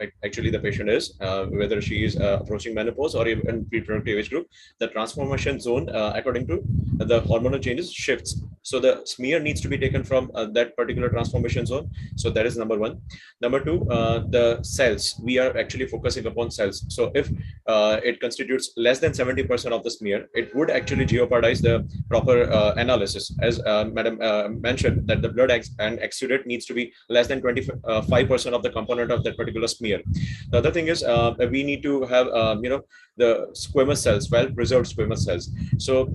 patient is, whether she is approaching menopause or even reproductive age group, the transformation zone, according to the hormonal changes, shifts. So, the smear needs to be taken from that particular transformation zone. So, that is number one. Number two, the cells. We are actually focusing upon cells. So if it constitutes less than 70% of the smear, it would actually jeopardize the proper analysis. As Madam mentioned, that the blood and exudate needs to be less than 25% of the component of that particular smear. The other thing is we need to have the squamous cells, well-preserved squamous cells. So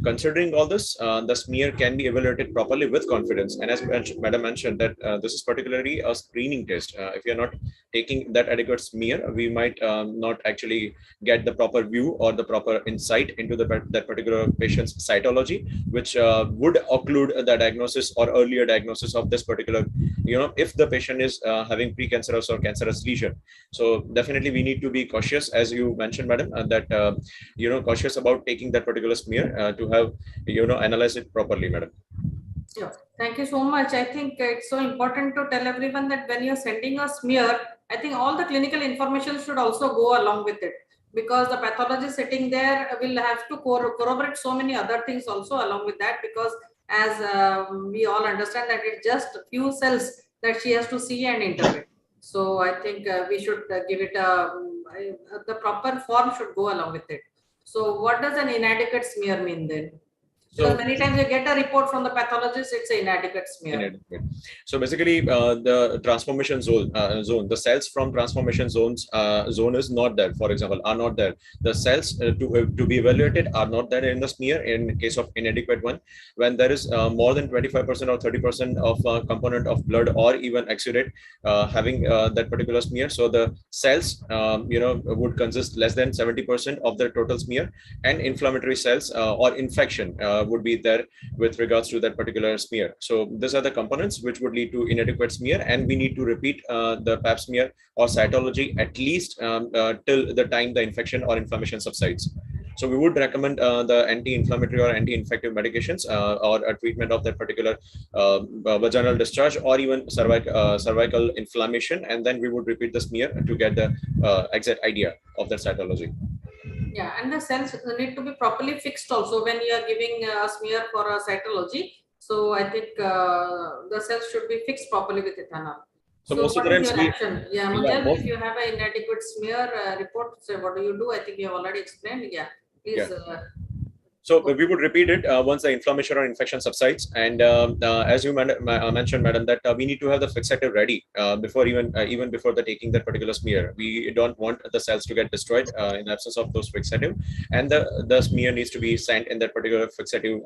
considering all this, the smear can be evaluated properly with confidence. And as Madam mentioned, that this is particularly a screening test. If you're not taking that adequate smear, we might not actually get the proper view or the proper insight into that particular patient's cytology, which would occlude the diagnosis or earlier diagnosis of this particular, if the patient is having precancerous or cancerous lesion. So definitely we need to be cautious, as you mentioned, Madam, that cautious about taking that particular smear to have analyze it properly, Madam. Yeah, thank you so much. I think it's so important to tell everyone that when you're sending a smear, I think all the clinical information should also go along with it, because the pathologist sitting there will have to corroborate so many other things also along with that, because as we all understand that it's just a few cells that she has to see and interpret. So I think we should give it the proper form should go along with it. So what does an inadequate smear mean then? So many times you get a report from the pathologist, it's an inadequate smear. Inadequate. So basically, the transformation zone, the cells from transformation zone is not there. For example, are not there. The cells to be evaluated are not there in the smear in case of inadequate one. When there is more than 25% or 30% of component of blood or even exudate having that particular smear, so the cells would consist less than 70% of the total smear, and inflammatory cells or infection would be there with regards to that particular smear. So these are the components which would lead to inadequate smear, and we need to repeat the pap smear or cytology at least till the time the infection or inflammation subsides. So we would recommend the anti-inflammatory or anti-infective medications or a treatment of that particular vaginal discharge or even cervical inflammation, and then we would repeat the smear to get the exact idea of that cytology. Yeah, and the cells need to be properly fixed also when you are giving a smear for a cytology. So I think the cells should be fixed properly with ethanol. So So most of what the is times your action? Yeah, Munjal, most, if you have an inadequate smear report, so what do you do? I think you have already explained. Yeah, please. So we would repeat it once the inflammation or infection subsides, and as you mentioned, madam, that we need to have the fixative ready before even before the taking that particular smear. We don't want the cells to get destroyed in the absence of those fixative, and the smear needs to be sent in that particular fixative,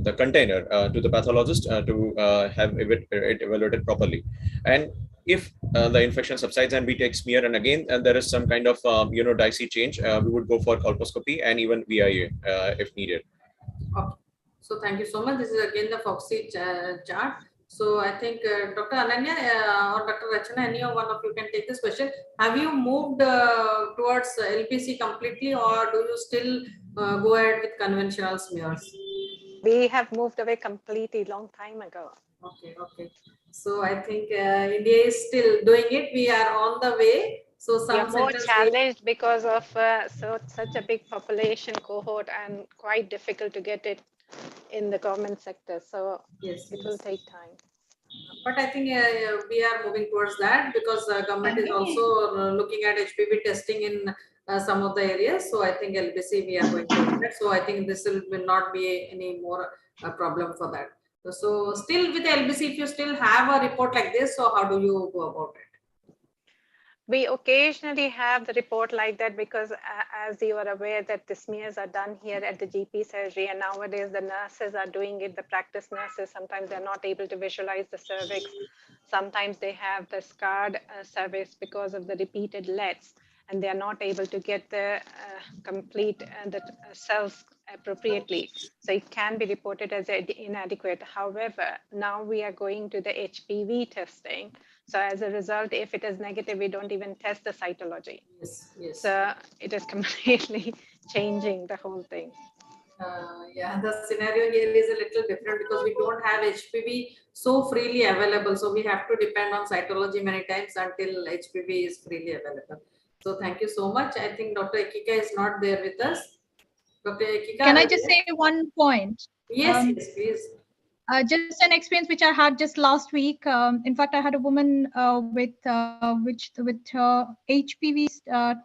the container to the pathologist to have it evaluated properly. And if the infection subsides and we take smear and again there is some kind of dicey change, we would go for colposcopy and even VIA if needed. Okay. So thank you so much. This is again the Foxy chart. So I think Dr. Ananya or Dr. Rachana, any one of you can take this question. Have you moved towards LPC completely, or do you still go ahead with conventional smears? We have moved away completely long time ago. Okay, okay. So I think India is still doing it. We are on the way. So some we are more centers challenged because of such a big population cohort, and quite difficult to get it in the government sector. So yes, it will take time. But I think we are moving towards that because government is also looking at HPV testing in some of the areas. So I think LBC we are going to that. So I think this will not be any more problem for that. So still with LBC, if you still have a report like this, so how do you go about it? We occasionally have the report like that because as you are aware that the smears are done here at the GP surgery, and nowadays the nurses are doing it, the practice nurses, sometimes they're not able to visualize the cervix. Sometimes they have the scarred cervix because of the repeated LETs, and they're not able to get the complete the cells appropriately. So it can be reported as inadequate. However, now we are going to the HPV testing. So as a result, if it is negative, we don't even test the cytology. Yes, yes. So it is completely changing the whole thing. Yeah, the scenario here is a little different because we don't have HPV so freely available. So we have to depend on cytology many times until HPV is freely available. So thank you so much. I think Dr. Ekika is not there with us. Dr. Ekika, can I just say one point? Yes, yes, please. Just an experience which I had just last week. In fact, I had a woman with her HPV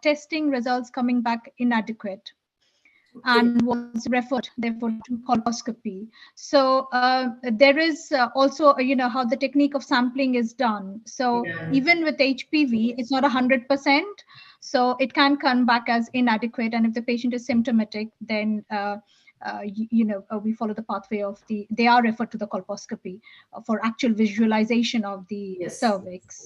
testing results coming back inadequate, and was referred therefore to colposcopy. So there is also how the technique of sampling is done. So even with HPV, it's not 100%. So it can come back as inadequate, and if the patient is symptomatic, then we follow the pathway of they are referred to the colposcopy for actual visualization of the cervix.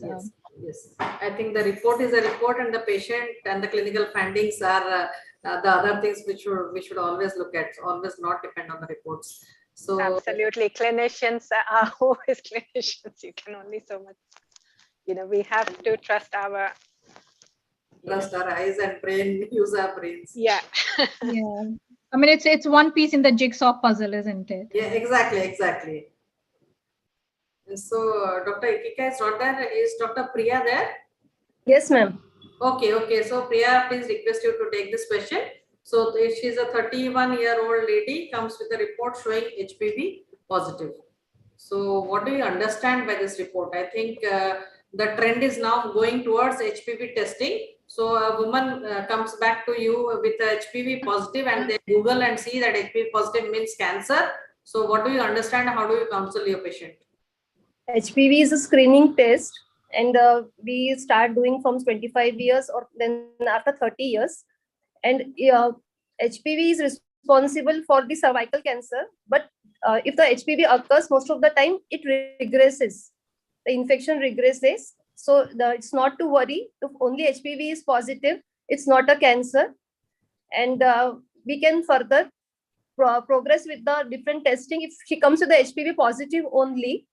Yes, I think the report is a report, and the patient and the clinical findings are the other things which we should always look at, always not depend on the reports. So absolutely, clinicians are always clinicians. You can only so much, we have to trust our eyes and brain, use our brains. Yeah. Yeah. I mean, it's one piece in the jigsaw puzzle, isn't it? Yeah, exactly. So Dr. Ekika is not there. Is Dr. Priya there? Yes, ma'am. Okay. So Priya, please request you to take this question. So she's a 31-year-old lady, comes with a report showing HPV positive. So what do you understand by this report? I think the trend is now going towards HPV testing. So a woman comes back to you with a HPV positive, and they Google and see that HPV positive means cancer. So what do you understand? How do you counsel your patient? HPV is a screening test, and we start doing from 25 years or then after 30 years. And HPV is responsible for the cervical cancer, but if the HPV occurs, most of the time it regresses. The infection regresses. So it's not to worry. If only HPV is positive, it's not a cancer. And we can further progress with the different testing. If she comes with the HPV positive only,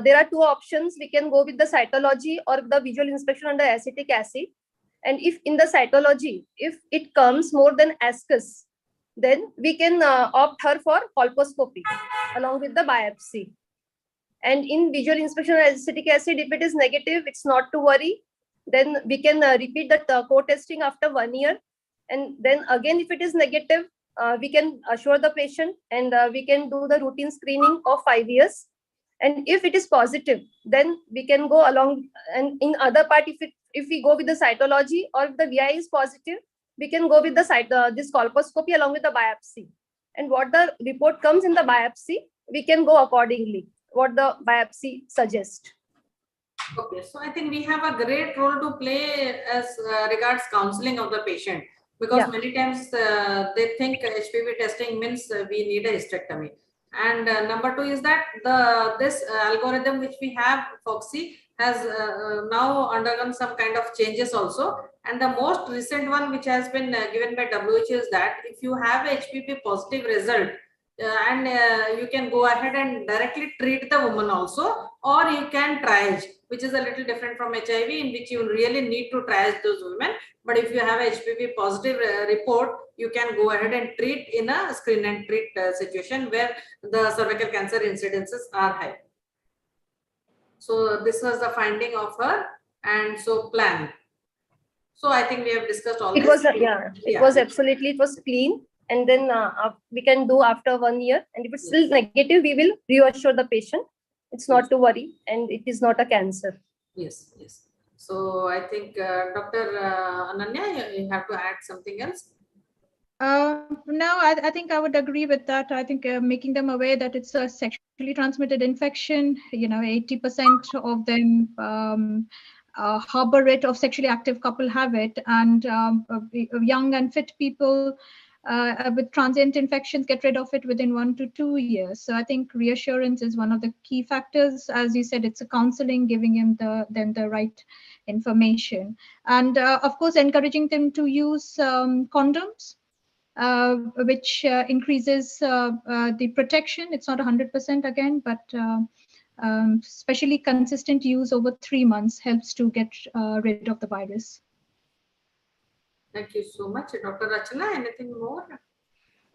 there are two options. We can go with the cytology or the visual inspection under acetic acid. And if in the cytology, if it comes more than ascus, then we can opt her for colposcopy along with the biopsy. And in visual inspection of acetic acid, if it is negative, it's not to worry. Then we can repeat the co-testing after 1 year. And then again, if it is negative, we can assure the patient and we can do the routine screening of 5 years. And if it is positive, then we can go along. And in other part, if we go with the cytology or if the VI is positive, we can go with the this colposcopy along with the biopsy. And what the report comes in the biopsy, we can go accordingly, what the biopsy suggests. Okay, so I think we have a great role to play as regards counseling of the patient, because many times they think HPV testing means we need a hysterectomy. And number two is that this algorithm which we have, Foxy, has now undergone some kind of changes also. And the most recent one which has been given by WHO is that if you have a HPV positive result, and you can go ahead and directly treat the woman also, or you can triage, which is a little different from HIV, in which you really need to triage those women. But if you have a HPV positive report, you can go ahead and treat in a screen and treat situation where the cervical cancer incidences are high. So this was the finding of her, and so plan. So I think we have discussed all it this. Was, it was absolutely, it was clean. And then we can do after 1 year. And if it's still negative, we will reassure the patient. It's not to worry, and it is not a cancer. Yes, yes. So I think Dr. Ananya, you have to add something else. No, I think I would agree with that. I think making them aware that it's a sexually transmitted infection. 80% of them harbor it, of sexually active couple have it, and young and fit people with transient infections get rid of it within 1 to 2 years. So I think reassurance is one of the key factors. As you said, it's a counseling, giving them the right information, and of course encouraging them to use condoms, which increases the protection. It's not 100% again, but especially consistent use over 3 months helps to get rid of the virus. Thank you so much. Dr. Rachana, anything more?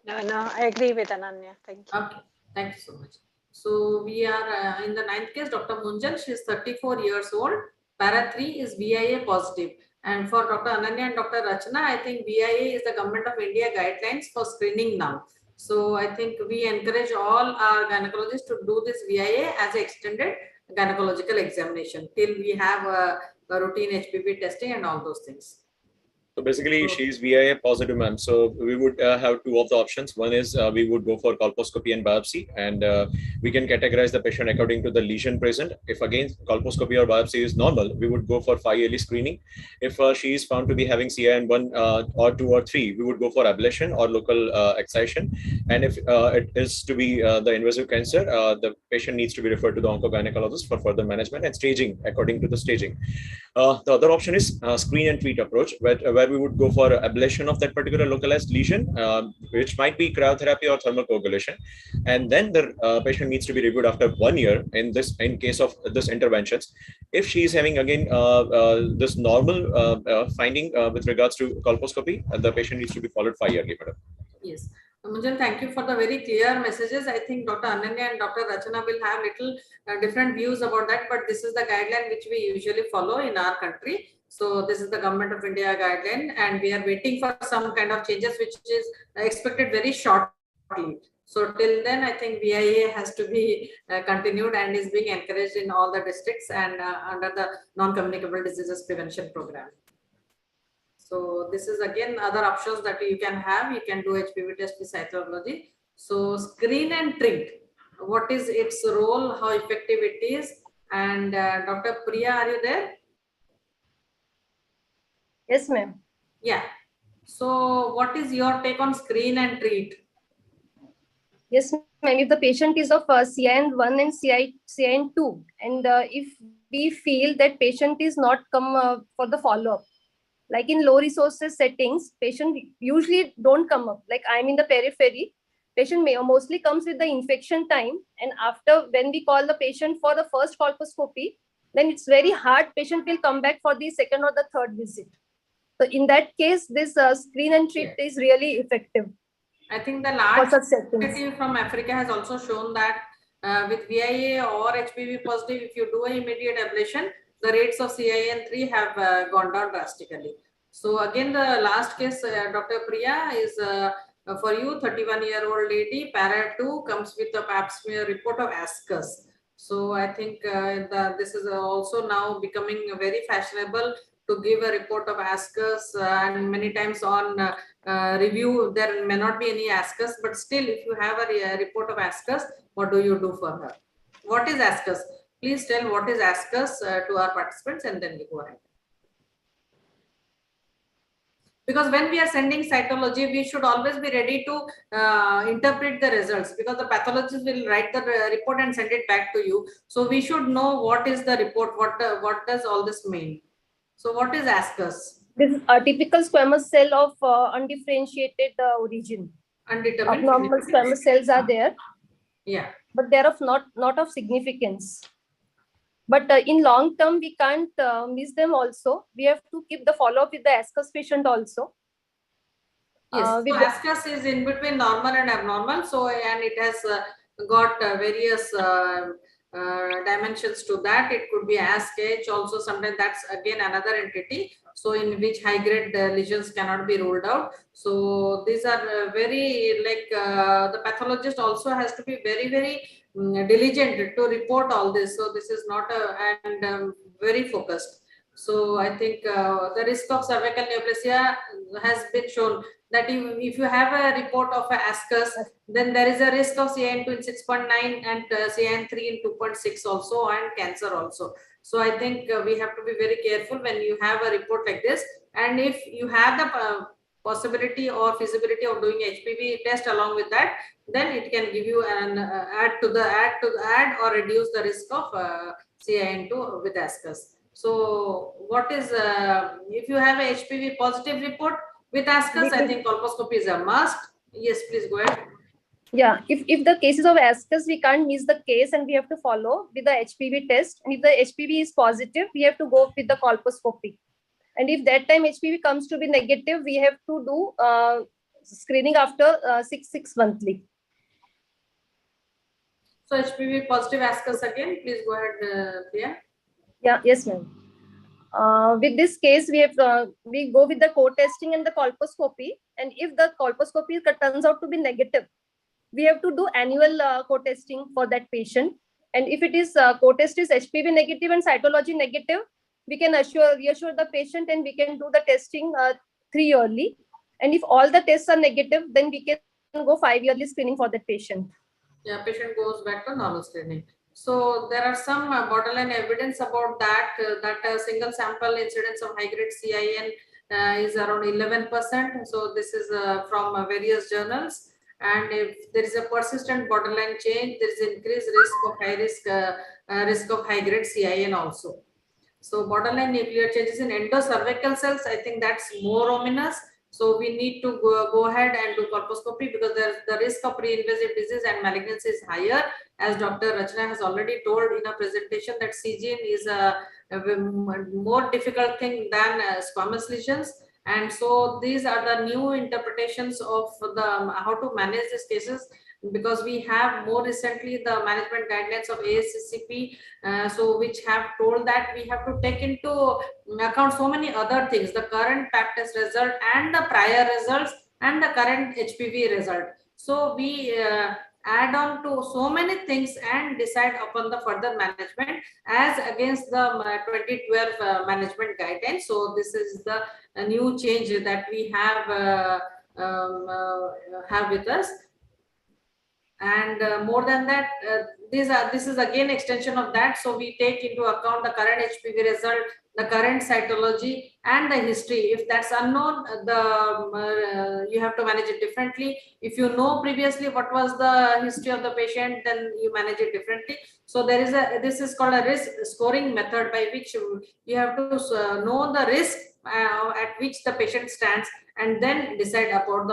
No, I agree with Ananya. Thank you. Okay, thank you so much. So we are in the 9th case, Dr. Munjal. She is 34 years old. Para 3 is VIA positive. And for Dr. Ananya and Dr. Rachana, I think VIA is the Government of India guidelines for screening now. So I think we encourage all our gynecologists to do this VIA as an extended gynecological examination till we have a routine HPV testing and all those things. So basically, she's VIA positive, ma'am. So we would have two of the options. One is we would go for colposcopy and biopsy, and we can categorize the patient according to the lesion present. If again colposcopy or biopsy is normal, we would go for 5 yearly screening. If she is found to be having CIN1 or 2 or 3, we would go for ablation or local excision. And if it is to be the invasive cancer, the patient needs to be referred to the oncogynecologist for further management and staging according to the staging. The other option is screen and treat approach, where we would go for ablation of that particular localized lesion, which might be cryotherapy or thermal coagulation, and then the patient needs to be reviewed after 1 year in case of this interventions. If she is having again this normal finding with regards to colposcopy, the patient needs to be followed 5 yearly, madam. Yes. Munjal, thank you for the very clear messages. I think Dr. Ananya and Dr. Rachana will have little different views about that, but this is the guideline which we usually follow in our country. So this is the Government of India guideline, and we are waiting for some kind of changes which is expected very shortly. So till then, I think VIA has to be continued and is being encouraged in all the districts and under the non-communicable diseases prevention program. So this is again other options that you can have. You can do HPV test with cytology. So screen and treat. What is its role? How effective it is? And Dr. Priya, are you there? Yes, ma'am. Yeah. So what is your take on screen and treat? Yes, ma'am. If the patient is of CIN1 and CIN2, and if we feel that patient is not come for the follow-up, Like in low resources settings, patient usually don't come up. Like I'm in the periphery, patient mostly comes with the infection time, and after when we call the patient for the first colposcopy, then it's very hard. Patient will come back for the second or the third visit. So in that case, this screen and treat is really effective. I think the large study from Africa has also shown that with VIA or HPV positive, if you do an immediate ablation, the rates of CIN3 have gone down drastically. So again, the last case, Dr. Priya, is for you, 31-year-old lady, para 2, comes with a pap smear report of ascus. So I think this is also now becoming very fashionable to give a report of ascus, and many times on review there may not be any ascus, but still if you have a report of ascus, what do you do for her? What is ascus? Please tell what is ascus to our participants, and then we go ahead. Because when we are sending cytology, we should always be ready to interpret the results, because the pathologist will write the report and send it back to you. So we should know what is the report, what does all this mean. So what is ascus? This is a typical squamous cell of undifferentiated origin. Undetermined. Abnormal squamous cells are there. Yeah. But they are of not of significance. But in long term, we can't miss them also. We have to keep the follow-up with the ascus patient also. Yes, so ascus is in between normal and abnormal. So, and it has got various dimensions to that. It could be ASCH also. Sometimes that's again another entity. So in which high grade lesions cannot be ruled out. So these are very the pathologist also has to be very, very diligent to report all this. So this is not very focused. So I think the risk of cervical neoplasia has been shown that if you have a report of a ascus, then there is a risk of CIN2 in 6.9 and CIN3 in 2.6 also, and cancer also. So I think we have to be very careful when you have a report like this. And if you have the possibility or feasibility of doing HPV test along with that, then it can give you an add or reduce the risk of CIN2 with ascus. So what is if you have a HPV positive report with ascus, I think colposcopy is a must. Yes, please go ahead. Yeah, if the cases of ascus, we can't miss the case and we have to follow with the HPV test. And if the HPV is positive, we have to go with the colposcopy. And if that time HPV comes to be negative, we have to do screening after 6 monthly. So HPV positive ascus again, please go ahead, Priya. Yeah, yes, ma'am. With this case, we go with the co-testing and the colposcopy. And if the colposcopy turns out to be negative, we have to do annual co-testing for that patient. And if it is co-test is HPV negative and cytology negative, we can reassure the patient and we can do the testing 3 yearly. And if all the tests are negative, then we can go 5 yearly screening for that patient. Yeah, patient goes back to normal screening. So there are some borderline evidence about that, that a single sample incidence of high-grade CIN is around 11%. So this is from various journals. And if there is a persistent borderline change, there is increased risk of risk of high-grade CIN also. So borderline nuclear changes in endocervical cells, I think that's more ominous. So we need to go ahead and do colposcopy, because the risk of pre-invasive disease and malignancy is higher. As Dr. Rachna has already told in a presentation that CGN is a more difficult thing than squamous lesions. And so these are the new interpretations of how to manage these cases, because we have more recently the management guidelines of ASCCP, so which have told that we have to take into account so many other things, the current pap test result and the prior results and the current HPV result. So we add on to so many things and decide upon the further management as against the 2012 management guidelines. So this is the new change that we have with us. And more than that, this is again extension of that. So we take into account the current HPV result, the current cytology, and the history. If that's unknown, you have to manage it differently. If you know previously what was the history of the patient, then you manage it differently. So there is this is called a risk scoring method, by which you have to know the risk at which the patient stands, and then decide about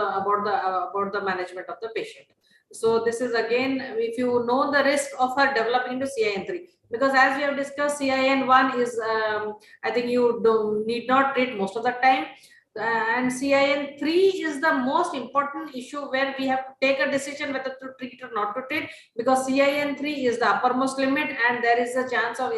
the management of the patient. So this is again, if you know the risk of her developing into CIN3, because as we have discussed, CIN1 is I think you need not treat most of the time. And CIN3 is the most important issue where we have to take a decision whether to treat or not to treat, because CIN3 is the uppermost limit and there is a chance of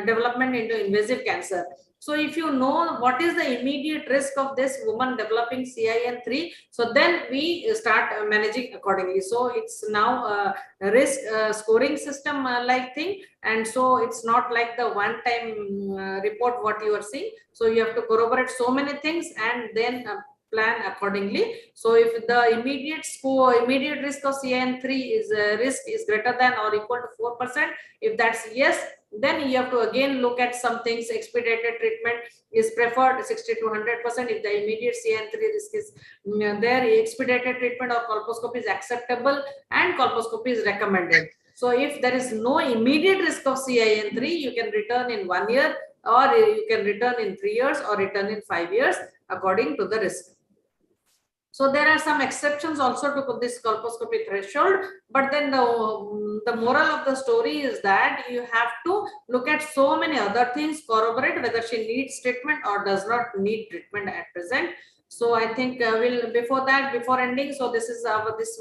development into invasive cancer. So if you know what is the immediate risk of this woman developing CIN3, so then we start managing accordingly. So it's now a risk scoring system like thing, and so it's not like the one-time report what you are seeing. So you have to corroborate so many things and then plan accordingly. So if the immediate risk of CIN3 is greater than or equal to 4%, if that's yes, then you have to again look at some things. Expedited treatment is preferred 60 to 100%. If the immediate CIN3 risk is there, expedited treatment or colposcopy is acceptable and colposcopy is recommended. So if there is no immediate risk of CIN3, you can return in 1 year, or you can return in 3 years, or return in 5 years according to the risk. So there are some exceptions also to this colposcopy threshold, but then the moral of the story is that you have to look at so many other things, corroborate whether she needs treatment or does not need treatment at present. So I think before ending, so this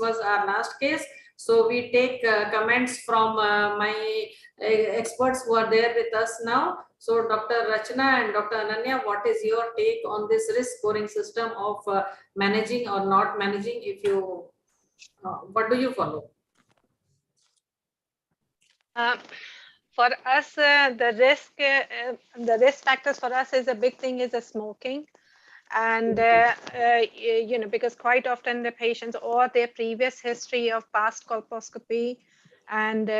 was our last case. So we take comments from my experts who are there with us now. So Dr. Rachna and Dr. Ananya, what is your take on this risk scoring system of managing or not managing? If you, what do you follow? For us, the risk factors for us is a big thing is the smoking. And, you know, because quite often the patients or their previous history of past colposcopy, and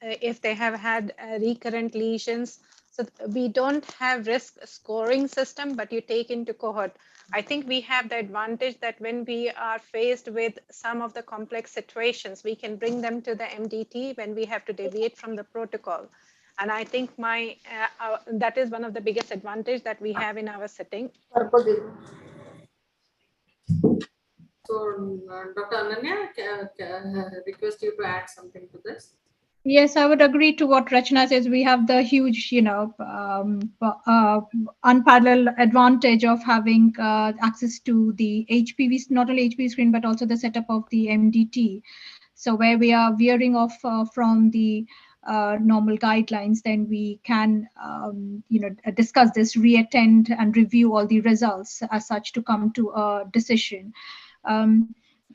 if they have had recurrent lesions. So we don't have risk scoring system, but you take into cohort. I think we have the advantage that when we are faced with some of the complex situations, we can bring them to the MDT when we have to deviate from the protocol. And I think that is one of the biggest advantage that we have in our setting. So, Dr. Ananya, request you to add something to this. Yes, I would agree to what Rachna says. We have the huge, unparalleled advantage of having access to the HPV, not only HPV screen, but also the setup of the MDT. So where we are veering off from the normal guidelines, then we can, discuss this, reattend and review all the results as such to come to a decision.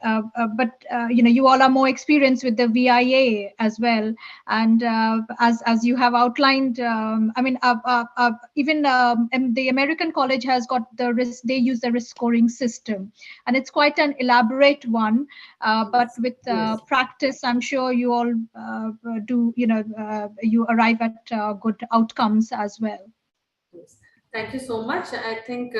But you all are more experienced with the VIA as well, and as you have outlined, even the American College has got the risk. They use the risk scoring system, and it's quite an elaborate one. But with practice, I'm sure you all you arrive at good outcomes as well. Yes. Thank you so much. I think.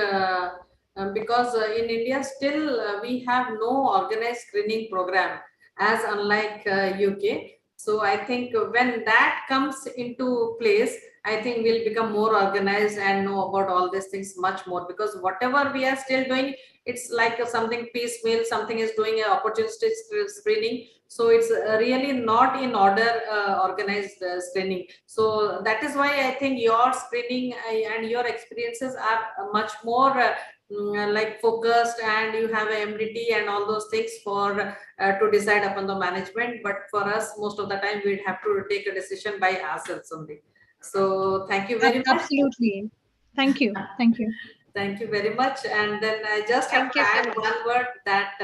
Because in India still we have no organized screening program, as unlike UK. So I think when that comes into place, I think we'll become more organized and know about all these things much more, because whatever we are still doing, it's like something piecemeal, something is doing an opportunistic screening. So it's really not in order organized screening. So that is why I think your screening and your experiences are much more like focused, and you have a MDT and all those things for to decide upon the management. But for us, most of the time we'd have to take a decision by ourselves only. So thank you very much. Absolutely. Thank you. Thank you. Thank you very much. And then I just have to add one word that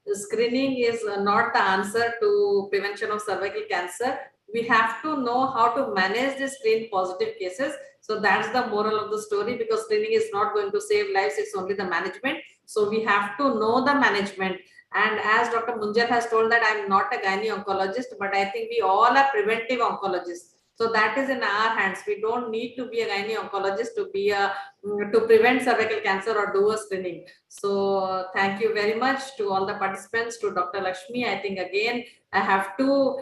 screening is not the answer to prevention of cervical cancer. We have to know how to manage the screen positive cases. So that's the moral of the story, because screening is not going to save lives, it's only the management. So we have to know the management. And as Dr. Munjal has told that I'm not a gynae oncologist, but I think we all are preventive oncologists. So that is in our hands. We don't need to be a gynae oncologist to be to prevent cervical cancer or do a screening. So thank you very much to all the participants, to Dr. Lakshmi. I think again I have to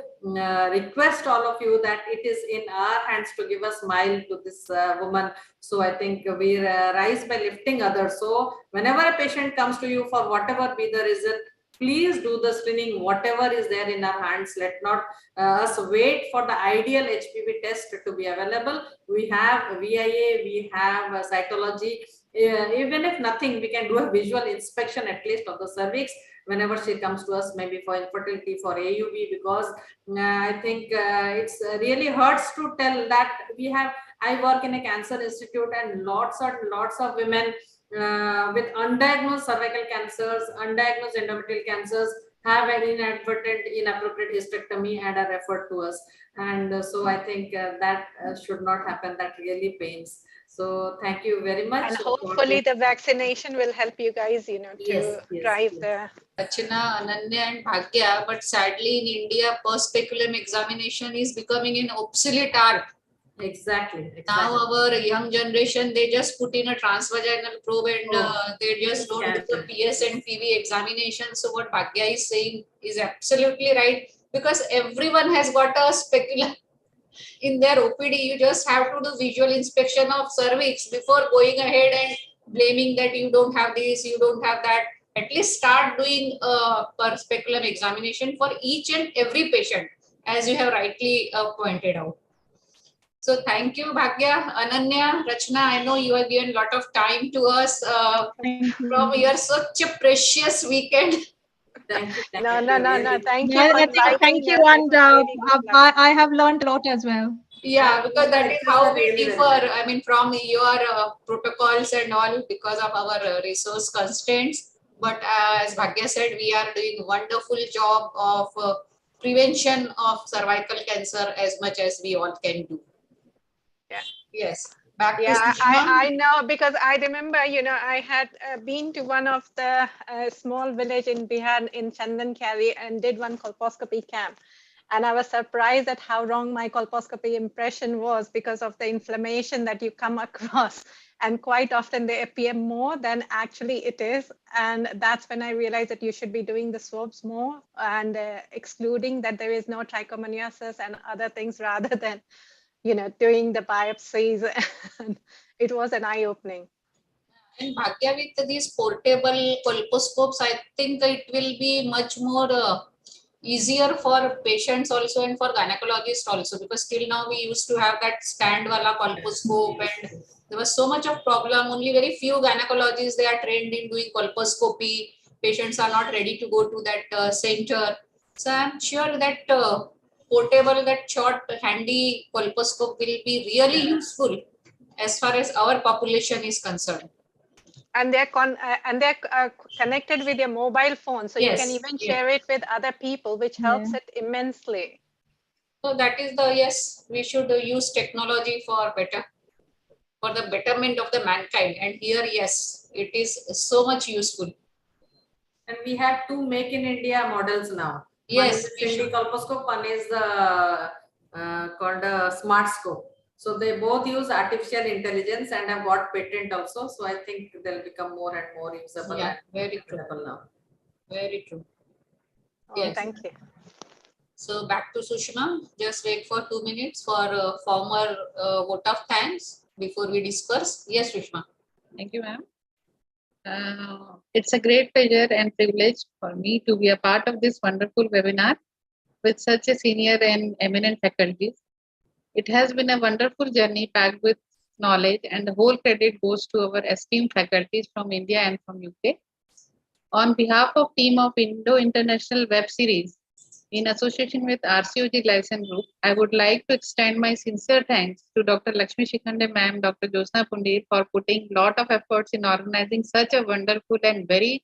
request all of you that it is in our hands to give a smile to this woman. So I think we rise by lifting others. So whenever a patient comes to you for whatever be the reason, please do the screening, whatever is there in our hands. Let not us wait for the ideal HPV test to be available. We have VIA, we have cytology. Even if nothing, we can do a visual inspection at least of the cervix whenever she comes to us, maybe for infertility, for AUV, because I think it's really hurts to tell that I work in a cancer institute, and lots of women with undiagnosed cervical cancers, undiagnosed endometrial cancers have an inappropriate hysterectomy and are referred to us. And so I think that should not happen. That really pains. So thank you very much. And hopefully the vaccination will help you guys, to drive the... Rachna, Ananya and Bhagya, but sadly in India, post-speculum examination is becoming an obsolete art. Exactly. Now our young generation, they just put in a transvaginal probe and they just don't do the PS and PV examination. So what Bhagya is saying is absolutely right, because everyone has got a speculum in their OPD. You just have to do visual inspection of cervix before going ahead and blaming that you don't have this, you don't have that. At least start doing a per speculum examination for each and every patient, as you have rightly pointed out. So thank you, Bhagya. Ananya, Rachna, I know you have given a lot of time to us from your such a precious weekend. Thank you. No. Thank you. Thank you. And I have learned a lot as well. Yeah, because that is how we differ. I mean, from your protocols and all, because of our resource constraints. But as Bhagya said, we are doing a wonderful job of prevention of cervical cancer as much as we all can do. Yeah. Yes. Back to I know, because I remember, I had been to one of the small village in Bihar in Chandankari and did one colposcopy camp. And I was surprised at how wrong my colposcopy impression was because of the inflammation that you come across. And quite often they appear more than actually it is. And that's when I realized that you should be doing the swabs more and excluding that there is no trichomoniasis and other things rather than doing the biopsies. It was an eye-opening. And Bhagya, with these portable colposcopes, I think it will be much more easier for patients also and for gynecologists also, because till now we used to have that stand wala colposcope and there was so much of problem. Only very few gynecologists, they are trained in doing colposcopy. Patients are not ready to go to that center. So I'm sure that portable, that short handy colposcope will be really useful as far as our population is concerned. And they're connected with your mobile phone, so you can even share it with other people, which helps it immensely. So that is yes, we should use technology for the betterment of the mankind. And here, yes, it is so much useful. And we have 2 Make in India models now. Yes, one is the colposcope, one is the called a smart scope. So they both use artificial intelligence and have got patent also. So I think they'll become more and more usable. Yeah, and very true. Now. Very true. Yes. Thank you. So back to Sushma. Just wait for 2 minutes for a formal vote of thanks before we disperse. Yes, Sushma. Thank you, ma'am. It's a great pleasure and privilege for me to be a part of this wonderful webinar with such a senior and eminent faculties. It has been a wonderful journey packed with knowledge, and the whole credit goes to our esteemed faculties from India and from UK. On behalf of team of Indo International Web Series, in association with RCOG License Group, I would like to extend my sincere thanks to Dr. Lakshmi Shikhande ma'am, Dr. Josna Pundir for putting a lot of efforts in organizing such a wonderful and very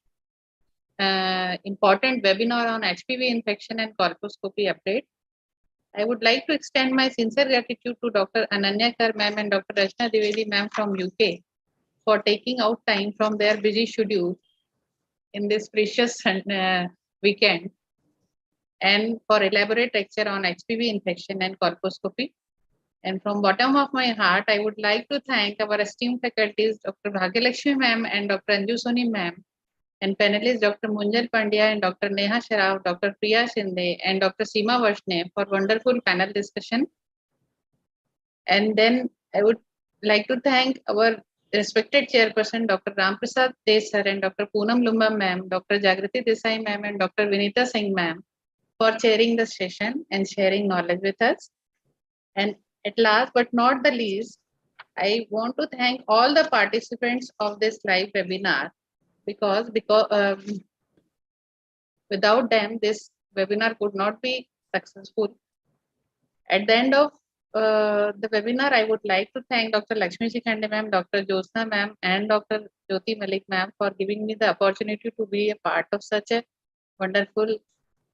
important webinar on HPV infection and colposcopy update. I would like to extend my sincere gratitude to Dr. Ananya Kar ma'am and Dr. Rachna Dwivedi ma'am from UK for taking out time from their busy schedule in this precious weekend and for elaborate lecture on HPV infection and colposcopy. And from bottom of my heart, I would like to thank our esteemed faculties, Dr. Bhagyalakshmi ma'am and Dr. Anju Soni ma'am, and panelists Dr. Munjal Pandya and Dr. Neha Sharaf, Dr. Priya Shinde and Dr. Seema Vashne for wonderful panel discussion. And then I would like to thank our respected chairperson, Dr. Ram Prasad De sir and Dr. Poonam Lumba ma'am, Dr. Jagrati Desai ma'am and Dr. Vinita Singh ma'am for chairing the session and sharing knowledge with us. And at last but not the least, I want to thank all the participants of this live webinar because without them, this webinar could not be successful. At the end of the webinar, I would like to thank Dr. Lakshmi Shikhande ma'am, Dr. Josna ma'am, and Dr. Jyoti Malik ma'am for giving me the opportunity to be a part of such a wonderful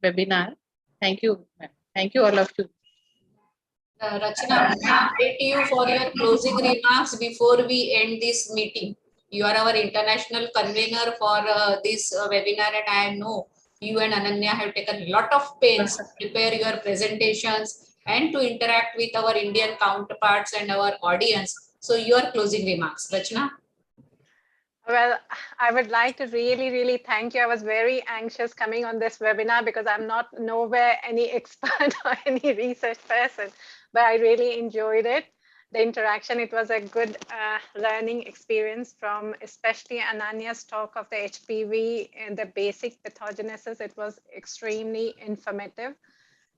webinar. Thank you, ma'am. Thank you, all of you. Rachna, I invite you for your closing remarks before we end this meeting. You are our international convener for this webinar, and I know you and Ananya have taken a lot of pains to prepare your presentations and to interact with our Indian counterparts and our audience. So your closing remarks, Rachna. Well, I would like to really thank you. I was very anxious coming on this webinar because I'm not nowhere any expert or any research person, but I really enjoyed it. The interaction, it was a good learning experience from especially Ananya's talk of the HPV and the basic pathogenesis. It was extremely informative.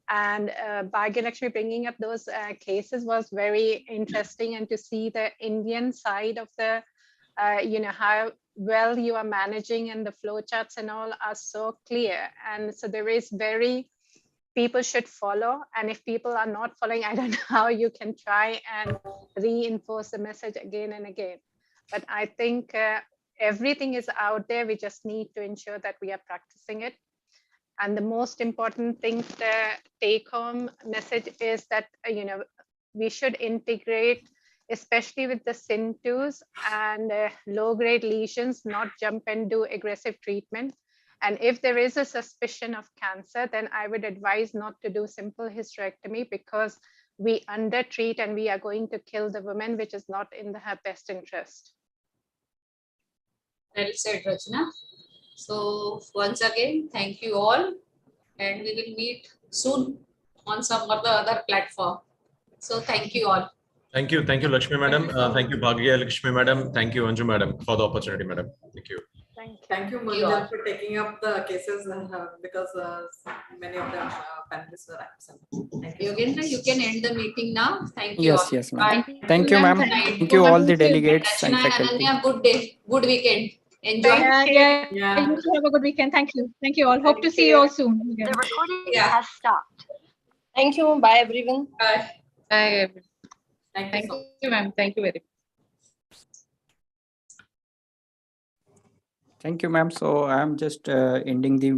And Bhagyalakshmi bringing up those cases was very interesting, and to see the Indian side of the how well you are managing, and the flow charts and all are so clear. And so there is people should follow. And if people are not following, I don't know how you can try and reinforce the message again and again. But I think everything is out there. We just need to ensure that we are practicing it. And the most important thing, the take home message is that, we should integrate, especially with the SIN2s and low-grade lesions, not jump and do aggressive treatment. And if there is a suspicion of cancer, then I would advise not to do simple hysterectomy, because we undertreat and we are going to kill the woman, which is not in her best interest. Well said, Rachna. So once again, thank you all, and we will meet soon on some of the other platform. So thank you all. Thank you, Lakshmi madam. Thank you, Bhagyalakshmi madam. Thank you, Anju madam, for the opportunity, madam. Thank you. Thank you, Munjal, for taking up the cases because many of them panelists were absent. Thank you. Yogendra, you can end the meeting now. Thank you. Yes, all. yes, ma'am. Bye. Thank you, ma'am. Thank you, all the delegates and Rachna and faculty. Ananya, good day, good weekend. Enjoy. Yeah. You too have a good weekend. Thank you. Thank you all. Hope to see you all soon. The recording has stopped. Thank you. Bye, everyone. Bye. Bye. Thank you, ma'am. Thank you very much. Thank you, ma'am. So I'm just ending the